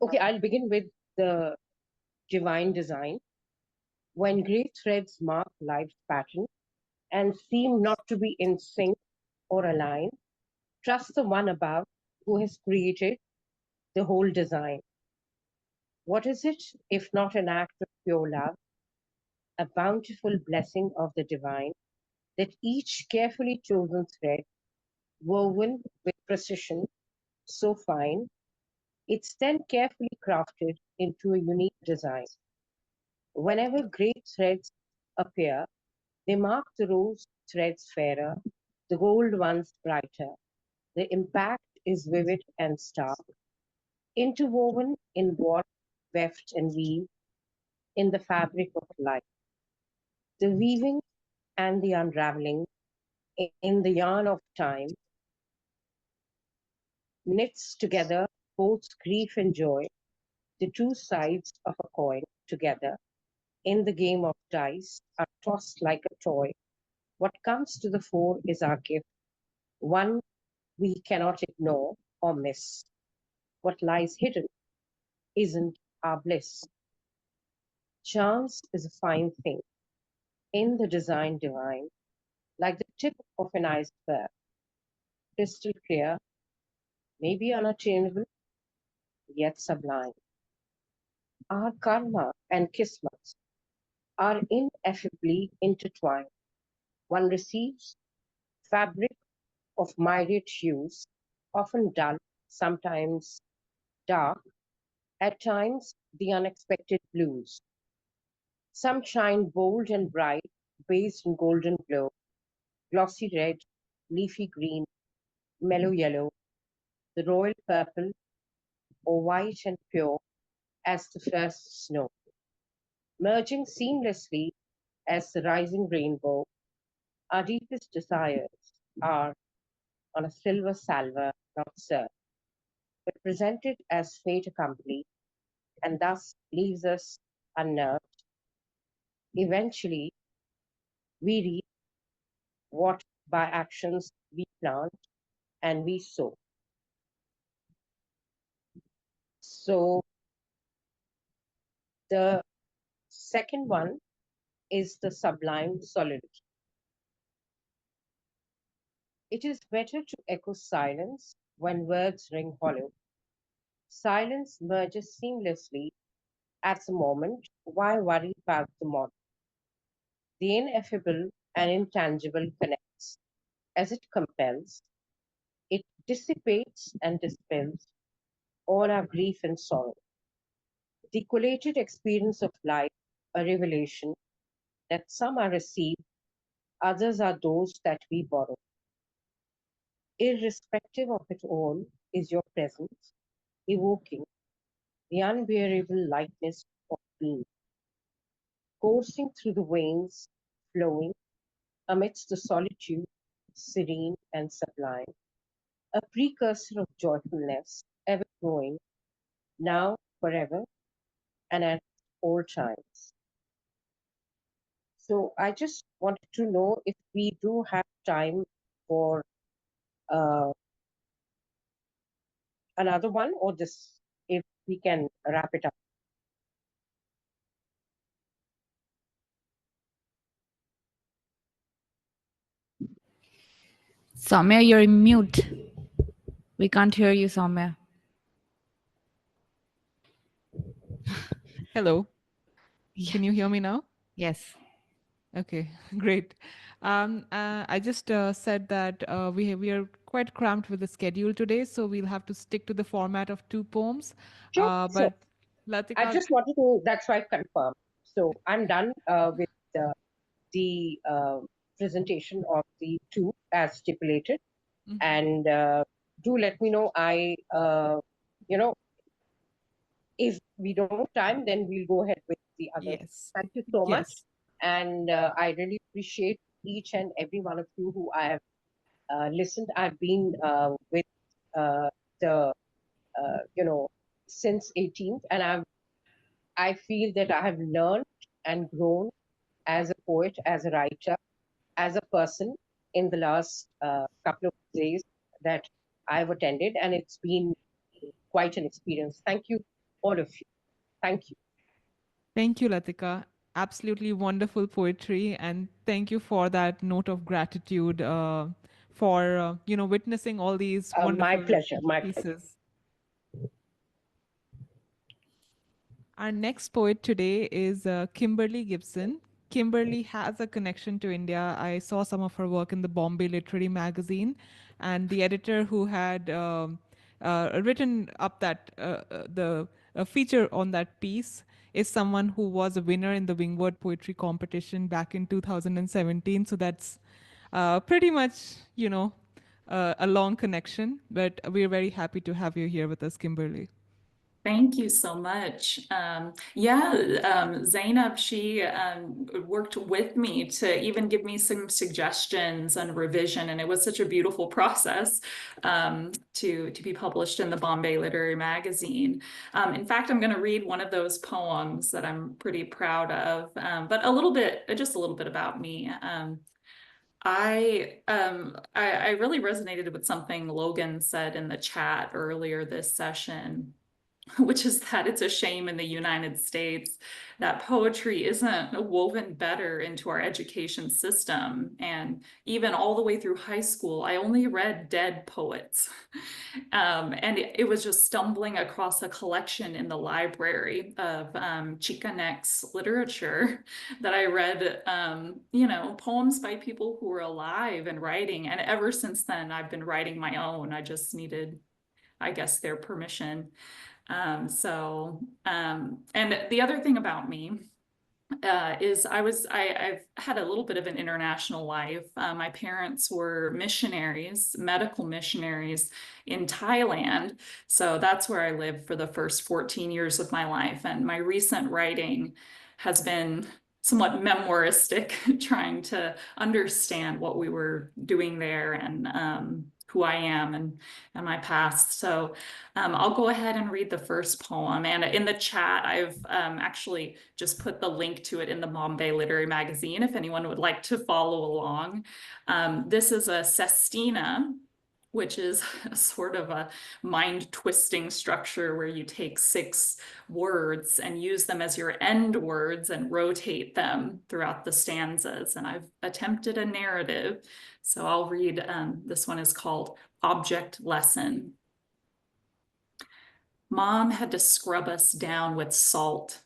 Okay, I'll begin with the divine design. When gray threads mark life's pattern and seem not to be in sync or aligned, trust the one above who has created the whole design. What is it if not an act of pure love, a bountiful blessing of the divine, that each carefully chosen thread, woven with precision so fine, it's then carefully crafted into a unique design. Whenever great threads appear, they mark the rose threads fairer, the gold ones brighter. The impact is vivid and stark, interwoven in what, weft and weave in the fabric of life. The weaving and the unraveling in the yarn of time knits together both grief and joy, the two sides of a coin together in the game of dice are tossed like a toy. What comes to the fore is our gift, one we cannot ignore or miss. What lies hidden isn't our bliss. Chance is a fine thing, in the design divine, like the tip of an iceberg, crystal clear, maybe unattainable, yet sublime. Our karma and kismat are ineffably intertwined. One receives fabric of myriad hues, often dull, sometimes dark, at times the unexpected blues. Some shine bold and bright, bathed in golden glow, glossy red, leafy green, mellow yellow, the royal purple, or white and pure as the first snow, merging seamlessly as the rising rainbow. Our deepest desires are on a silver salver, not served, but presented as fait accompli, and thus leaves us unnerved. Eventually, we reap what by actions we plant and we sow. So the second one is the sublime solidity. It is better to echo silence when words ring hollow. Silence merges seamlessly at the moment. Why worry about the model? The ineffable and intangible connects. As it compels, it dissipates and dispels all our grief and sorrow. The collated experience of life, a revelation that some are received, others are those that we borrow. Irrespective of it all is your presence, evoking the unbearable lightness of being, coursing through the veins, flowing amidst the solitude, serene and sublime, a precursor of joyfulness, ever growing, now, forever, and at all times. So I just wanted to know if we do have time for uh, another one, or this, if we can wrap it up. Saumya, you're in mute. We can't hear you, Saumya. Hello. Can you hear me now? Yes. Okay, great. I just said that we are quite cramped with the schedule today, so we'll have to stick to the format of two poems. Sure. But I Latika, just wanted to, that's why I confirm. So I'm done with the presentation of the two as stipulated. And do let me know. You know, if we don't have time, then we'll go ahead with the others. Yes. Thank you so much. Yes. And I really appreciate each and every one of you who I have listened. I've been with the, since 18th, and I feel that I have learned and grown as a poet, as a writer, as a person in the last couple of days that I've attended, and it's been quite an experience. Thank you, all of you. Thank you. Thank you, Latika. Absolutely wonderful poetry, and thank you for that note of gratitude for witnessing all these My wonderful pleasure. My pleasure. pieces. Our next poet today is Kimberly Gibson. Kimberly has a connection to India. I saw some of her work in the Bombay Literary Magazine, and the editor who had written up that the feature on that piece is someone who was a winner in the Wingward Poetry Competition back in 2017. So that's pretty much, a long connection. But we're very happy to have you here with us, Kimberly. Thank you so much. Zainab, she worked with me to even give me some suggestions and revision, and it was such a beautiful process to be published in the Bombay Literary Magazine. In fact, I'm going to read one of those poems that I'm pretty proud of, but just a little bit about me. I really resonated with something Logan said in the chat earlier this session. which is that it's a shame in the United States that poetry isn't woven better into our education system. And even all the way through high school, I only read dead poets. And it was just stumbling across a collection in the library of Chicanx literature that I read, poems by people who were alive and writing. And ever since then, I've been writing my own. I just needed, I guess, their permission. And the other thing about me is I've had a little bit of an international life. My parents were missionaries, medical missionaries in Thailand. So that's where I lived for the first 14 years of my life. And my recent writing has been somewhat memoiristic, trying to understand what we were doing there and who I am and my past. So I'll go ahead and read the first poem. And in the chat, I've actually just put the link to it in the Bombay Literary Magazine if anyone would like to follow along. This is a sestina, which is a sort of a mind-twisting structure where you take 6 words and use them as your end words and rotate them throughout the stanzas. And I've attempted a narrative. So I'll read, this one is called Object Lesson. Mom had to scrub us down with salt.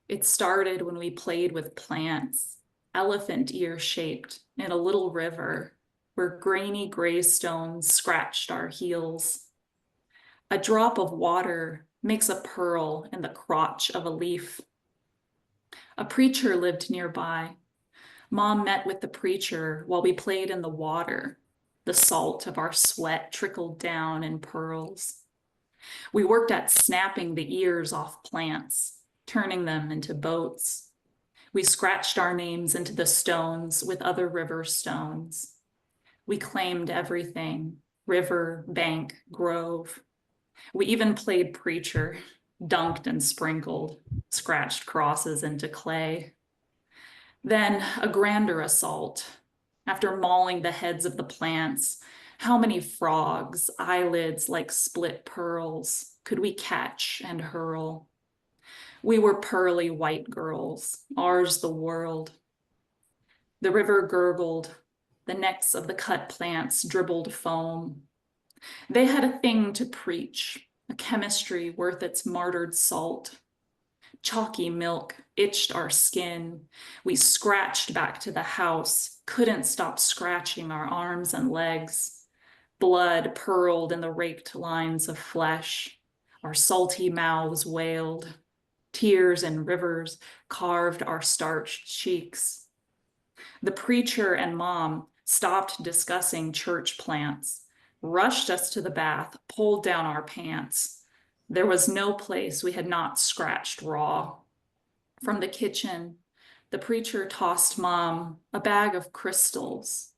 It started when we played with plants, elephant ear shaped, in a little river where grainy gray stones scratched our heels. A drop of water makes a pearl in the crotch of a leaf. A preacher lived nearby. Mom met with the preacher while we played in the water. The salt of our sweat trickled down in pearls. We worked at snapping the ears off plants, turning them into boats. We scratched our names into the stones with other river stones. We claimed everything, river, bank, grove. We even played preacher, dunked and sprinkled, scratched crosses into clay. Then a grander assault. After mauling the heads of the plants, how many frogs, eyelids like split pearls, could we catch and hurl? We were pearly white girls, ours the world. The river gurgled, the necks of the cut plants dribbled foam. They had a thing to preach, a chemistry worth its martyred salt. Chalky milk itched our skin. We scratched back to the house, couldn't stop scratching our arms and legs. Blood purled in the raked lines of flesh. Our salty mouths wailed. Tears and rivers carved our starched cheeks. The preacher and mom stopped discussing church plants, rushed us to the bath, pulled down our pants. There was no place we had not scratched raw. From the kitchen, the preacher tossed Mom a bag of crystals.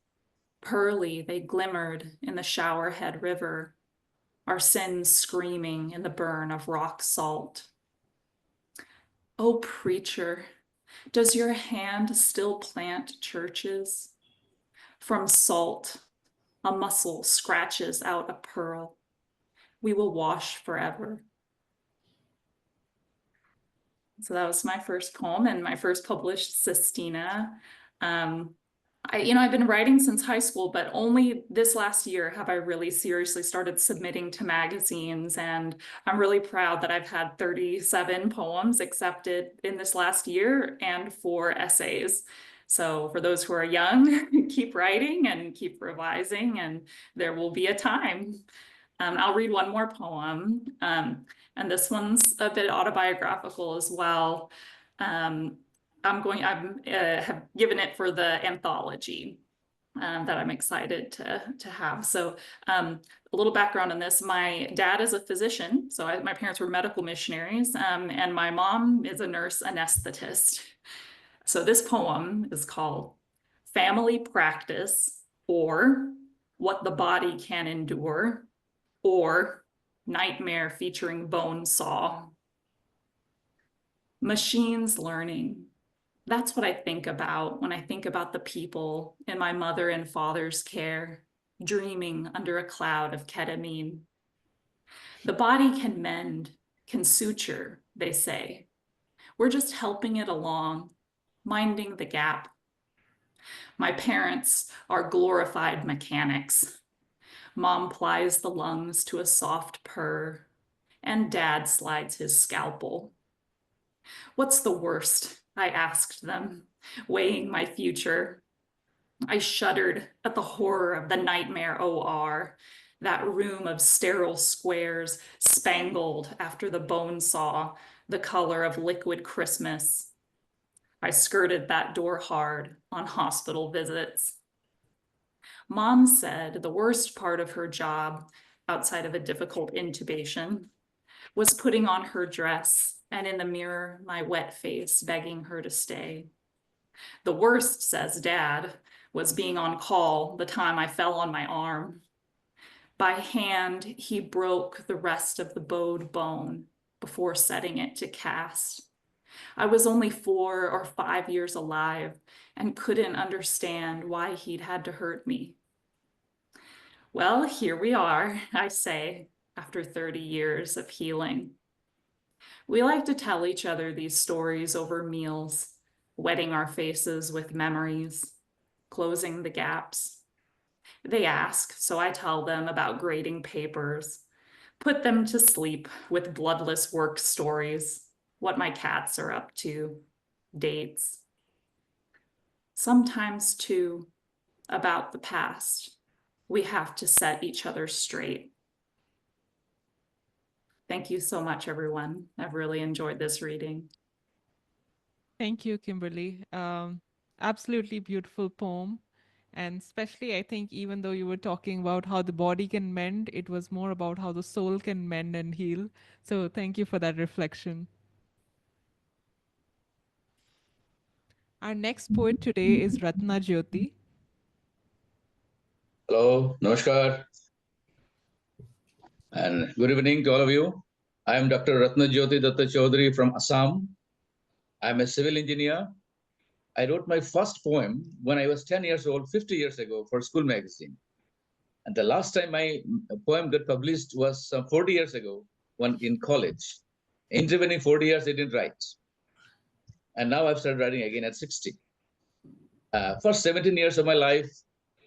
Pearly, they glimmered in the showerhead river, our sins screaming in the burn of rock salt. Oh, preacher, does your hand still plant churches? From salt, a muscle scratches out a pearl. We will wash forever. So that was my first poem and my first published sestina. I've been writing since high school, but only this last year have I really seriously started submitting to magazines. And I'm really proud that I've had 37 poems accepted in this last year and 4 essays. So for those who are young, keep writing and keep revising, and there will be a time. I'll read one more poem, and this one's a bit autobiographical as well. I have given it for the anthology that I'm excited to have. So a little background on this: my dad is a physician, so my parents were medical missionaries, and my mom is a nurse anesthetist. So this poem is called Family Practice, or What the Body Can Endure, or Nightmare featuring Bone Saw. Machines learning. That's what I think about when I think about the people in my mother and father's care, dreaming under a cloud of ketamine. The body can mend, can suture, they say. We're just helping it along, minding the gap. My parents are glorified mechanics. Mom plies the lungs to a soft purr, and Dad slides his scalpel. What's the worst? I asked them, weighing my future. I shuddered at the horror of the nightmare OR, that room of sterile squares spangled after the bone saw, the color of liquid Christmas. I skirted that door hard on hospital visits. Mom said the worst part of her job, outside of a difficult intubation, was putting on her dress and in the mirror, my wet face begging her to stay. The worst, says Dad, was being on call the time I fell on my arm. By hand, he broke the rest of the bowed bone before setting it to cast. I was only 4 or 5 years alive and couldn't understand why he'd had to hurt me. Well, here we are, I say, after 30 years of healing. We like to tell each other these stories over meals, wetting our faces with memories, closing the gaps. They ask, so I tell them about grading papers, put them to sleep with bloodless work stories, what my cats are up to, dates. Sometimes, too, about the past. We have to set each other straight. Thank you so much, everyone. I've really enjoyed this reading. Thank you, Kimberly. Absolutely beautiful poem. And especially, I think, even though you were talking about how the body can mend, it was more about how the soul can mend and heal. So thank you for that reflection. Our next poet today is Ratnajyoti. Hello, Namaskar, and good evening to all of you. I am Dr. Ratnajyoti Datta Chowdhury from Assam. I am a civil engineer. I wrote my first poem when I was 10 years old, 50 years ago, for school magazine. And the last time my poem got published was 40 years ago, when in college. Intervening 40 years, I didn't write. And now I've started writing again at 60. First 17 years of my life,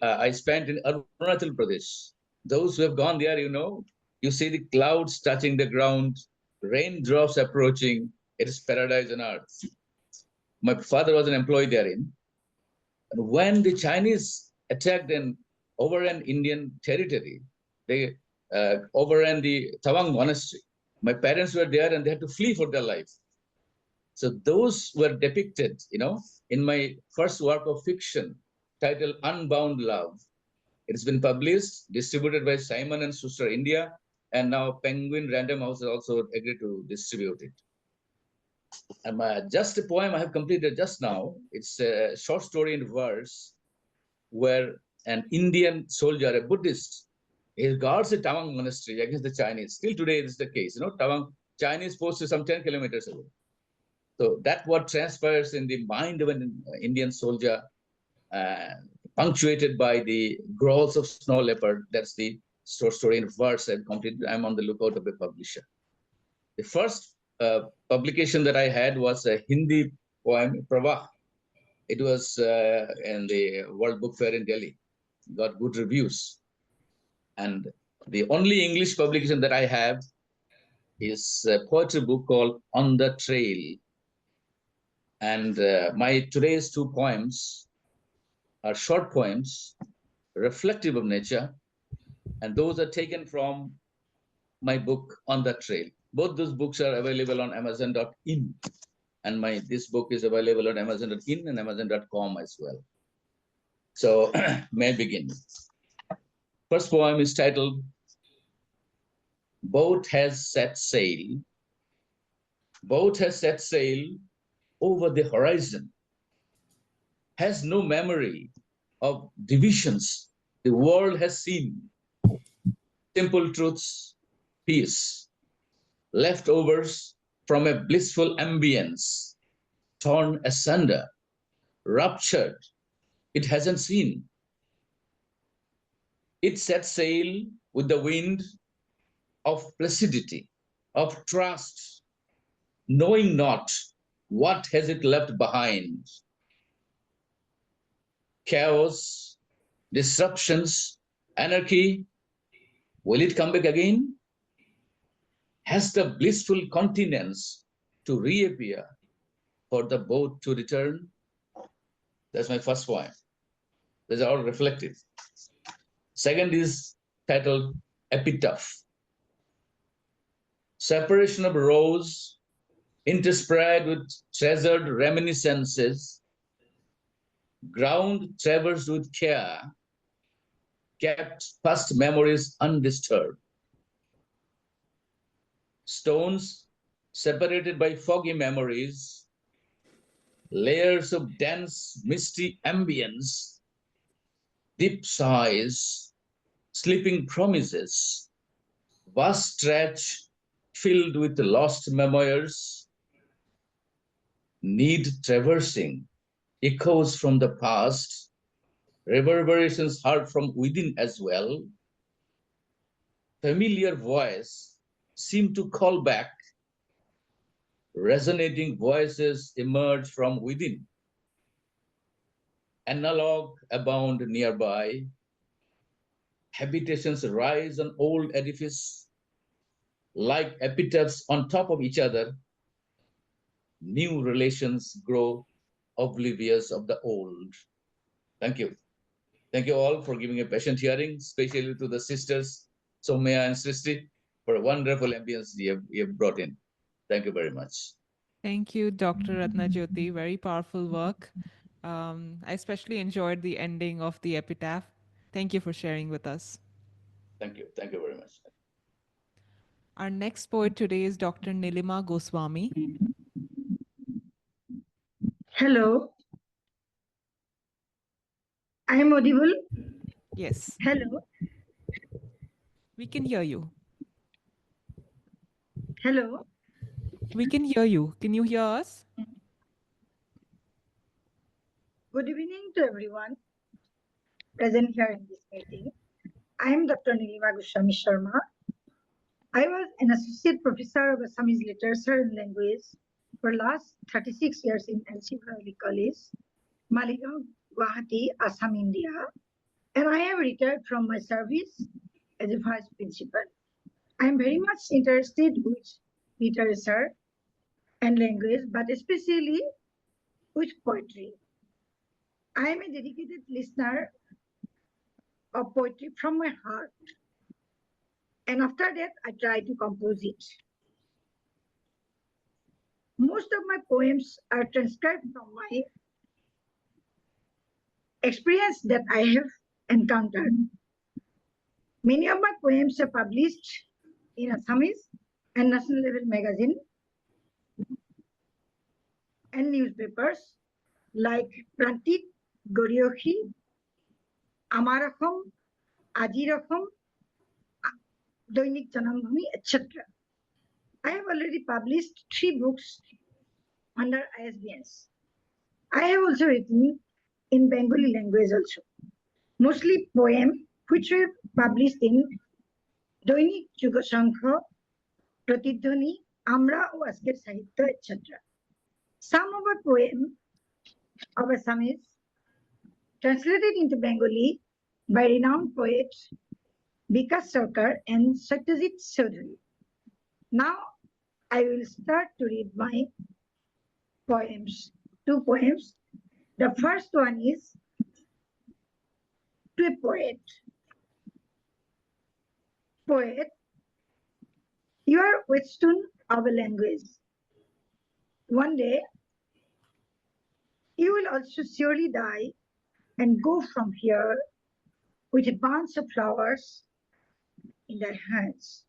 I spent in Arunachal Pradesh. Those who have gone there, you know, you see the clouds touching the ground, raindrops approaching. It is paradise on earth. My father was an employee therein. And when the Chinese attacked and overran Indian territory, they overran the Tawang monastery. My parents were there and they had to flee for their life. So those were depicted, you know, in my first work of fiction titled Unbound Love. It has been published, distributed by Simon and Schuster India, and now Penguin Random House has also agreed to distribute it. And just a poem I have completed just now. It's a short story in verse where an Indian soldier, a Buddhist, he guards the Tawang monastery against the Chinese. Still today, this is the case. You know, Tawang Chinese post is some 10 kilometers away. So that's what transpires in the mind of an Indian soldier, punctuated by the growls of snow leopard. That's the short story in verse I've completed. I'm on the lookout of a publisher. The first publication that I had was a Hindi poem, Pravah. It was in the World Book Fair in Delhi. Got good reviews. And the only English publication that I have is a poetry book called On the Trail. And my today's 2 poems are short poems, reflective of nature, and those are taken from my book On the Trail. Both those books are available on Amazon.in, and this book is available on Amazon.in and Amazon.com as well. So may I begin? First poem is titled Boat Has Set Sail. Boat has set sail over the horizon, has no memory of divisions the world has seen. Simple truths, peace, leftovers from a blissful ambience, torn asunder, ruptured, it hasn't seen. It set sail with the wind of placidity, of trust, knowing not what has it left behind. Chaos, disruptions, anarchy, will it come back again? Has the blissful continents to reappear for the boat to return? That's my first point. These are all reflective. Second is titled Epitaph. Separation of rows, interspread with treasured reminiscences, ground traversed with care, kept past memories undisturbed. Stones separated by foggy memories, layers of dense, misty ambience, deep sighs, sleeping promises, vast stretch filled with lost memoirs, need traversing, echoes from the past, reverberations heard from within as well. Familiar voice seemed to call back, resonating voices emerge from within. Analog abound nearby, habitations rise on old edifice, like epitaphs on top of each other. New relations grow oblivious of the old. Thank you. Thank you all for giving a patient hearing, especially to the sisters, Saumya and Srishti, for a wonderful ambience you have brought in. Thank you very much. Thank you, Dr. Ratnajyoti. Very powerful work. I especially enjoyed the ending of the epitaph. Thank you for sharing with us. Thank you. Thank you very much. Our next poet today is Dr. Nilima Goswami. Hello. I am audible? Yes. Hello. We can hear you. Hello. We can hear you. Can you hear us? Good evening to everyone present here in this meeting. I am Dr. Nilima Goswami Sharma. I was an associate professor of Assamese literature and language for last 36 years in NC Valley College, Mullineaux, Guwahati, Assam, India, and I have retired from my service as a vice principal. I am very much interested with literature and language, but especially with poetry. I am a dedicated listener of poetry from my heart, and after that, I try to compose it. Most of my poems are transcribed from my experience that I have encountered. Many of my poems are published in Assamese and national level magazine and newspapers like Prantik, Goryohi, Amarakham, Ajirakham, Doinik Janambhumi, etc. I have already published 3 books under ISBNs. I have also written in Bengali language also, mostly poems which were published in Doinik Jugosankha, Pratidhwani, Amra o Asker Sahitya, etc. Some of our poems of Assamese translated into Bengali by renowned poets Vikas Sarkar and Satyajit Chowdhury. Now I will start to read my poems, 2 poems. The first one is to a poet. Poet, you are whetstone of a language. One day, you will also surely die and go from here with a bunch of flowers in their hands,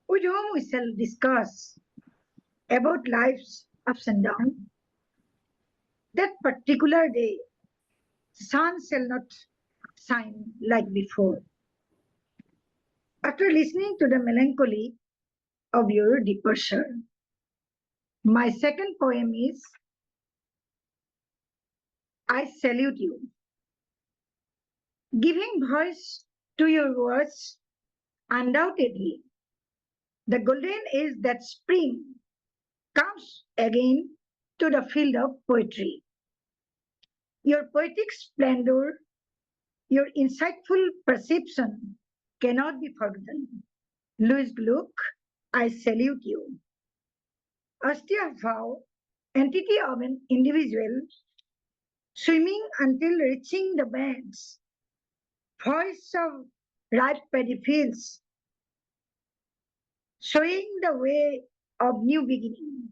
with whom we shall discuss about life's ups and downs. That particular day, the sun shall not shine like before. After listening to the melancholy of your departure, my second poem is I salute you. Giving voice to your words, undoubtedly, The golden age that spring comes again to the field of poetry. Your poetic splendor, your insightful perception cannot be forgotten. Louis Gluck, I salute you. Austere vow, entity of an individual, swimming until reaching the banks, voice of ripe paddy fields, showing the way of new beginning.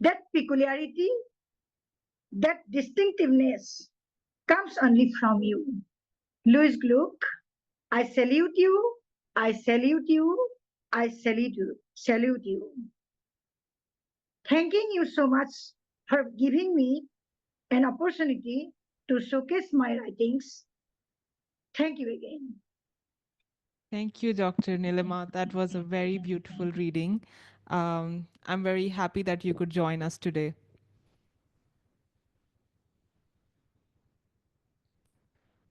That peculiarity, that distinctiveness comes only from you. Louis Gluck, I salute you, I salute you, I salute you, salute you. Thanking you so much for giving me an opportunity to showcase my writings. Thank you again. Thank you, Dr. Nilima. That was a very beautiful reading. I'm very happy that you could join us today.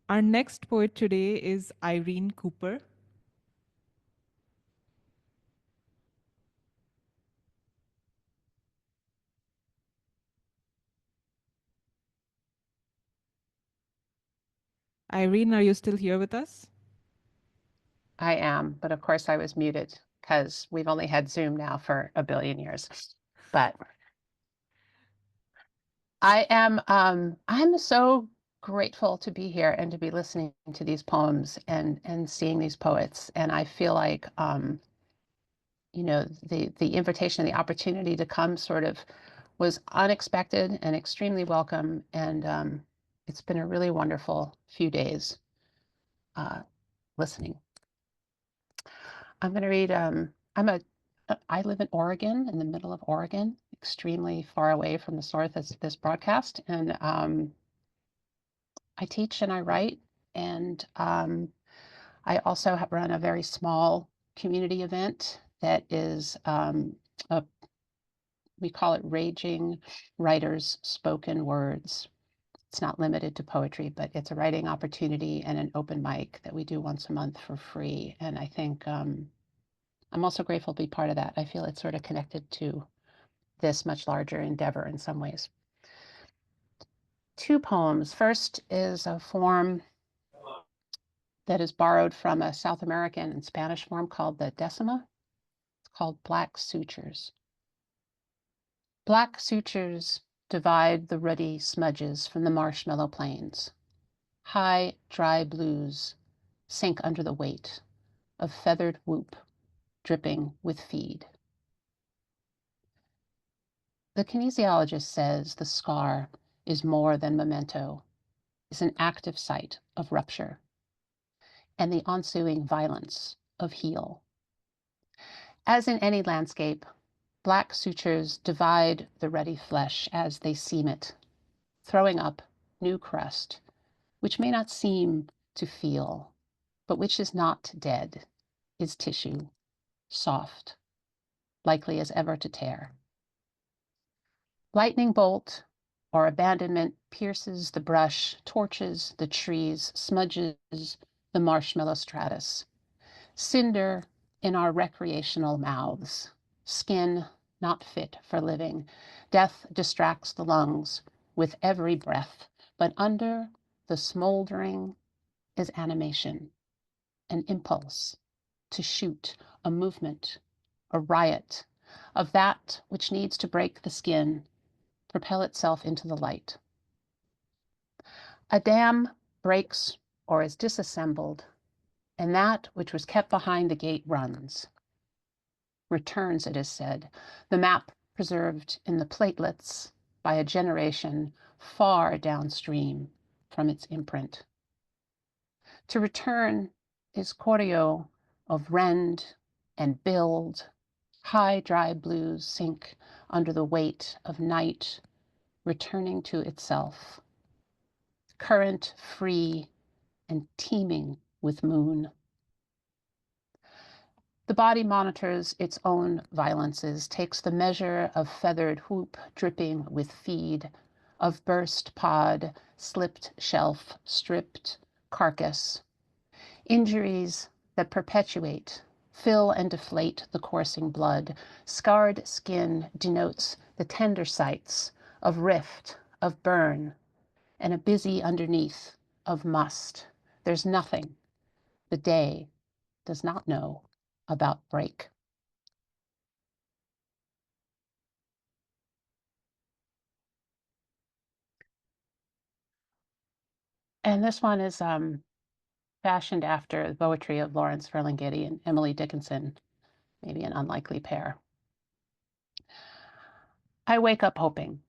Our next poet today is Irene Cooper. Irene, are you still here with us? I am, but of course I was muted because we've only had Zoom now for a billion years. But I'm so grateful to be here and to be listening to these poems and seeing these poets. And I feel like you know, the invitation, the opportunity to come sort of was unexpected and extremely welcome. And it's been a really wonderful few days listening. I'm going to read, I live in Oregon, in the middle of Oregon, extremely far away from the source of this broadcast. And I teach and I write. And I also run a very small community event that is we call it Raging Writers Spoken Words. It's not limited to poetry, but it's a writing opportunity and an open mic that we do once a month for free. And I think I'm also grateful to be part of that. I feel it's sort of connected to this much larger endeavor in some ways. Two poems. First is a form that is borrowed from a South American and Spanish form called the decima. It's called Black Sutures. Black sutures divide the ruddy smudges from the marshmallow plains. High, dry blues sink under the weight of feathered whoop dripping with feed. The kinesiologist says the scar is more than memento, is an active site of rupture and the ensuing violence of heal. As in any landscape, black sutures divide the ruddy flesh as they seam it, throwing up new crust, which may not seem to feel, but which is not dead, is tissue, soft, likely as ever to tear. Lightning bolt or abandonment pierces the brush, torches the trees, smudges the marshmallow stratus. Cinder in our recreational mouths, skin not fit for living. Death distracts the lungs with every breath, but under the smoldering is animation, an impulse to shoot, a movement, a riot of that which needs to break the skin, propel itself into the light. A dam breaks or is disassembled, and that which was kept behind the gate runs. Returns, it is said, the map preserved in the platelets by a generation far downstream from its imprint. To return is choreo of rend and build. High, dry blues sink under the weight of night, returning to itself. Current free and teeming with moon. The body monitors its own violences, takes the measure of feathered whoop dripping with feed, of burst pod, slipped shelf, stripped carcass. Injuries that perpetuate, fill and deflate the coursing blood. Scarred skin denotes the tender sites of rift, of burn, and a busy underneath of must. There's nothing the day does not know about break. And this one is fashioned after the poetry of Lawrence Ferlinghetti and Emily Dickinson, maybe an unlikely pair. I wake up hoping.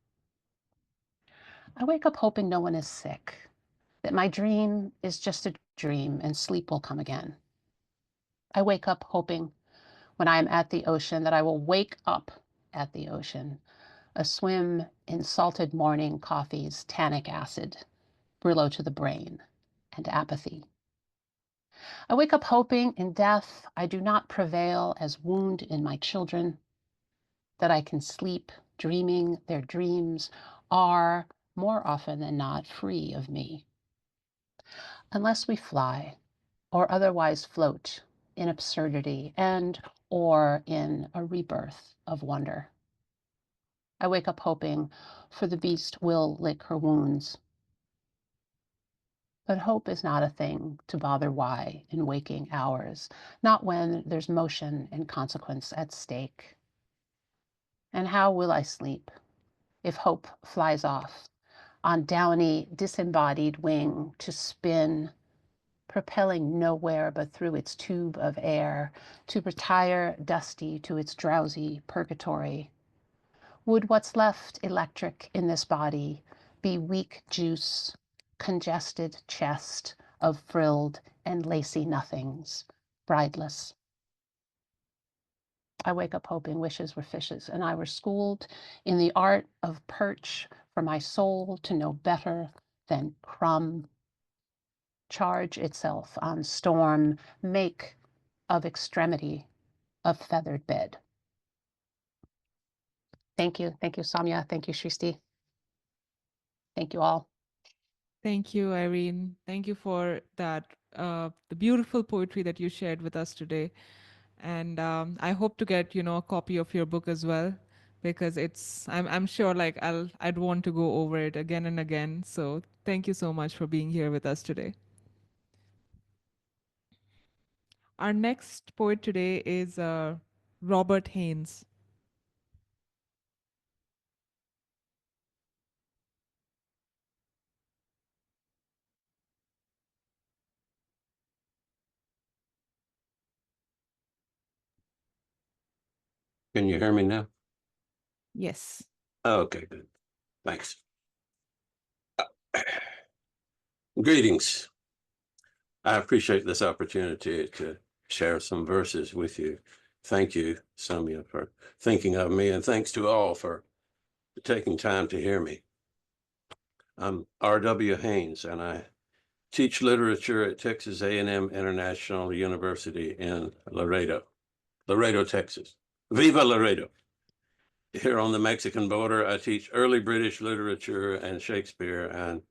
I wake up hoping no one is sick, that my dream is just a dream and sleep will come again. I wake up hoping when I am at the ocean that I will wake up at the ocean, a swim in salted morning coffee's tannic acid, Brillo to the brain, and apathy. I wake up hoping in death I do not prevail as wound in my children, that I can sleep dreaming their dreams are more often than not free of me. Unless we fly or otherwise float in absurdity and or in a rebirth of wonder. I wake up hoping for the beast will lick her wounds. But hope is not a thing to bother why in waking hours, not when there's motion and consequence at stake. And how will I sleep if hope flies off on downy, disembodied wing to spin, propelling nowhere but through its tube of air, to retire dusty to its drowsy purgatory? Would what's left electric in this body be weak juice, congested chest of frilled and lacy nothings, brideless? I wake up hoping wishes were fishes and I were schooled in the art of perch for my soul to know better than crumb, charge itself on storm, make of extremity of feathered bed. Thank you, Saumya. Thank you, Shristi. Thank you all. Thank you, Irene. Thank you for that, the beautiful poetry that you shared with us today. And I hope to get, a copy of your book as well, because I'm sure like I'd want to go over it again and again. So thank you so much for being here with us today. Our next poet today is Robert Haynes. Can you hear me now? Yes. Okay, good. Thanks. Greetings. I appreciate this opportunity to share some verses with you. Thank you, Saumya, for thinking of me, and thanks to all for taking time to hear me. I'm R.W. Haynes, and I teach literature at Texas A&M International University in Laredo, Texas. Viva Laredo! Here on the Mexican border, I teach early British literature and Shakespeare, and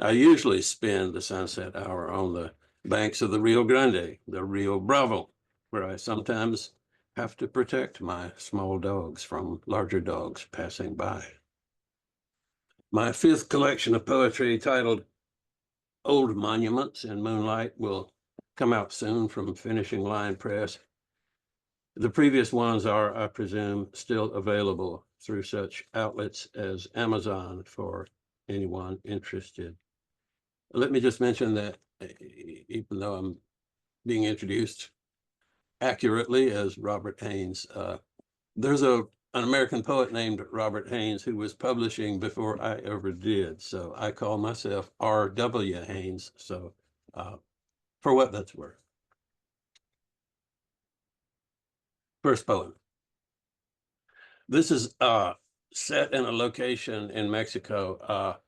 I usually spend the sunset hour on the banks of the Rio Grande, the Rio Bravo, where I sometimes have to protect my small dogs from larger dogs passing by. My fifth collection of poetry, titled Old Monuments in Moonlight, will come out soon from Finishing Line Press. The previous ones are, I presume, still available through such outlets as Amazon for anyone interested. Let me just mention that even though I'm being introduced accurately as Robert Haynes, there's an American poet named Robert Haynes who was publishing before I ever did. So I call myself R.W. Haynes. So for what that's worth. First poem. This is set in a location in Mexico,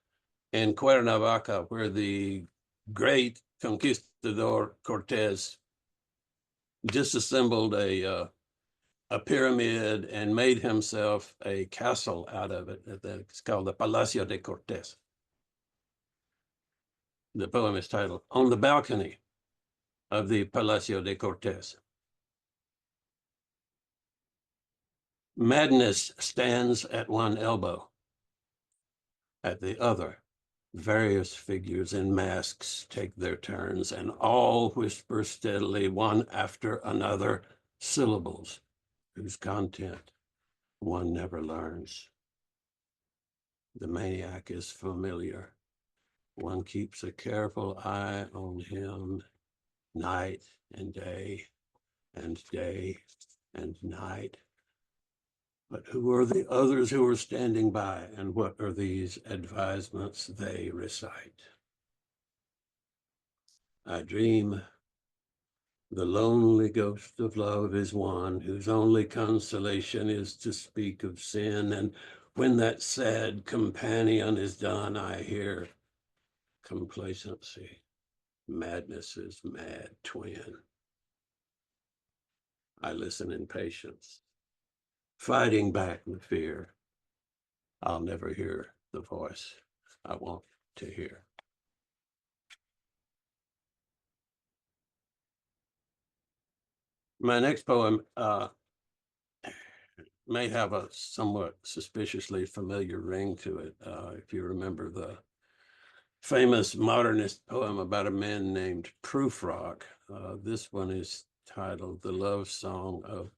in Cuernavaca, where the great conquistador Cortez disassembled a pyramid and made himself a castle out of it. It's called the Palacio de Cortés. The poem is titled On the Balcony of the Palacio de Cortés. Madness stands at one elbow. At the other, various figures in masks take their turns, and all whisper steadily, one after another, syllables whose content one never learns. The maniac is familiar. One keeps a careful eye on him, night and day and night. But who are the others who are standing by, and what are these advisements they recite? I dream the lonely ghost of love is one whose only consolation is to speak of sin, and when that sad companion is done, I hear complacency, madness's mad twin. I listen in patience, fighting back the fear. I'll never hear the voice I want to hear. My next poem may have a somewhat suspiciously familiar ring to it. If you remember the famous modernist poem about a man named Prufrock, this one is titled The Love Song of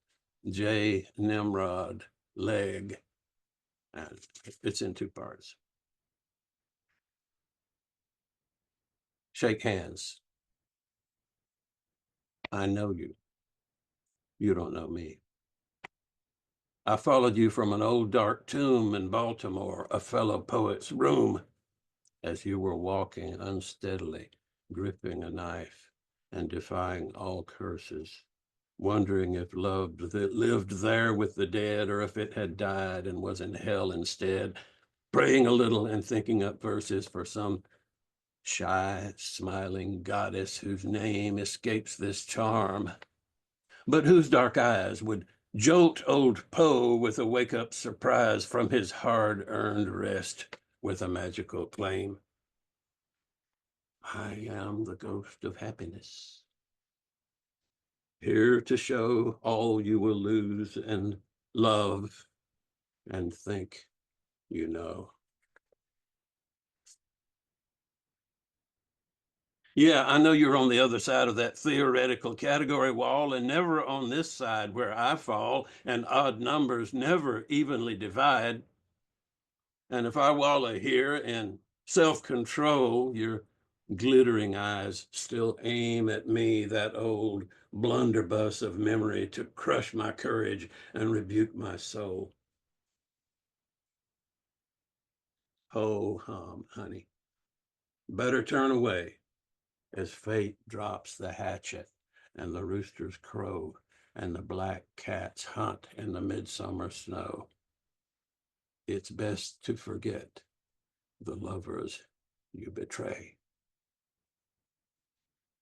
J. Nimrod Leg, and it's in two parts. Shake hands. I know you. You don't know me. I followed you from an old dark tomb in Baltimore, a fellow poet's room, as you were walking unsteadily, gripping a knife and defying all curses, wondering if love lived there with the dead or if it had died and was in hell instead, praying a little and thinking up verses for some shy, smiling goddess whose name escapes this charm, but whose dark eyes would jolt old Poe with a wake-up surprise from his hard-earned rest with a magical claim. I am the ghost of happiness, here to show all you will lose and love and think you know. Yeah, I know you're on the other side of that theoretical category wall and never on this side where I fall, and odd numbers never evenly divide. And if I wallow here in self-control, your glittering eyes still aim at me, that old blunderbuss of memory, to crush my courage and rebuke my soul. Ho hum, honey. Better turn away as fate drops the hatchet and the roosters crow and the black cats hunt in the midsummer snow. It's best to forget the lovers you betray.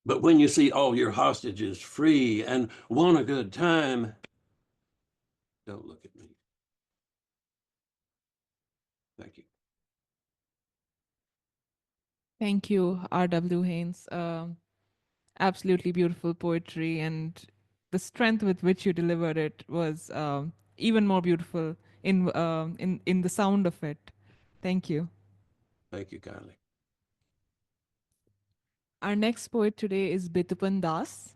But when you see all your hostages free and want a good time, don't look at me. Thank you. Thank you, R.W. Haynes. Absolutely beautiful poetry, and the strength with which you delivered it was even more beautiful in the sound of it. Thank you. Thank you kindly. Our next poet today is Bitupan Das.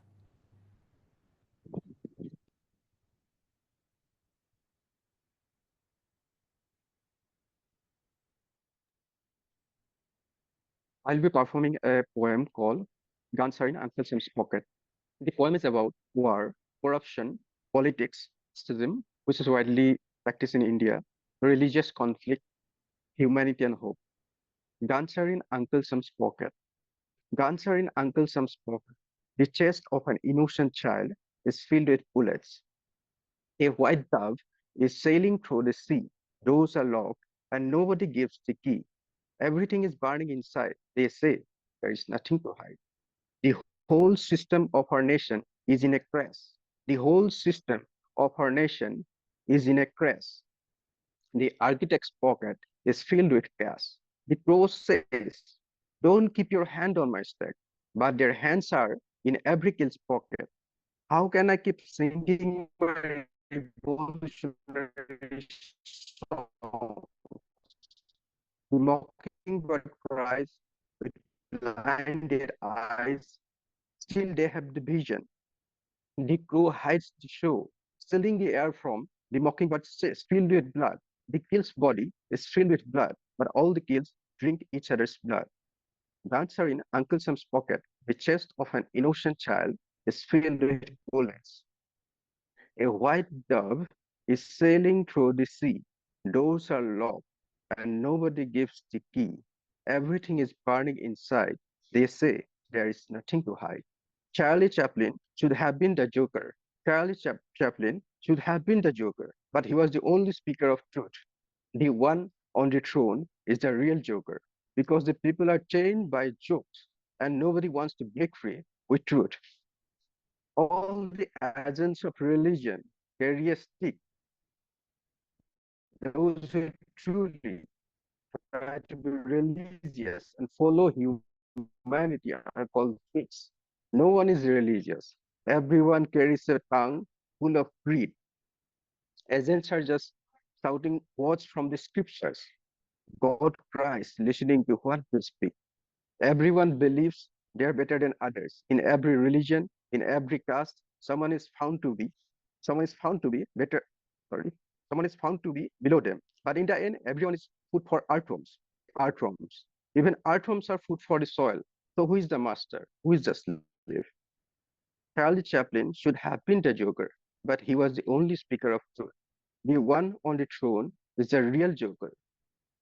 I'll be performing a poem called Guns Are in Uncle Sam's Pocket. The poem is about war, corruption, politics, racism, which is widely practiced in India, religious conflict, humanity, and hope. Guns are in Uncle Sam's pocket. Guns are in Uncle Sam's pocket. The chest of an innocent child is filled with bullets. A white dove is sailing through the sea. Doors are locked, and nobody gives the key. Everything is burning inside. They say there is nothing to hide. The whole system of our nation is in a crash. The whole system of our nation is in a crash. The architect's pocket is filled with cash. The crow says, don't keep your hand on my stack, but their hands are in every kid's pocket. How can I keep singing my revolution revolutionary song. The mockingbird cries with blinded eyes. Still they have the vision. The crow hides the show, stealing the air from the mockingbird's chest, filled with blood. The kill's body is filled with blood, but all the kills drink each other's blood. Guns are in Uncle Sam's pocket. The chest of an innocent child is filled with bullets. A white dove is sailing through the sea. Doors are locked, and nobody gives the key. Everything is burning inside. They say there is nothing to hide. Charlie Chaplin should have been the Joker. Chaplin should have been the Joker, but he was the only speaker of truth. The one on the throne is the real Joker, because the people are chained by jokes, and nobody wants to break free with truth. All the agents of religion carry a stick. Those who truly try to be religious and follow humanity are called pigs. No one is religious. Everyone carries a tongue full of greed. Agents are just shouting words from the scriptures. God cries, listening to what they speak. Everyone believes they're better than others. In every religion, in every caste, someone is found to be better. Sorry, someone is found to be below them. But in the end, everyone is food for earthworms. Earthworms. Even earthworms are food for the soil. So who is the master? Who is the slave? Charlie Chaplin should have been the Joker, but he was the only speaker of truth. The one on the throne is the real Joker,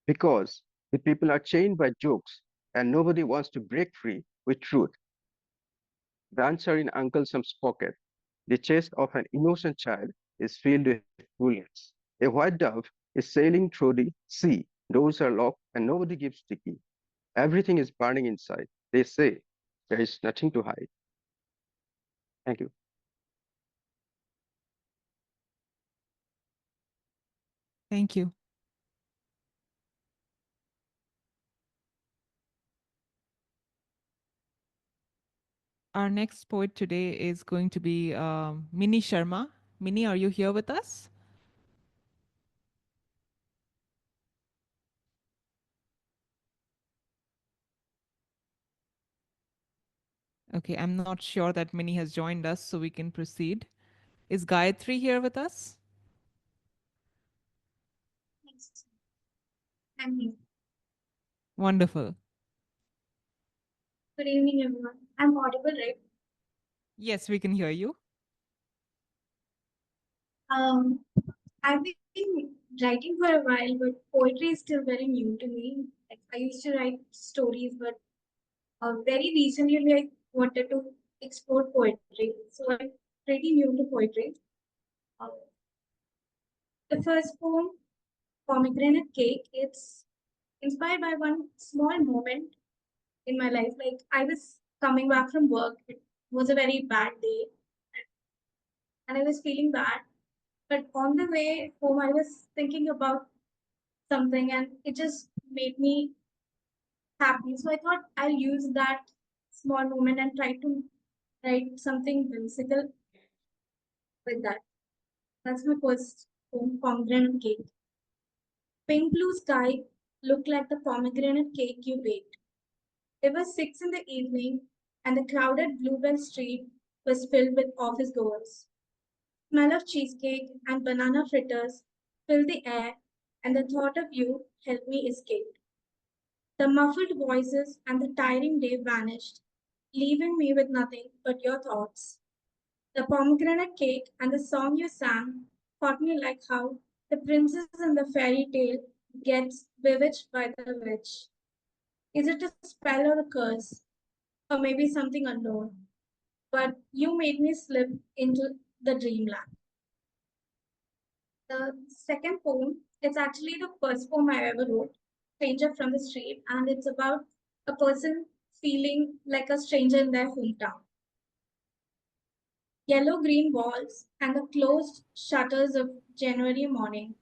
because the people are chained by jokes and nobody wants to break free with truth. The answer in Uncle Sam's pocket. The chest of an innocent child is filled with bullets. A white dove is sailing through the sea. Doors are locked and nobody gives the key. Everything is burning inside. They say there is nothing to hide. Thank you. Thank you. Our next poet today is going to be Minnie Sharma. Minnie, are you here with us? Okay, I'm not sure that Minnie has joined us, so we can proceed. Is Gayatri here with us? I'm here. Wonderful. Good evening, everyone. I'm audible, right? Yes, we can hear you. I've been writing for a while, but poetry is still very new to me. Like, I used to write stories, but very recently I wanted to explore poetry. So I'm pretty new to poetry. Uh, the first poem, Pomegranate Cake, it's inspired by one small moment in my life. Like, I was coming back from work. It was a very bad day, and I was feeling bad. But on the way home, I was thinking about something, and it just made me happy. So I thought I'll use that small moment and try to write something whimsical with that. That's my first poem, Pomegranate Cake. Pink blue sky looked like the pomegranate cake you baked. It was 6 in the evening, and the crowded Bluebell Street was filled with office goers. Smell of cheesecake and banana fritters filled the air, and the thought of you helped me escape. The muffled voices and the tiring day vanished, leaving me with nothing but your thoughts. The pomegranate cake and the song you sang caught me like how the princess in the fairy tale gets bewitched by the witch. Is it a spell or a curse? Or maybe something unknown? But you made me slip into the dreamland. The second poem, it's actually the first poem I ever wrote, Stranger from the Street, and it's about a person feeling like a stranger in their hometown. Yellow-green walls and the closed shutters of January morning.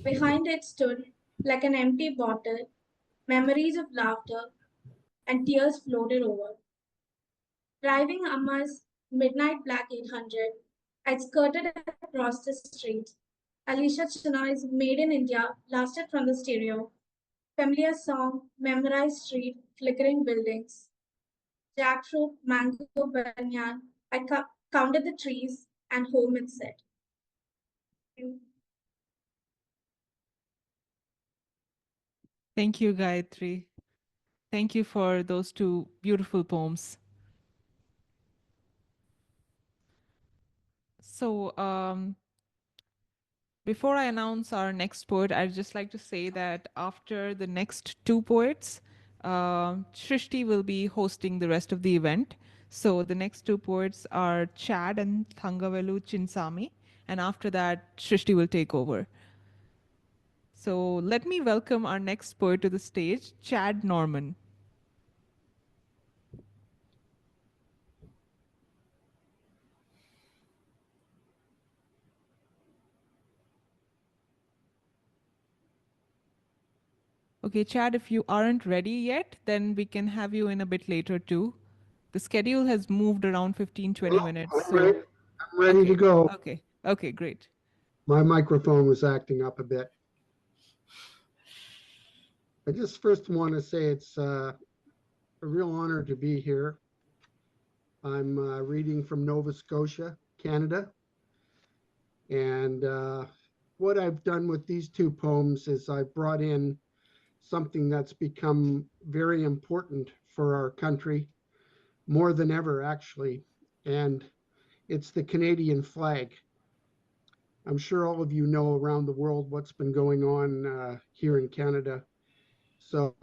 Behind it stood, like an empty bottle, memories of laughter, and tears floated over. Driving Amma's midnight black 800, I skirted across the street, Alicia Chennai's Made in India, Lasted from the Stereo, familiar song, Memorized Street, Flickering Buildings, Jackfruit, Mango, Banyan, Counted the Trees, and Home It Said. Thank you, Gayatri. Thank you for those two beautiful poems. So, before I announce our next poet, I'd just like to say that after the next two poets, Shrishti will be hosting the rest of the event. So the next two poets are Chad and Thangavelu Chinsami, and after that, Shrishti will take over. So let me welcome our next poet to the stage, Chad Norman. Okay, Chad, if you aren't ready yet, then we can have you in a bit later too. The schedule has moved around 15-20 minutes. So I'm ready to go. Okay, great. My microphone was acting up a bit. I just first want to say it's a real honor to be here. I'm reading from Nova Scotia, Canada. And what I've done with these two poems is I've brought in something that's become very important for our country, more than ever, actually. And it's the Canadian flag. I'm sure all of you know around the world what's been going on here in Canada. So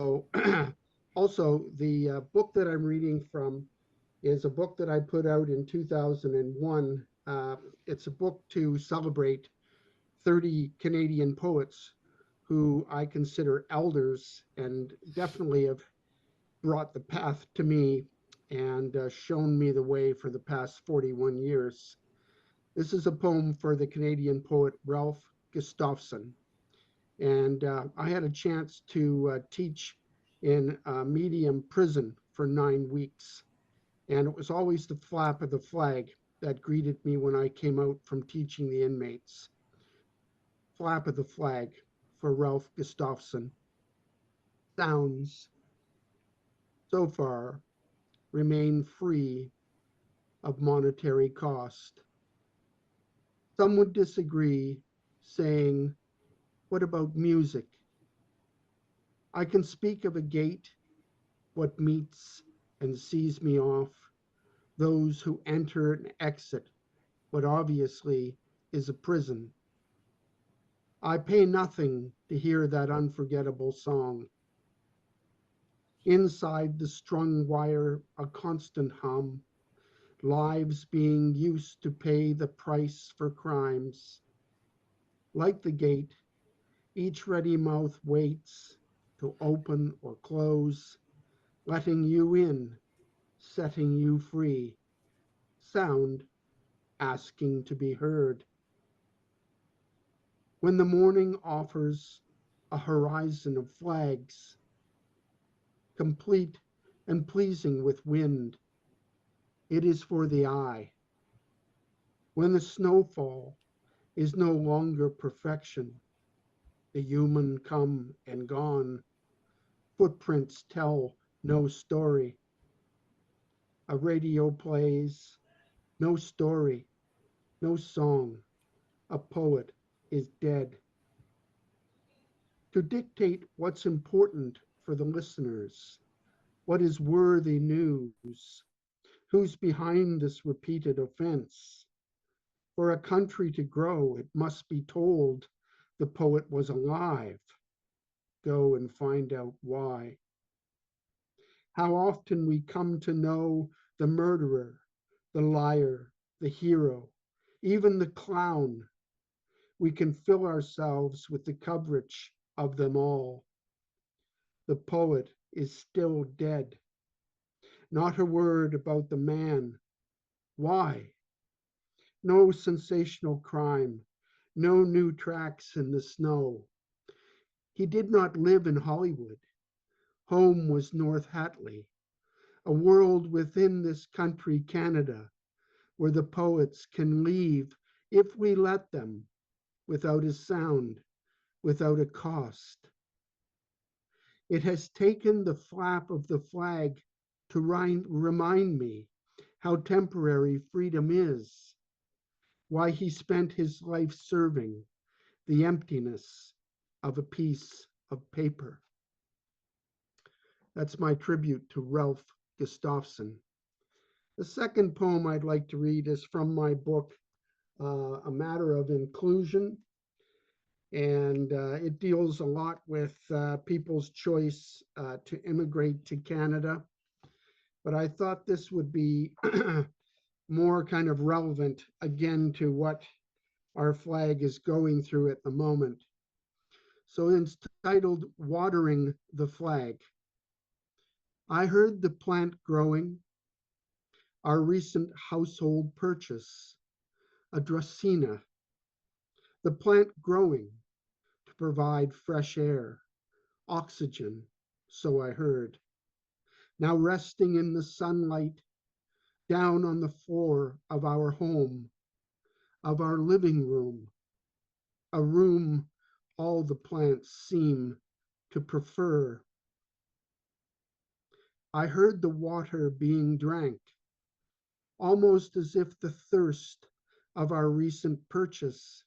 also the book that I'm reading from is a book that I put out in 2001. It's a book to celebrate 30 Canadian poets who I consider elders and definitely have brought the path to me and shown me the way for the past 41 years. This is a poem for the Canadian poet Ralph Gustafson. And I had a chance to teach in a medium prison for 9 weeks. And it was always the flap of the flag that greeted me when I came out from teaching the inmates. Flap of the flag for Ralph Gustafson. Sounds so far remain free of monetary cost. Some would disagree, saying, what about music? I can speak of a gate, what meets and sees me off, those who enter and exit what obviously is a prison. I pay nothing to hear that unforgettable song. Inside the strung wire, a constant hum, lives being used to pay the price for crimes. Like the gate, each ready mouth waits to open or close, letting you in, setting you free. Sound asking to be heard. When the morning offers a horizon of flags, complete and pleasing with wind, it is for the eye. When the snowfall is no longer perfection, the human come and gone, footprints tell no story. A radio plays, no story, no song. A poet is dead. To dictate what's important for the listeners, what is worthy news, who's behind this repeated offense. For a country to grow, it must be told the poet was alive. Go and find out why. How often we come to know the murderer, the liar, the hero, even the clown. We can fill ourselves with the coverage of them all. The poet is still dead. Not a word about the man. Why? No sensational crime, no new tracks in the snow. He did not live in Hollywood. Home was North Hatley, a world within this country, Canada, where the poets can leave if we let them without a sound, without a cost. It has taken the flap of the flag to remind me how temporary freedom is, why he spent his life serving the emptiness of a piece of paper. That's my tribute to Ralph Gustafson. The second poem I'd like to read is from my book, A Matter of Inclusion. And it deals a lot with people's choice to immigrate to Canada. But I thought this would be more kind of relevant, again, to what our flag is going through at the moment. So it's titled Watering the Flag. I heard the plant growing, our recent household purchase, a Dracaena, the plant growing to provide fresh air, oxygen, so I heard. Now resting in the sunlight, down on the floor of our home, of our living room, a room all the plants seem to prefer. I heard the water being drank, almost as if the thirst of our recent purchase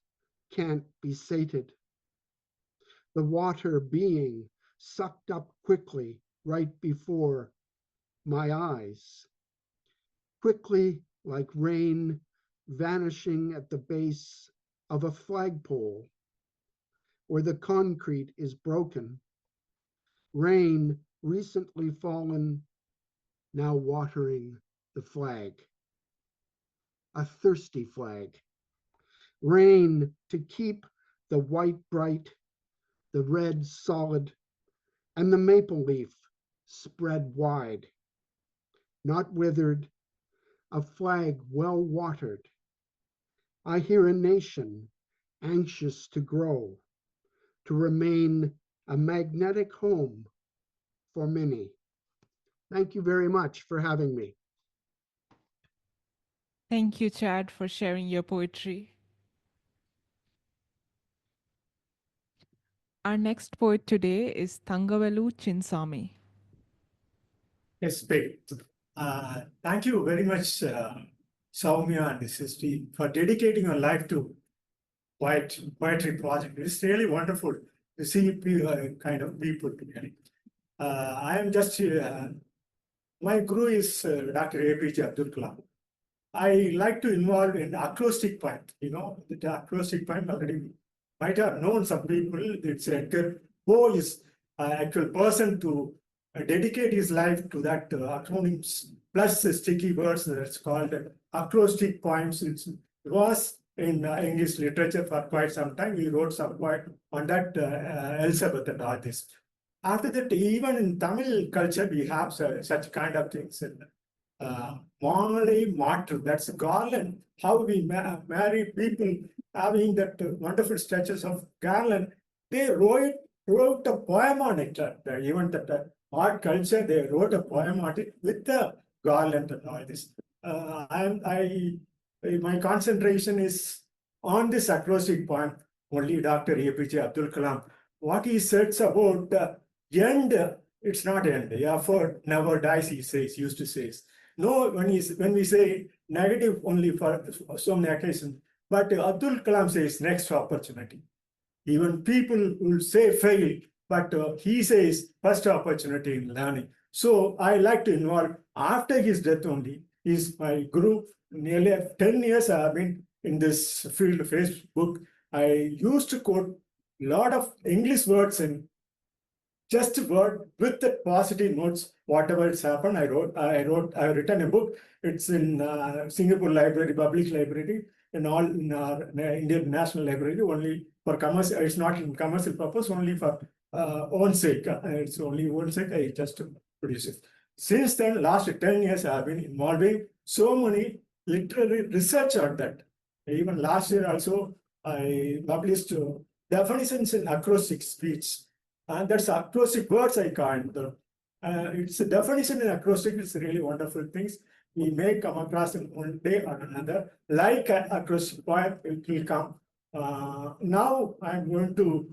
can't be sated. The water being sucked up quickly right before my eyes, quickly like rain vanishing at the base of a flagpole where the concrete is broken. Rain recently fallen, now watering the flag. A thirsty flag. Rain to keep the white bright, the red solid, and the maple leaf spread wide. Not withered, a flag well watered. I hear a nation anxious to grow, to remain a magnetic home for many. Thank you very much for having me. Thank you, Chad, for sharing your poetry. Our next poet today is Thangavelu Chinsami. Yes, great. Thank you very much, Saumya and Srishti, for dedicating your life to poetry project. It's really wonderful to see kind of people together. I am just, my guru is Dr. APJ Abdul Kalam. I like to involve in acrostic poem. You know, the acrostic poem already might have known some people. It's Edgar Poe is an actual person to dedicate his life to that acronyms plus the sticky words that's called acrostic poems. It was in English literature for quite some time. He wrote some poem on that Elizabeth and all this. After that, even in Tamil culture, we have such kind of things. Malay Matu, that's a garland. How we marry people having that wonderful stretches of garland. They wrote a poem on it. Even that art culture, they wrote a poem on it with the garland and all this. My concentration is on this acrostic poem, only Dr. APJ Abdul Kalam. What he says about the end, it's not end. Effort never dies, he says, used to say. No, when we say negative only for so many occasions, but Abdul Kalam says next opportunity. Even people will say fail, but he says first opportunity in learning. So I like to involve after his death only. He's my guru. Nearly 10 years I have been in this field of Facebook. I used to quote a lot of English words in just word with the positive notes, whatever it's happened. I've written a book. It's in Singapore Library, Public Library, and all in our Indian National Library, only for commercial. It's not in commercial purpose, only for own sake. It's only own sake, I just produce it. Since then, last 10 years, I have been involving so many literary research on that. Even last year also, I published definitions in acrostic speech. And that's acrostic words I can't. It's a definition in acrostic. It's really wonderful things. We may come across in one day or another. Like an acrostic poem, it will come Now I'm going to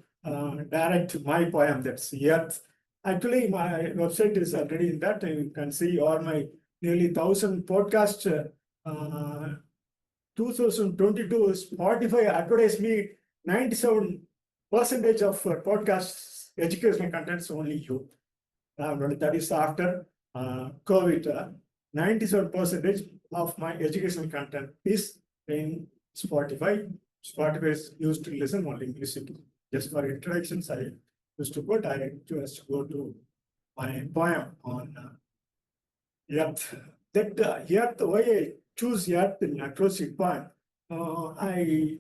direct my poem, that's Earth. Actually, my website is already in that. You can see all my nearly 1,000 podcasts. 2022, Spotify advertised me 97% of podcasts, educational contents only youth. That is after COVID. 97% of my educational content is in Spotify. Spotify is used to listen only music. Just for introductions, I used to put, I just go to my poem on Earth. That Earth, why I choose Earth in acrostic poem, I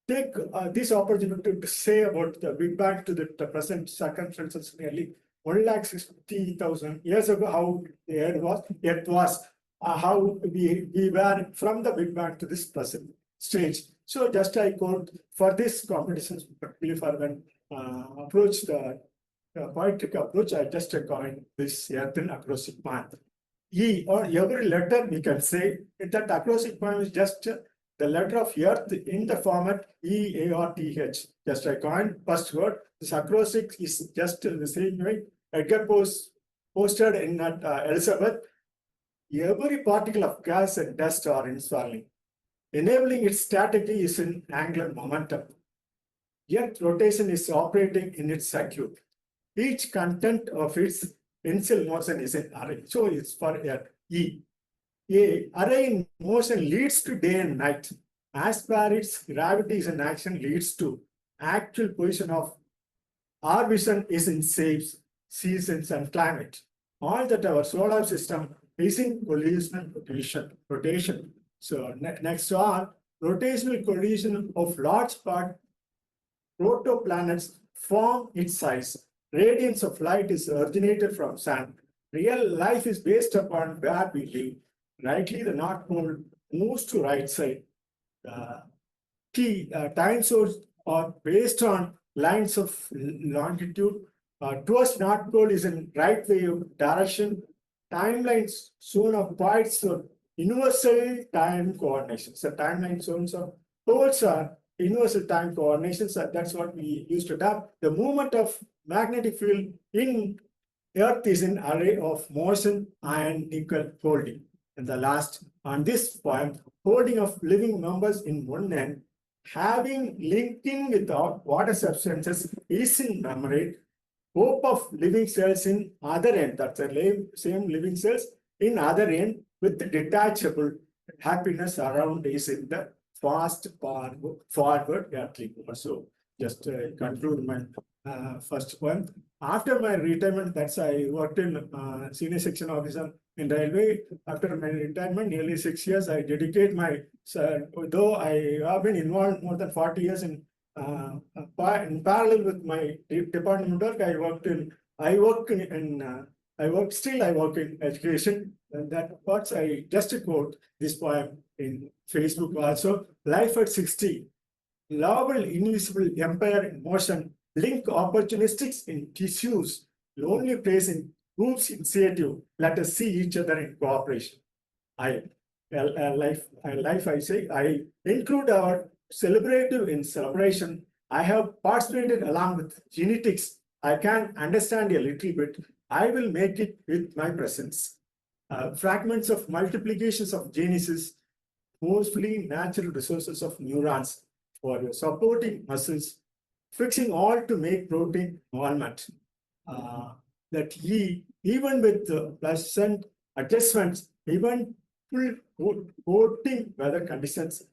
take this opportunity to say about the Big Bang to the present circumstances nearly 1,60,000 years ago, how the Earth was, how we were from the Big Bang to this present stage. So just I quote for this competition, particularly for when approach the poetic approach, I just coined this Earth in acrostic poem. E or every letter we can say that acrostic poem is just the letter of Earth in the format E, A, or T, H. Just I coined first word. This acrostic is just the same way Edgar Poe posted in Elizabeth. Every particle of gas and dust are in swirling. Enabling its staticity is in angular momentum. Yet rotation is operating in its circuit. Each content of its initial motion is an array. So it's for E. A array in motion leads to day and night. As per its gravity is in action leads to actual position of our vision is in shapes, seasons, and climate. All that our solar system is in collisional rotation. So next on rotational collision of large part protoplanets form its size. Radiance of light is originated from sun. Real life is based upon where we live. Rightly, the North Pole moves to right side. Time zones are based on lines of longitude. Towards North Pole is in right wave direction. Timelines zone of points are universal time coordinations. The timeline zones of poles are universal time coordinations. That's what we used to have. The movement of magnetic field in Earth is an array of motion and equal holding. And the last on this poem, holding of living members in one end, having linking with water substances is in memory. Hope of living cells in other end, that's the same living cells in other end with detachable happiness around is in the fast forward Gayatri. So just conclude my first point. After my retirement, that's I worked in senior section officer in railway. After my retirement, nearly 6 years, I dedicate my, though I have been involved more than 40 years in parallel with my department work, I work in education. And that parts I just quote this poem in Facebook also. Life at 60, lovable invisible empire in motion, link opportunistics in tissues, lonely place in groups initiative. Let us see each other in cooperation. I say, I include our celebrative in celebration. I have participated along with genetics. I can understand a little bit. I will make it with my presence. Fragments of multiplications of genesis, mostly natural resources of neurons for your supporting muscles, fixing all to make protein environment. That even with pleasant adjustments, even full coating weather conditions,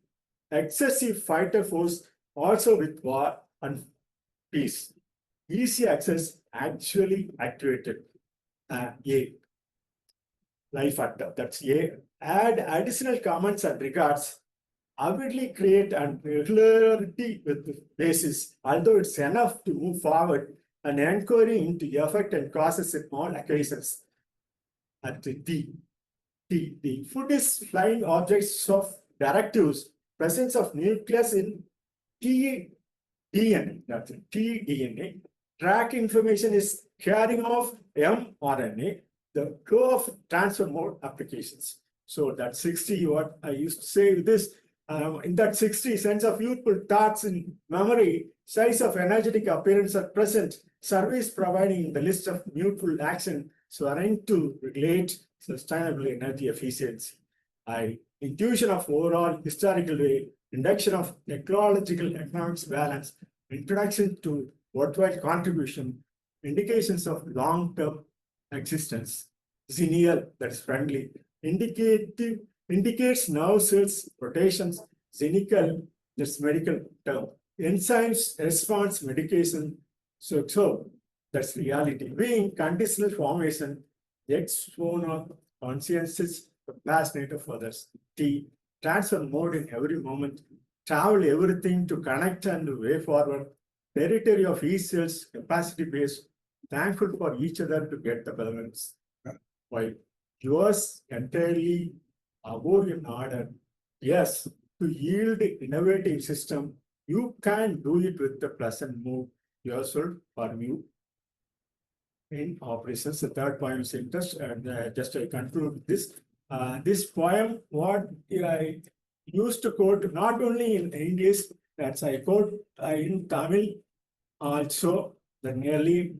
excessive fighter force also with war and peace. Easy access actually activated. Life actor, that's A. Add additional comments and regards. Avidly create and regularity with the basis, although it's enough to move forward an inquiry into effect and causes in all occasions. At D. The food is flying objects of directives, presence of nucleus in tDNA, that's tDNA. Track information is carrying of mRNA, the flow of transfer mode applications. So that's 60 what I used to say with this. In that 60, sense of youthful thoughts in memory, size of energetic appearance at present, service providing the list of youthful action, swearing to regulate sustainable energy efficiency. Intuition of overall historical way, induction of ecological economics balance, introduction to worthwhile contribution, indications of long-term existence, xenial, that is friendly, indicates nerve cells rotations, xenical, that's medical term, enzymes response medication, so that's reality. Being conditional formation, exponent consciences, compassionate of others. T, transfer mode in every moment, travel everything to connect and way forward, territory of each cells, capacity based, thankful for each other to get the balance. While yours entirely above in order, yes, to yield innovative system, you can do it with the pleasant move yourself for you in operations. The third poem is interest, and just I conclude this. This poem, what I used to quote not only in English, that's I quote in Tamil also, the nearly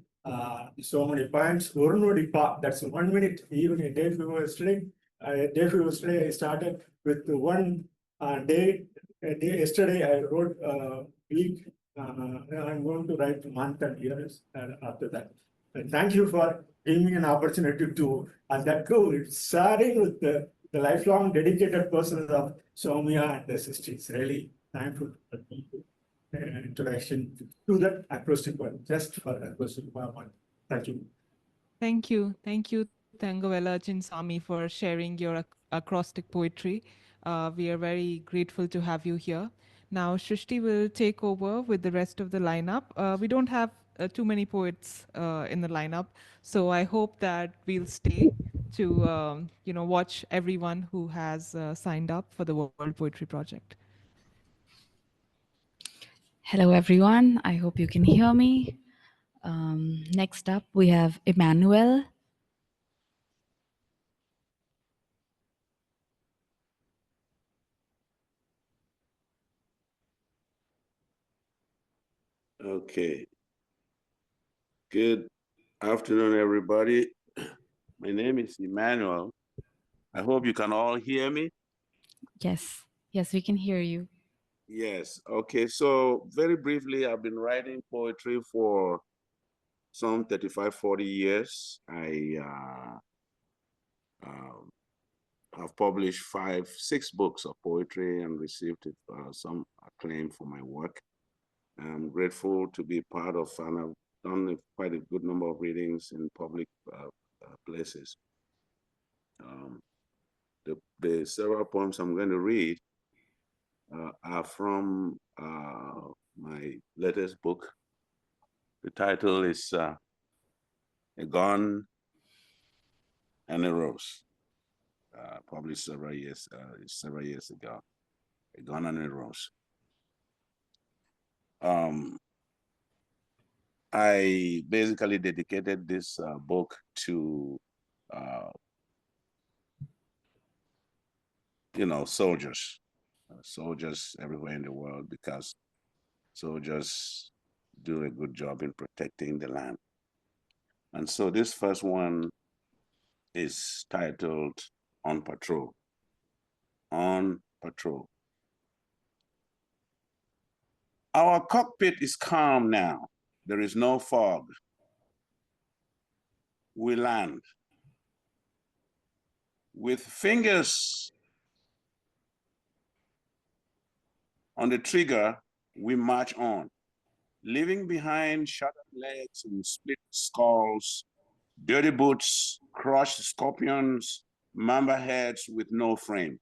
so many poems. Orunodipa, that's 1 minute. Even a day before yesterday, I started with one day. Yesterday I wrote a week. I'm going to write month and years after that. And thank you for giving me an opportunity to, and that too, it's sharing with the lifelong dedicated persons of Saumya and the sisters. Really thankful for the introduction to that acrostic one, just for the acrostic one. Thank you. Thank you. Thank you, Thangavela Chinsami, for sharing your acrostic poetry. We are very grateful to have you here. Now, Shrishti will take over with the rest of the lineup. We don't have too many poets in the lineup, so I hope that we'll stay to watch everyone who has signed up for the World Poetry Project. Hello, everyone. I hope you can hear me. Next up, we have Emmanuel. Okay. Good afternoon, everybody. My name is Emmanuel. I hope you can all hear me. Yes. Yes, we can hear you. Yes. Okay. So very briefly, I've been writing poetry for some 35, 40 years. I've published 5, 6 books of poetry and received some acclaim for my work. I'm grateful to be part of, and I've done quite a good number of readings in public places. The several poems I'm going to read are from my latest book. The title is A Gun and a Rose, published several years ago. A Gun and a Rose. I basically dedicated this book to soldiers everywhere in the world, because soldiers do a good job in protecting the land. And so this first one is titled On Patrol. On Patrol. Our cockpit is calm now. There is no fog. We land. With fingers on the trigger, we march on, leaving behind shattered legs and split skulls, dirty boots, crushed scorpions, mamba heads with no frame.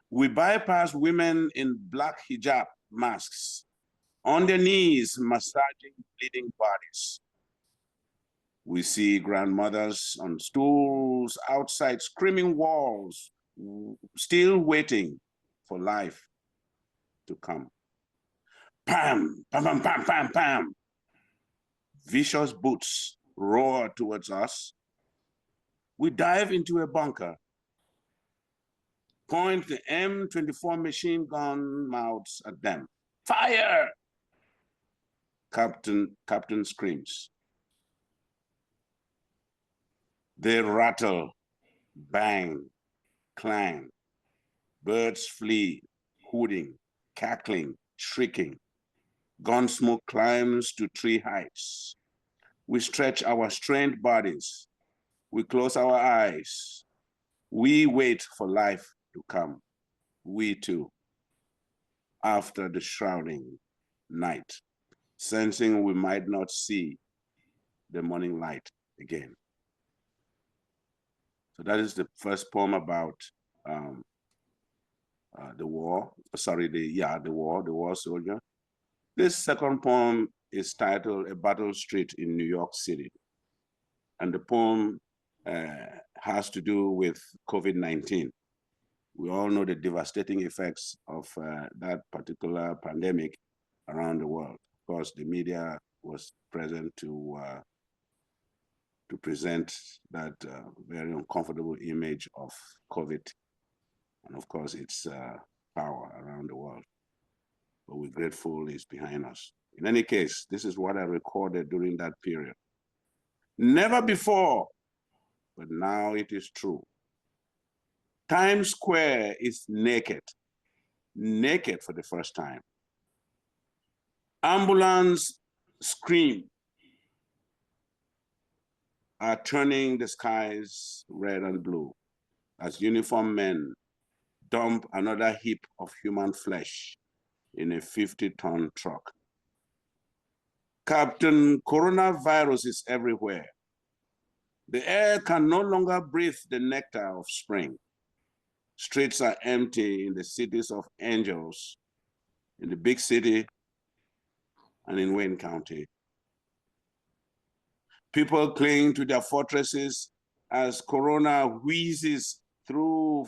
We bypass women in black hijab masks, on their knees massaging bleeding bodies. We see grandmothers on stools outside screaming walls, still waiting for life to come. Pam, pam, pam, pam, pam, pam. Vicious boots roar towards us. We dive into a bunker. point the M24 machine gun mouths at them. Fire! Captain screams. They rattle, bang, clang. Birds flee, hooting, cackling, shrieking. Gun smoke climbs to tree heights. We stretch our strained bodies. We close our eyes. We wait for life to come. We too, after the shrouding night, sensing we might not see the morning light again. So that is the first poem about the war. Sorry, the war soldier. This second poem is titled A Battle Street in New York City. And the poem has to do with COVID-19. We all know the devastating effects of that particular pandemic around the world. Of course, the media was present to present that very uncomfortable image of COVID, and of course, its power around the world. But we're grateful it's behind us. In any case, this is what I recorded during that period. Never before, but now it is true. Times Square is naked for the first time. Ambulance scream are turning the skies red and blue as uniformed men dump another heap of human flesh in a 50-ton truck. Captain, coronavirus is everywhere. The air can no longer breathe the nectar of spring. Streets are empty in the cities of angels, in the big city, and in Wayne County. People cling to their fortresses as corona wheezes through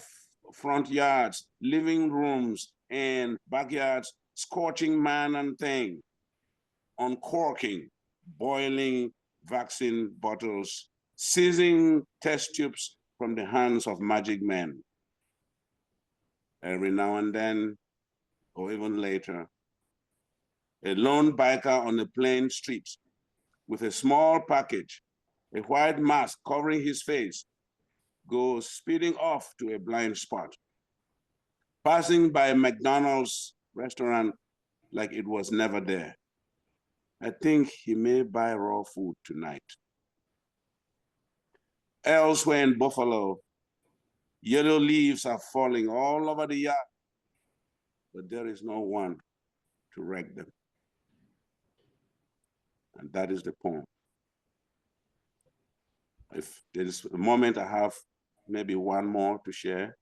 front yards, living rooms, and backyards, scorching man and thing, uncorking, boiling vaccine bottles, seizing test tubes from the hands of magic men. Every now and then, or even later, a lone biker on a plain street with a small package, a white mask covering his face, goes speeding off to a blind spot, passing by a McDonald's restaurant like it was never there. I think he may buy raw food tonight. Elsewhere in Buffalo, yellow leaves are falling all over the yard, but there is no one to rake them. And that is the poem. If there is a moment, I have maybe one more to share,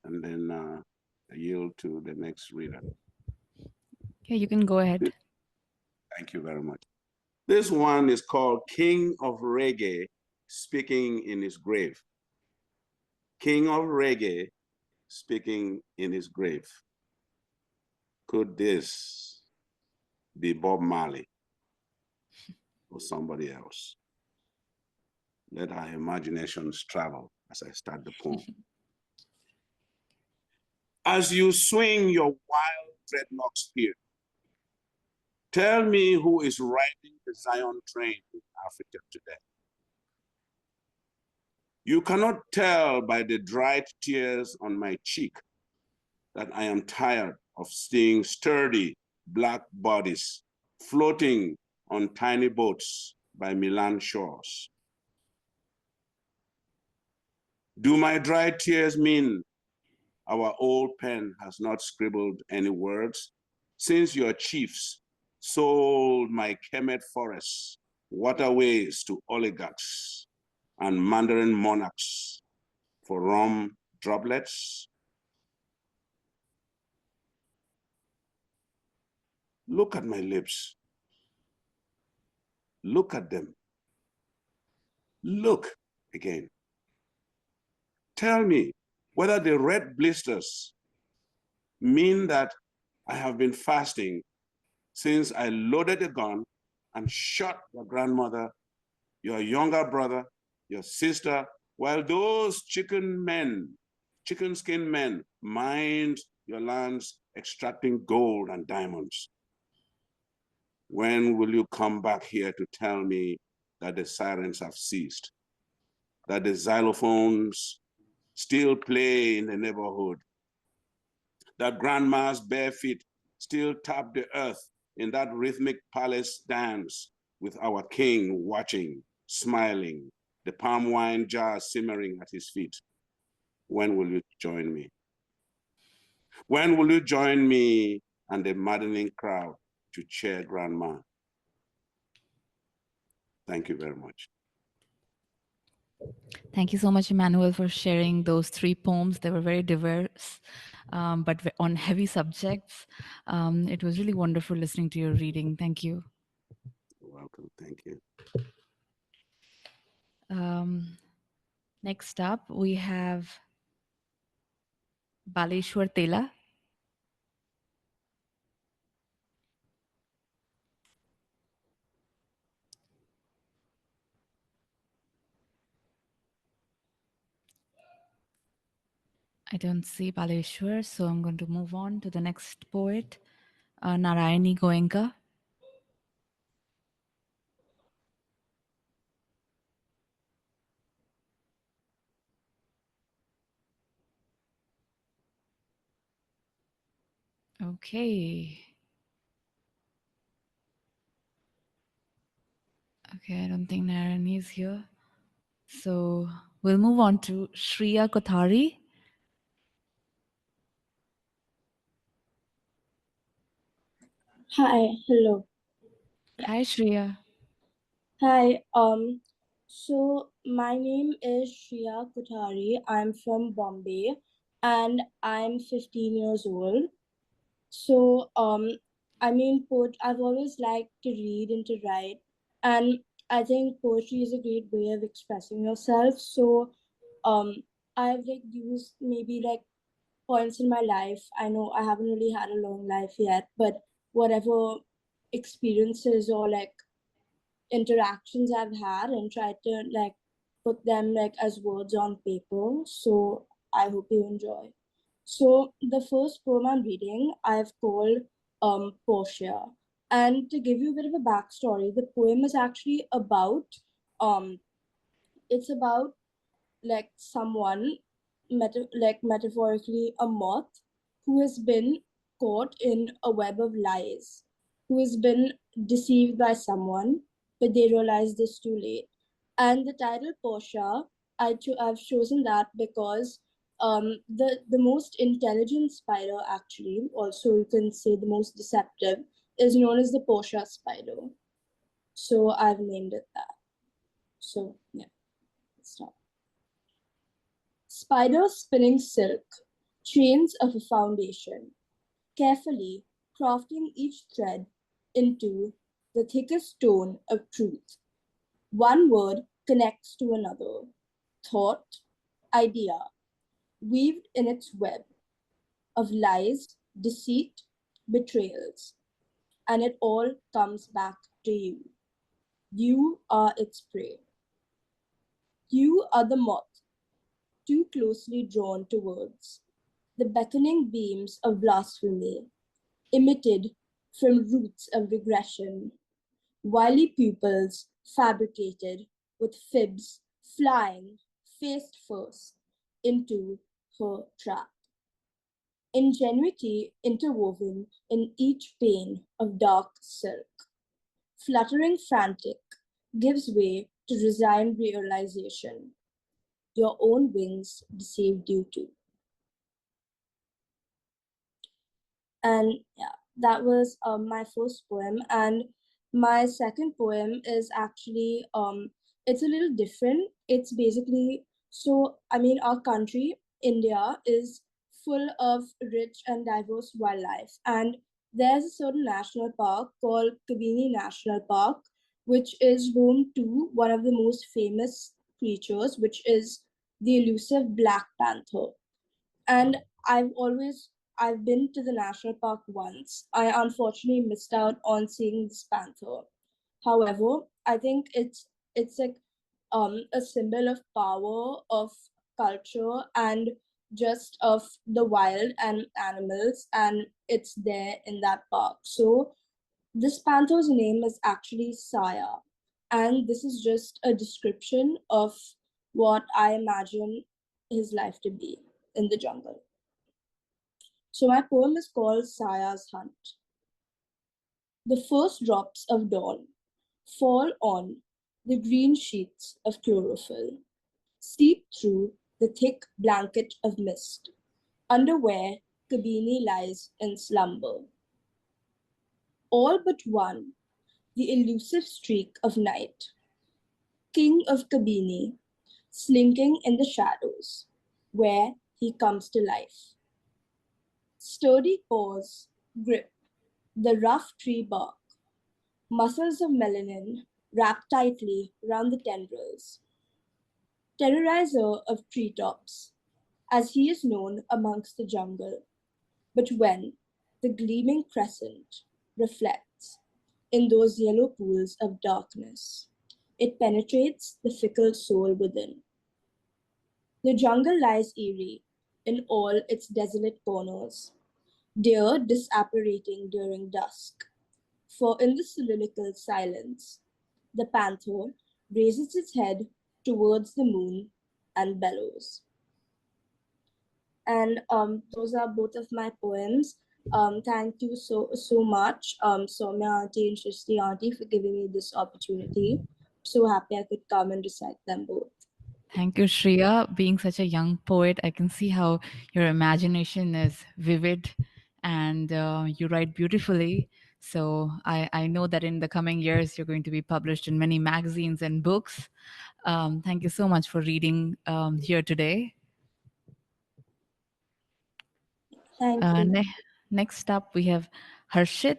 and then I yield to the next reader. Okay, you can go ahead. Thank you very much. This one is called King of Reggae Speaking in His Grave. King of Reggae Speaking in His Grave. Could this be Bob Marley or somebody else? Let our imaginations travel as I start the poem. As you swing your wild dreadlocks here, tell me who is riding the Zion train in Africa today. You cannot tell by the dried tears on my cheek that I am tired of seeing sturdy black bodies floating on tiny boats by Milan shores. Do my dry tears mean our old pen has not scribbled any words since your chiefs sold my Kemet forests, waterways to oligarchs and Mandarin monarchs for rum droplets? Look at my lips. Look at them. Look again. Tell me whether the red blisters mean that I have been fasting since I loaded a gun and shot your grandmother, your younger brother, your sister, while those chicken skin men mined your lands extracting gold and diamonds. When will you come back here to tell me that the sirens have ceased, that the xylophones still play in the neighborhood, that grandma's bare feet still tap the earth in that rhythmic palace dance with our king watching, smiling, the palm wine jar simmering at his feet? When will you join me? When will you join me and the maddening crowd to cheer grandma? Thank you very much. Thank you so much, Emmanuel, for sharing those 3 poems. They were very diverse, but on heavy subjects. It was really wonderful listening to your reading. Thank you. You're welcome. Thank you. Next up, we have Baleshwar Tela. I don't see Baleshwar, so I'm going to move on to the next poet, Narayani Goenka. Okay. Okay, I don't think Narayani is here. So we'll move on to Shriya Kothari. Hi, hello. Hi, Shriya. Hi, so my name is Shriya Kothari. I'm from Bombay and I'm 15 years old. So, I've always liked to read and to write, and I think poetry is a great way of expressing yourself. So, I've used maybe points in my life. I know I haven't really had a long life yet, but whatever experiences or interactions I've had and tried to put them as words on paper. So I hope you enjoy. So the first poem I'm reading I've called Portia. And to give you a bit of a backstory, the poem is actually about it's about someone metaphorically a moth who has been caught in a web of lies, who has been deceived by someone, but they realize this too late. And the title Portia, I've chosen that because the most intelligent spider, actually, also you can say the most deceptive, is known as the Portia spider. So I've named it that. So yeah, let's start. Spider spinning silk, chains of a foundation, carefully crafting each thread into the thickest stone of truth. One word connects to another, thought, idea, weaved in its web of lies, deceit, betrayals, and it all comes back to you. You are its prey. You are the moth, too closely drawn towards the beckoning beams of blasphemy, emitted from roots of regression, wily pupils fabricated with fibs flying face first into her trap. Ingenuity interwoven in each pane of dark silk. Fluttering frantic gives way to resigned realization. Your own wings deceived you too. And yeah, that was my first poem. And my second poem is actually it's a little different. It's basically our country, India, is full of rich and diverse wildlife, and there's a certain national park called Kabini National Park, which is home to one of the most famous creatures, which is the elusive black panther. And I've been to the national park once. I unfortunately missed out on seeing this panther. However, I think it's a symbol of power, of culture, and just of the wild and animals, and it's there in that park. So this panther's name is actually Saya, and this is just a description of what I imagine his life to be in the jungle. So my poem is called Saya's Hunt. The first drops of dawn fall on the green sheets of chlorophyll, seep through the thick blanket of mist, under where Kabini lies in slumber. All but one, the elusive streak of night, king of Kabini, slinking in the shadows, where he comes to life. Sturdy paws grip the rough tree bark, muscles of melanin wrapped tightly round the tendrils. Terrorizer of treetops, as he is known amongst the jungle, but when the gleaming crescent reflects in those yellow pools of darkness, it penetrates the fickle soul within. The jungle lies eerie in all its desolate corners, deer disapparating during dusk. For in the soliloquial silence, the panther raises its head towards the moon and bellows. And those are both of my poems. Thank you so much, Saumya Auntie and Shriya Auntie, for giving me this opportunity. So happy I could come and recite them both. Thank you, Shriya. Being such a young poet, I can see how your imagination is vivid and you write beautifully. So I know that in the coming years, you're going to be published in many magazines and books. Thank you so much for reading here today. Thank you. Next up, we have Harshit.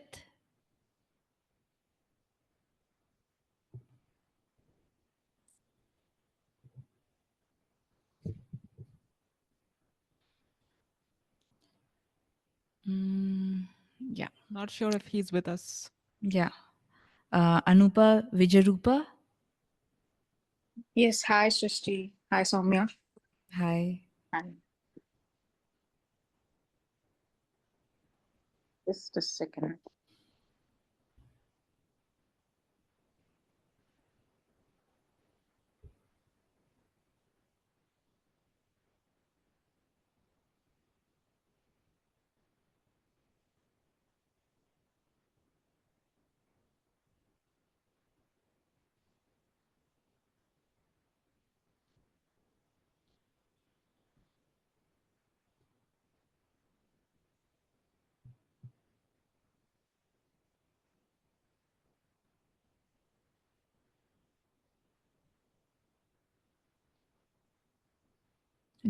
Yeah. Not sure if he's with us. Yeah. Anupa Vijayarupa. Yes, hi Srishti. Hi Saumya. Hi. Hi. Just a second.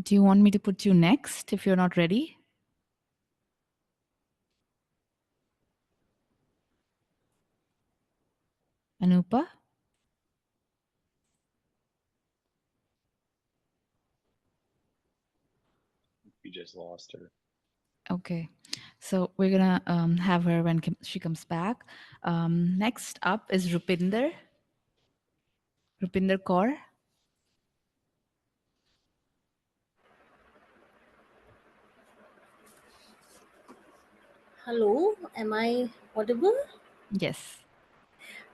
Do you want me to put you next if you're not ready? Anupa? We just lost her. Okay. So we're going to have her when she comes back. Next up is Rupinder. Rupinder Kaur. Hello, am I audible? Yes.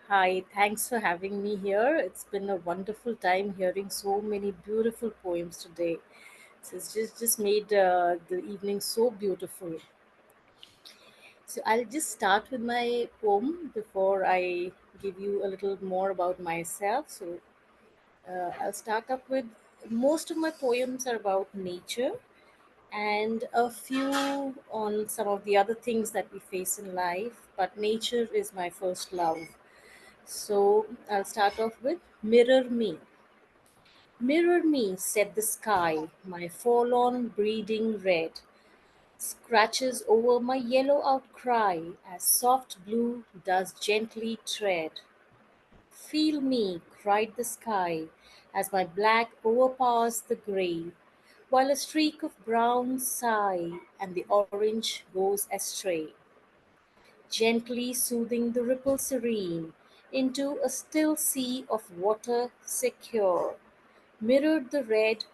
Hi, thanks for having me here. It's been a wonderful time hearing so many beautiful poems today. So it's just made the evening so beautiful. So I'll just start with my poem before I give you a little more about myself. So I'll start up with most of my poems are about nature and a few on some of the other things that we face in life, but nature is my first love. So I'll start off with Mirror Me. Mirror me, said the sky, my forlorn breeding red, scratches over my yellow outcry as soft blue does gently tread. Feel me, cried the sky, as my black overpowers the grey, while a streak of brown sigh and the orange goes astray, gently soothing the ripple serene into a still sea of water secure, mirrored the red,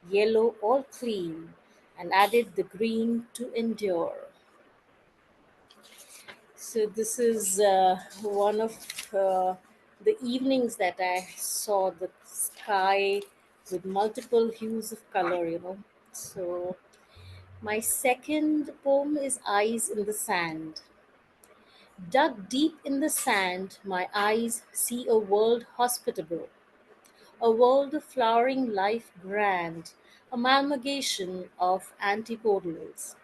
yellow all clean, and added the green to endure. So this is one of the evenings that I saw the sky with multiple hues of color, you know. So my second poem is Eyes in the Sand. Dug deep in the sand, my eyes see a world hospitable, a world of flowering life grand, amalgamation of antipodals.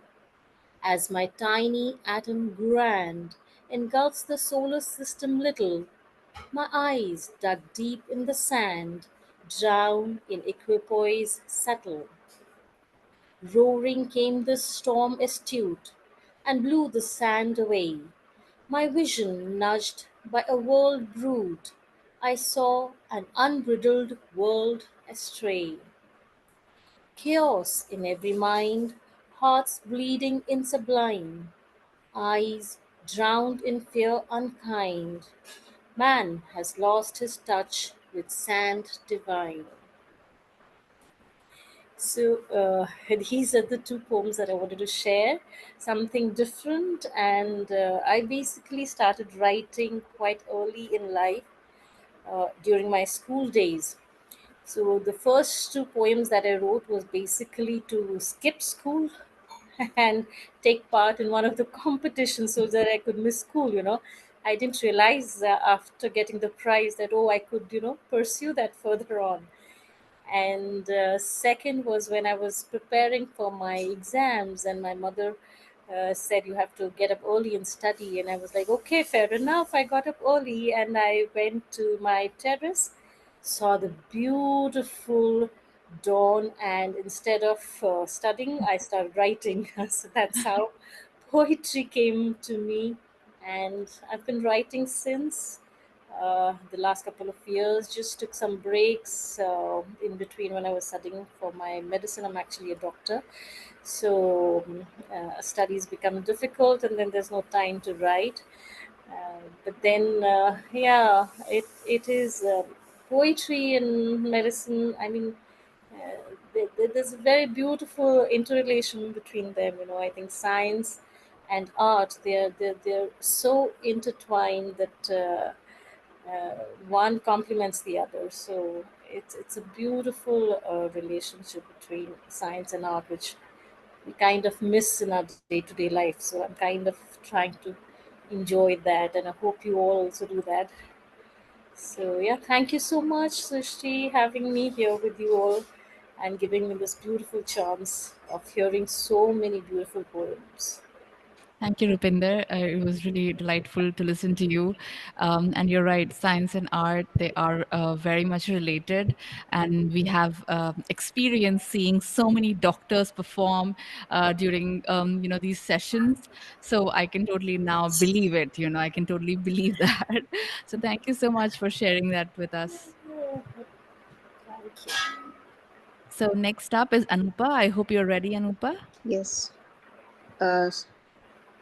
As my tiny atom grand engulfs the solar system little, my eyes dug deep in the sand, drown in equipoise subtle. Roaring came the storm astute, and blew the sand away. My vision nudged by a world brood, I saw an unbridled world astray. Chaos in every mind, hearts bleeding in sublime, eyes drowned in fear unkind. Man has lost his touch with sand divine. So these are the two poems that I wanted to share. Something different, and I basically started writing quite early in life during my school days. So the first two poems that I wrote was basically to skip school and take part in one of the competitions so that I could miss school, you know. I didn't realize after getting the prize that, oh, I could, you know, pursue that further on. And second was when I was preparing for my exams, and my mother said, you have to get up early and study. And I was like, okay, fair enough. I got up early and I went to my terrace, saw the beautiful dawn, and instead of studying, I started writing. So that's how poetry came to me. And I've been writing since the last couple of years. Just took some breaks in between when I was studying for my medicine. I'm actually a doctor, so studies become difficult, and then there's no time to write. But then, yeah, it is poetry and medicine. I mean, there's a very beautiful interrelation between them. You know, I think science and art, they're so intertwined that. One complements the other. So it's a beautiful relationship between science and art, which we kind of miss in our day-to-day life. So I'm kind of trying to enjoy that, and I hope you all also do that. So yeah, thank you so much, Srishti, having me here with you all and giving me this beautiful chance of hearing so many beautiful poems. Thank you, Rupinder. It was really delightful to listen to you. And you're right, science and art, they are very much related. And we have experience seeing so many doctors perform during, these sessions. So I can totally now believe it. You know, I can totally believe that. So thank you so much for sharing that with us. Thank you. So next up is Anupa. I hope you're ready, Anupa. Yes. Uh,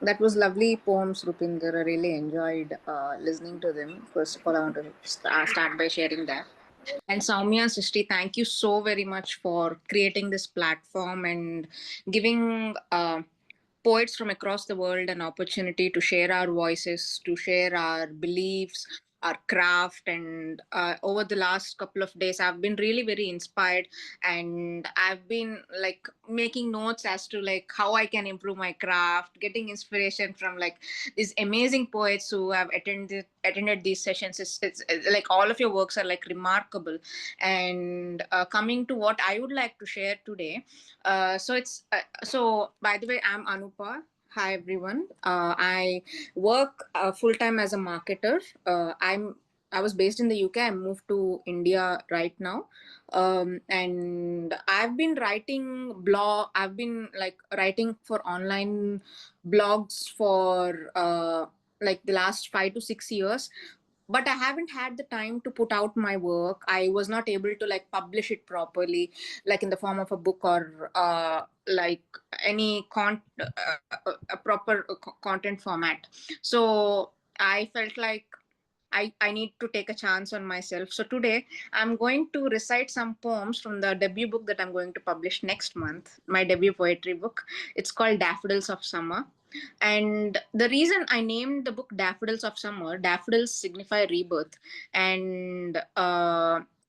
that was lovely poems, Rupinder. I really enjoyed listening to them. First of all, I want to start by sharing that. And Saumya, Srishti, thank you so very much for creating this platform and giving poets from across the world an opportunity to share our voices, to share our beliefs, our craft. And over the last couple of days, I've been really very inspired, and I've been like making notes as to like how I can improve my craft, getting inspiration from like these amazing poets who have attended these sessions. It's like all of your works are like remarkable. And coming to what I would like to share today, so by the way, I'm Anupa. Hi everyone. I work full time as a marketer. I was based in the UK. I moved to India right now, and I've been writing blog. I've been like writing for online blogs for like the last 5 to 6 years, but I haven't had the time to put out my work. I was not able to like publish it properly, like in the form of a book or like any a proper content format. So I felt like I need to take a chance on myself. So today I'm going to recite some poems from the debut book that I'm going to publish next month, my debut poetry book. It's called Daffodils of Summer. And the reason I named the book Daffodils of Summer, daffodils signify rebirth. And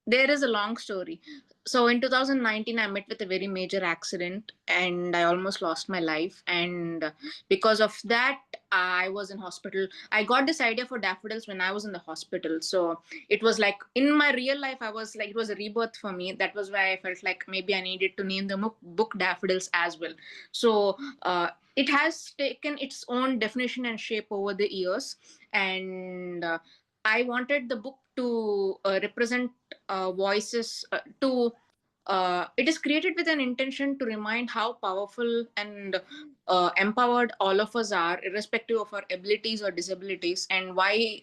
there is a long story. So in 2019, I met with a very major accident and I almost lost my life. And because of that, I was in hospital. I got this idea for daffodils when I was in the hospital. So it was like in my real life, I was like, it was a rebirth for me. That was why I felt like maybe I needed to name the book Daffodils as well. So it has taken its own definition and shape over the years. And I wanted the book to represent voices it is created with an intention to remind how powerful and empowered all of us are, irrespective of our abilities or disabilities, and why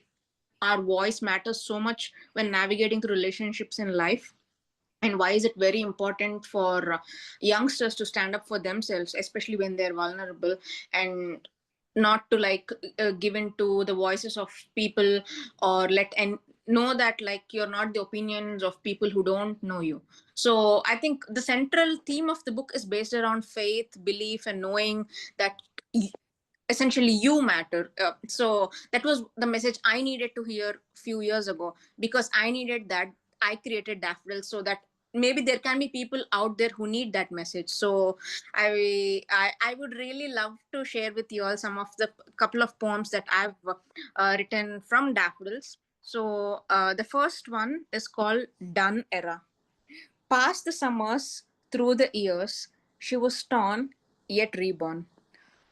our voice matters so much when navigating through relationships in life. And why is it very important for youngsters to stand up for themselves, especially when they're vulnerable, and not to give in to the voices of people, or know that like you're not the opinions of people who don't know you. So I think the central theme of the book is based around faith, belief, and knowing that essentially you matter. So that was the message I needed to hear a few years ago. Because I needed that, I created Daffodils, so that maybe there can be people out there who need that message. So I would really love to share with you all some of the couple of poems that I've written from Daffodils. So the first one is called Done Era. Past the summers, through the years, she was torn yet reborn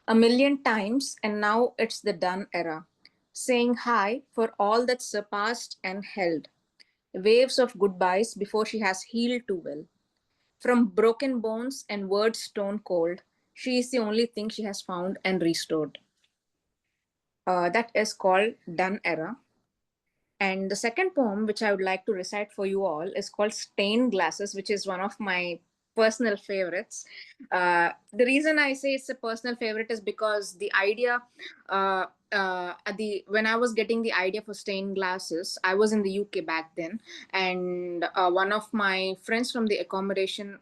a million times, and now it's the done era. Saying hi for all that surpassed and held. Waves of goodbyes before she has healed too well. From broken bones and words stone cold, she is the only thing she has found and restored. That is called Done Era. And the second poem, which I would like to recite for you all, is called Stained Glasses, which is one of my personal favorites. The reason I say it's a personal favorite is because the idea, when I was getting the idea for Stained Glasses, I was in the UK back then, and one of my friends from the accommodation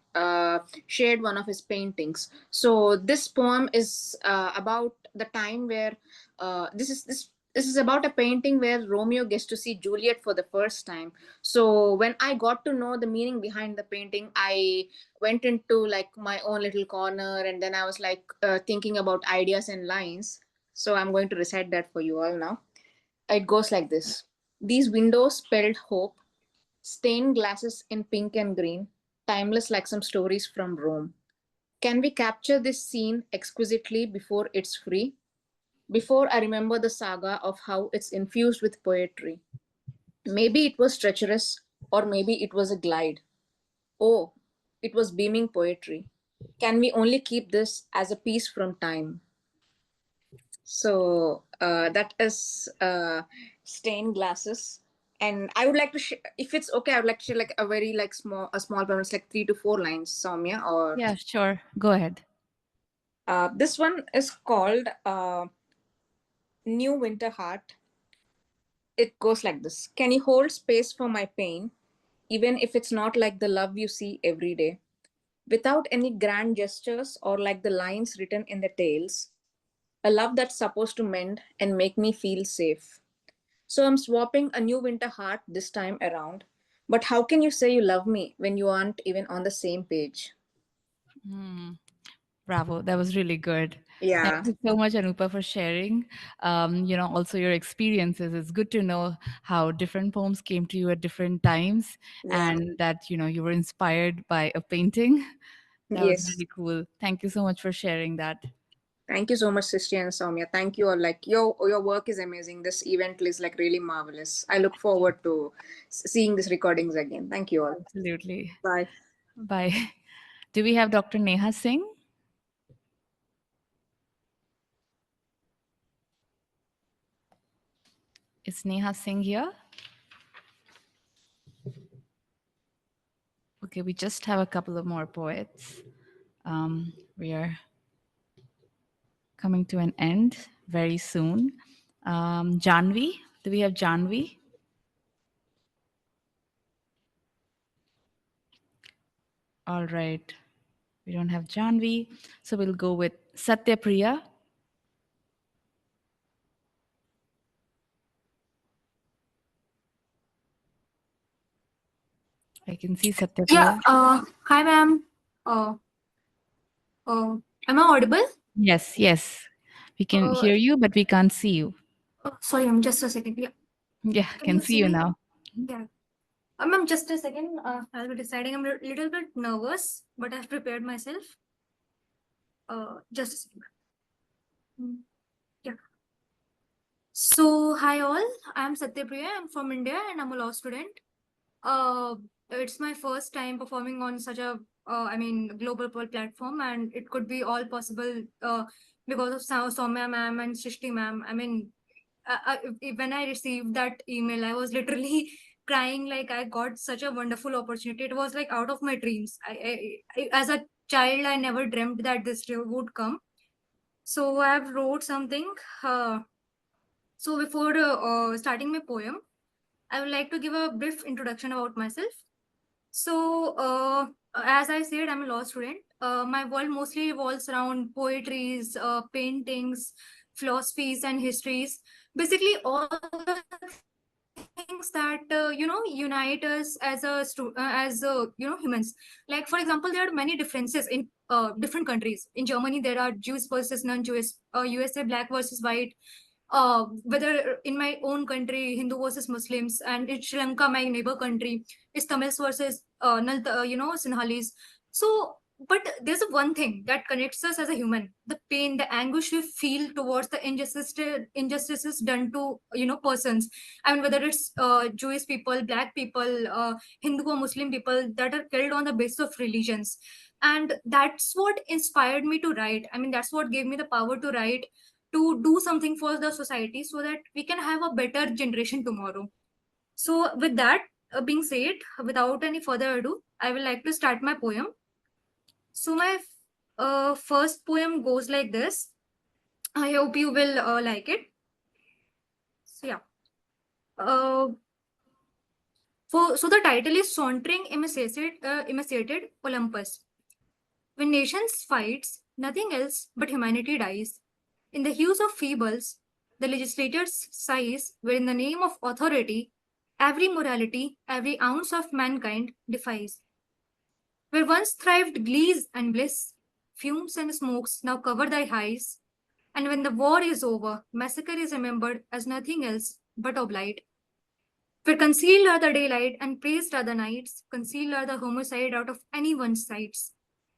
shared one of his paintings. So this poem is about the time where this is about a painting where Romeo gets to see Juliet for the first time. So when I got to know the meaning behind the painting, I went into like my own little corner, and then I was like thinking about ideas and lines. So I'm going to recite that for you all now. It goes like this. These windows spelled hope, stained glasses in pink and green, timeless like some stories from Rome. Can we capture this scene exquisitely before it's free? Before I remember the saga of how it's infused with poetry. Maybe it was treacherous, or maybe it was a glide. Oh, it was beaming poetry. Can we only keep this as a piece from time? So that is Stained Glasses. And I would like to, if it's okay, I would like to share like a very like small poem. It's like 3 to 4 lines, Saumya. Or Yeah, sure. Go ahead. This one is called New Winter Heart. It goes like this. Can you hold space for my pain, even if it's not like the love you see every day? Without any grand gestures or like the lines written in the tales, a love that's supposed to mend and make me feel safe. So I'm swapping a new winter heart this time around. But how can you say you love me when you aren't even on the same page? Bravo, that was really good. Yeah. Thank you so much, Anupa, for sharing. Also your experiences. It's good to know how different poems came to you at different times, Yeah. and that you were inspired by a painting. That was Yes. really cool. Thank you so much for sharing that. Thank you so much, Srishti and Saumya. Thank you all. Like your work is amazing. This event is like really marvelous. I look forward to seeing these recordings again. Thank you all. Absolutely. Bye. Bye. Do we have Dr. Neha Singh? Is Neha Singh here? Okay, we just have a couple of more poets. We are coming to an end very soon. Janvi Do we have Janvi? All right. We don't have Janvi. So we'll go with Satya Priya. I can see Satya Priya. Yeah. Hi, ma'am. Uh, am I audible? Yes, yes. We can Uh, hear you, but we can't see you. sorry, ma'am. Just a second. Yeah. Yeah, Can can you see see you me? now. Yeah. Ma'am, just a second. I'll be deciding. I'm a little bit nervous, but I've prepared myself. Just a second. Yeah. So, hi all. I'm Satya Priya. I'm from India and I'm a law student. It's my first time performing on such a, global platform, and it could be all possible because of Saumya ma'am and Srishti ma'am. When I received that email, I was literally crying. Like, I got such a wonderful opportunity. It was like out of my dreams. As a child, I never dreamt that this day would come. So I've wrote something. So before starting my poem, I would like to give a brief introduction about myself. So, as I said, I'm a law student. My world mostly revolves around poetries, paintings, philosophies, and histories. Basically, all the things that unite us as humans. Like, for example, there are many differences in different countries. In Germany, there are Jews versus non-Jewish. USA, black versus white. Whether in my own country, Hindu versus Muslims, and in Sri Lanka, my neighbor country, is Tamils versus Sinhalese. So, but there's one thing that connects us as a human: the pain, the anguish we feel towards the injustices done to persons. I mean, whether it's Jewish people, black people, Hindu or Muslim people that are killed on the basis of religions. And that's what inspired me to write. I mean, that's what gave me the power to write, to do something for the society so that we can have a better generation tomorrow. So, with that being said, without any further ado, I will like to start my poem. So, my first poem goes like this. I hope you will like it. So, yeah. So the title is Sauntering Emaciated Olympus. When nations fights, nothing else but humanity dies. In the hues of feebles, the legislators sighs, where in the name of authority, every morality, every ounce of mankind defies. Where once thrived glees and bliss, fumes and smokes now cover thy eyes, and when the war is over, massacre is remembered as nothing else but oblight. Where concealed are the daylight and praised are the nights, concealed are the homicide out of anyone's sights.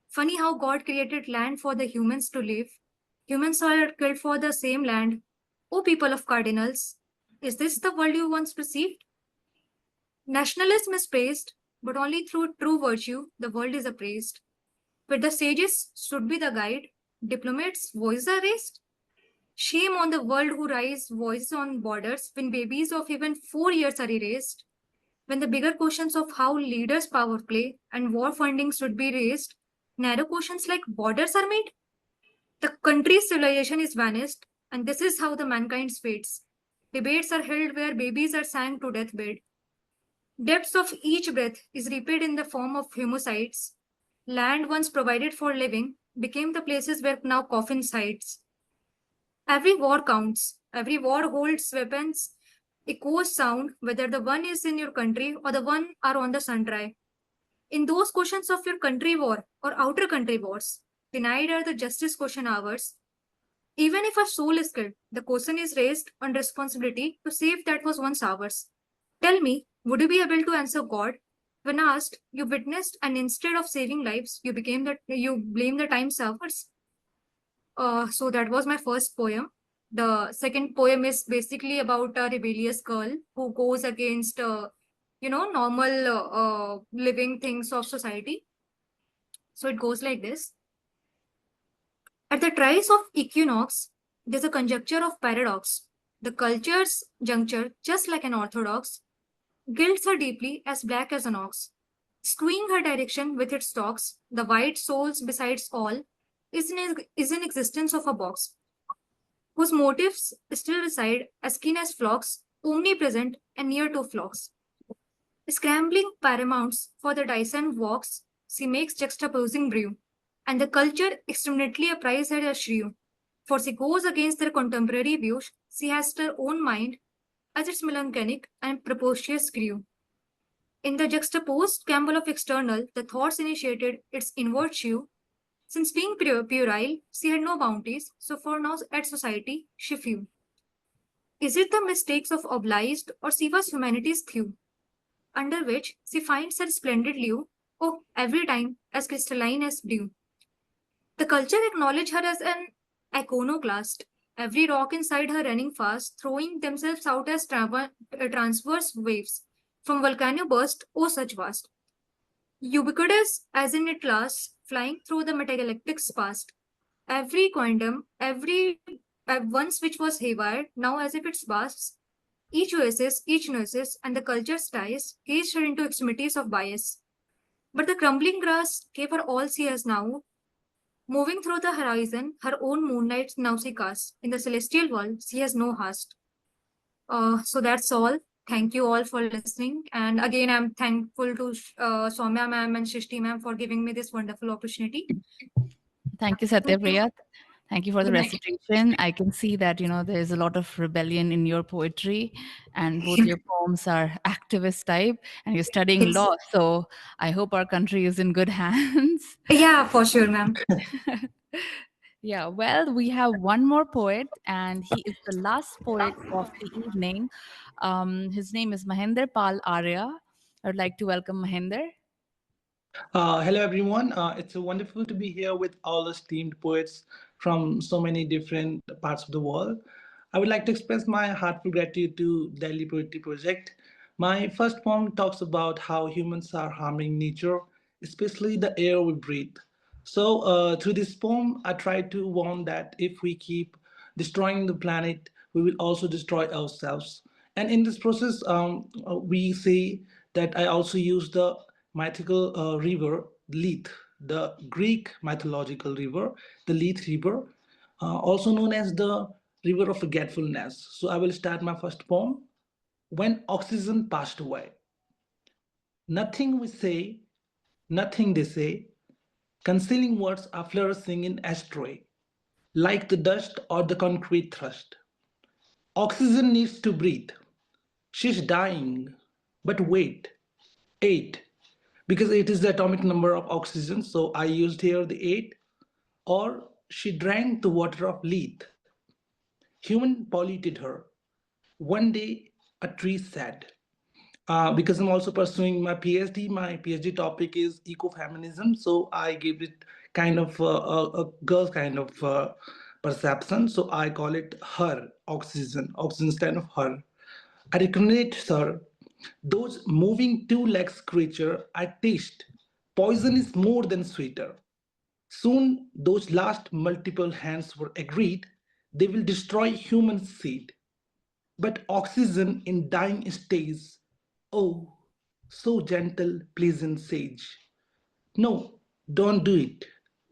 Funny how God created land for the humans to live. Humans are killed for the same land. O people of cardinals, is this the world you once perceived? Nationalism is praised, but only through true virtue the world is appraised. Where the sages should be the guide, diplomats' voices are raised. Shame on the world who raise voices on borders when babies of even 4 years are erased. When the bigger questions of how leaders' power play and war funding should be raised, narrow questions like borders are made. The country's civilization is vanished, and this is how the mankind fates. Debates are held where babies are sang to deathbed. Depths of each breath is repaid in the form of homicides. Land once provided for living became the places where now coffins hides. Every war counts. Every war holds weapons, echoes sound, whether the one is in your country or the one are on the sun dry. In those questions of your country war or outer country wars, denied are the justice question hours. Even if a soul is killed, the question is raised on responsibility to save that was once ours. Tell me, would you be able to answer God? When asked, you witnessed, and instead of saving lives, you blame the time servers. So that was my first poem. The second poem is basically about a rebellious girl who goes against, normal living things of society. So it goes like this. At the trice of equinox, there's a conjecture of paradox. The culture's juncture, just like an orthodox, gilds her deeply as black as an ox. Screwing her direction with its stalks, the white souls besides all, is in existence of a box, whose motives still reside as keen as flocks omnipresent and near to flocks. Scrambling paramounts for the Dyson walks, she makes juxtaposing brew, and the culture extremely apprised her as shrew. For she goes against their contemporary views, she has her own mind as its melancholic and precocious crew. In the juxtaposed gamble of external, the thoughts initiated its inward shew. Since being puerile, she had no bounties, so for now at society she few. Is it the mistakes of obliged, or she was humanity's thew, under which she finds her splendid lieu, oh, every time as crystalline as dew. The culture acknowledged her as an iconoclast, every rock inside her running fast, throwing themselves out as transverse waves, from volcano burst, oh such vast. Ubiquitous as in it lasts, flying through the metagalactic's past. Every quantum, every once which was haywire, now as if it's vasts, each oasis, each nurses, and the culture's ties caged her into extremities of bias. But the crumbling grass gave her all she has now. Moving through the horizon, her own moonlight now she casts. In the celestial world, she has no hast. So that's all. Thank you all for listening. And again, I'm thankful to Saumya ma'am and Shrishti ma'am for giving me this wonderful opportunity. Thank you, Satya Thank you. Priya. Thank you for the Good night. recitation. I can see that, there's a lot of rebellion in your poetry, and both your poems are activist type, and you're studying Yes. law. So I hope our country is in good hands. Yeah, for sure, ma'am. Yeah, well, we have one more poet, and he is the last poet of the evening. His name is Mahendra Pal Arya. I would like to welcome Mahendra. Hello, everyone. It's wonderful to be here with all esteemed poets from so many different parts of the world. I would like to express my heartfelt gratitude to Delhi Poetry Project. My first poem talks about how humans are harming nature, especially the air we breathe. So, through this poem, I try to warn that if we keep destroying the planet, we will also destroy ourselves. And in this process, we see that I also use the mythical river, Lethe, the Greek mythological river, the Lethe River, also known as the river of forgetfulness. So I will start my first poem. When oxygen passed away, nothing we say, nothing they say, concealing words are flourishing in astray, like the dust or the concrete thrust. Oxygen needs to breathe. She's dying. But wait, 8, because 8 is the atomic number of oxygen, so I used here the 8. Or she drank the water of Lethe. Human polluted her. One day, a tree said, because I'm also pursuing my PhD. My PhD topic is ecofeminism, so I give it kind of a girl kind of perception. So I call it her oxygen, oxygen instead of her. I recognize her. Those moving two legs creature I taste. Poison is more than sweeter. Soon those last multiple hands were agreed they will destroy human seed. But oxygen in dying stays, oh, so gentle, pleasant sage. No, don't do it.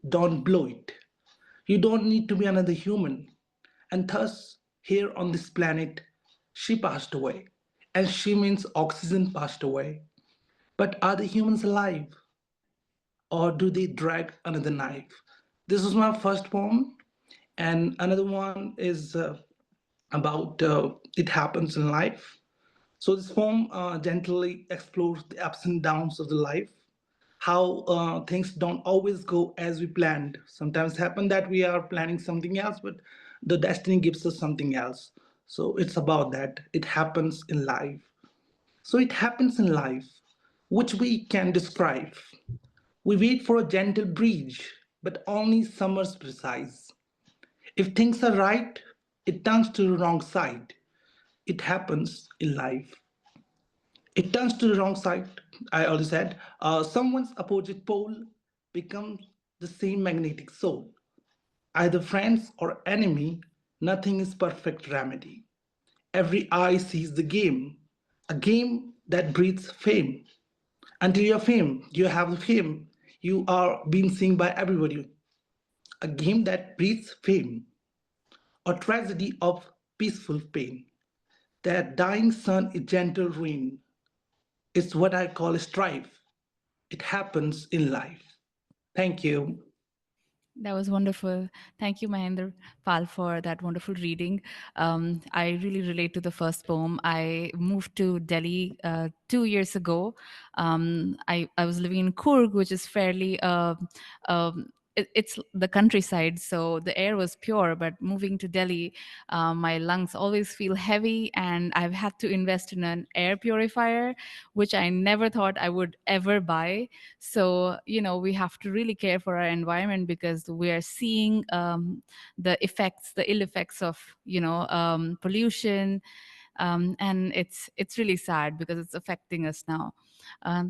Don't blow it. You don't need to be another human. And thus, here on this planet, she passed away. And she means oxygen passed away. But are the humans alive? Or do they drag another knife? This was my first poem. And another one is about it happens in life. So this poem gently explores the ups and downs of the life, how things don't always go as we planned. Sometimes happen that we are planning something else, but the destiny gives us something else. So it's about that. It happens in life. So it happens in life, which we can describe. We wait for a gentle breeze, but only summer's precise. If things are right, it turns to the wrong side. It happens in life. It turns to the wrong side. I already said, someone's opposite pole becomes the same magnetic soul. Either friends or enemy, nothing is perfect remedy. Every eye sees the game, a game that breeds fame. Until you're fame, you have the fame. You are being seen by everybody. A game that breeds fame, a tragedy of peaceful pain. That dying sun is gentle rain. It's what I call strife. It happens in life. Thank you. That was wonderful. Thank you, Mahendra Pal, for that wonderful reading. I really relate to the first poem. I moved to Delhi 2 years ago. I was living in Coorg, which is fairly it's the countryside, so the air was pure. But moving to Delhi, my lungs always feel heavy, and I've had to invest in an air purifier, which I never thought I would ever buy. So, we have to really care for our environment because we are seeing the ill effects of, pollution. And it's really sad because it's affecting us now.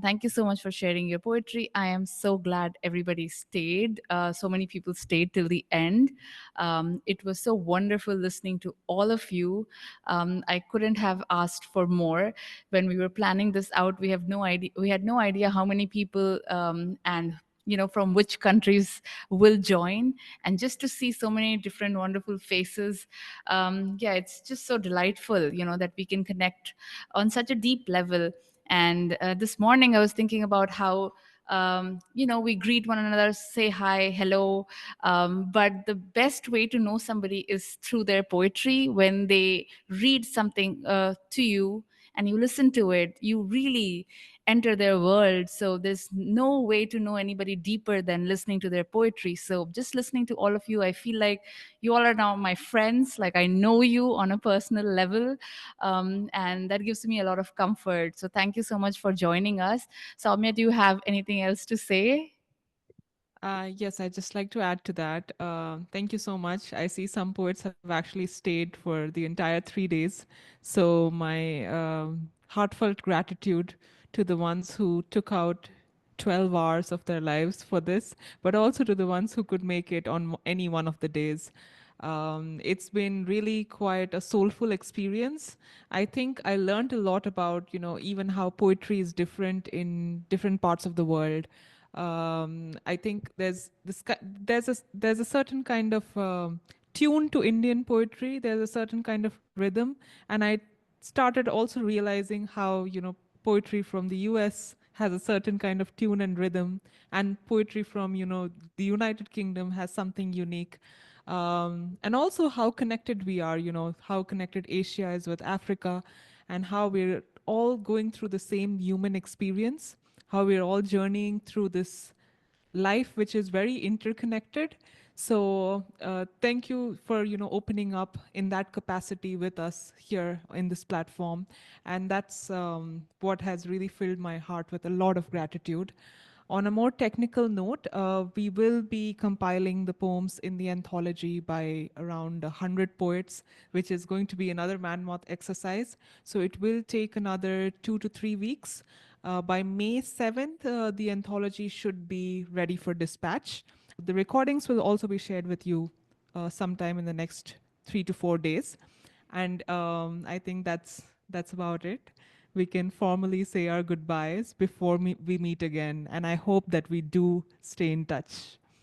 Thank you so much for sharing your poetry. I am so glad everybody stayed. So many people stayed till the end. It was so wonderful listening to all of you. I couldn't have asked for more. When we were planning this out, we had no idea how many people and from which countries will join, and just to see so many different wonderful faces. Yeah, it's just so delightful that we can connect on such a deep level. And this morning I was thinking about how we greet one another, say hi, hello, but the best way to know somebody is through their poetry. When they read something to you and you listen to it, you really enter their world. So there's no way to know anybody deeper than listening to their poetry. So just listening to all of you, I feel like you all are now my friends, like I know you on a personal level. And that gives me a lot of comfort. So thank you so much for joining us. Saumya, do you have anything else to say? Yes, I'd just like to add to that. Thank you so much. I see some poets have actually stayed for the entire 3 days. So my heartfelt gratitude to the ones who took out 12 hours of their lives for this, but also to the ones who could make it on any one of the days. It's been really quite a soulful experience. I think I learned a lot about, even how poetry is different in different parts of the world. I think there's a certain kind of tune to Indian poetry. There's a certain kind of rhythm, and I started also realizing how poetry from the U.S. has a certain kind of tune and rhythm, and poetry from the United Kingdom has something unique. And also how connected we are, how connected Asia is with Africa, and how we're all going through the same human experience, how we're all journeying through this life which is very interconnected. So thank you for opening up in that capacity with us here in this platform, and that's what has really filled my heart with a lot of gratitude. On a more technical note, we will be compiling the poems in the anthology by around 100 poets, which is going to be another man-month exercise. So it will take another 2 to 3 weeks. By May 7th, the anthology should be ready for dispatch. The recordings will also be shared with you sometime in the next 3 to 4 days. And I think that's about it. We can formally say our goodbyes before we meet again. And I hope that we do stay in touch.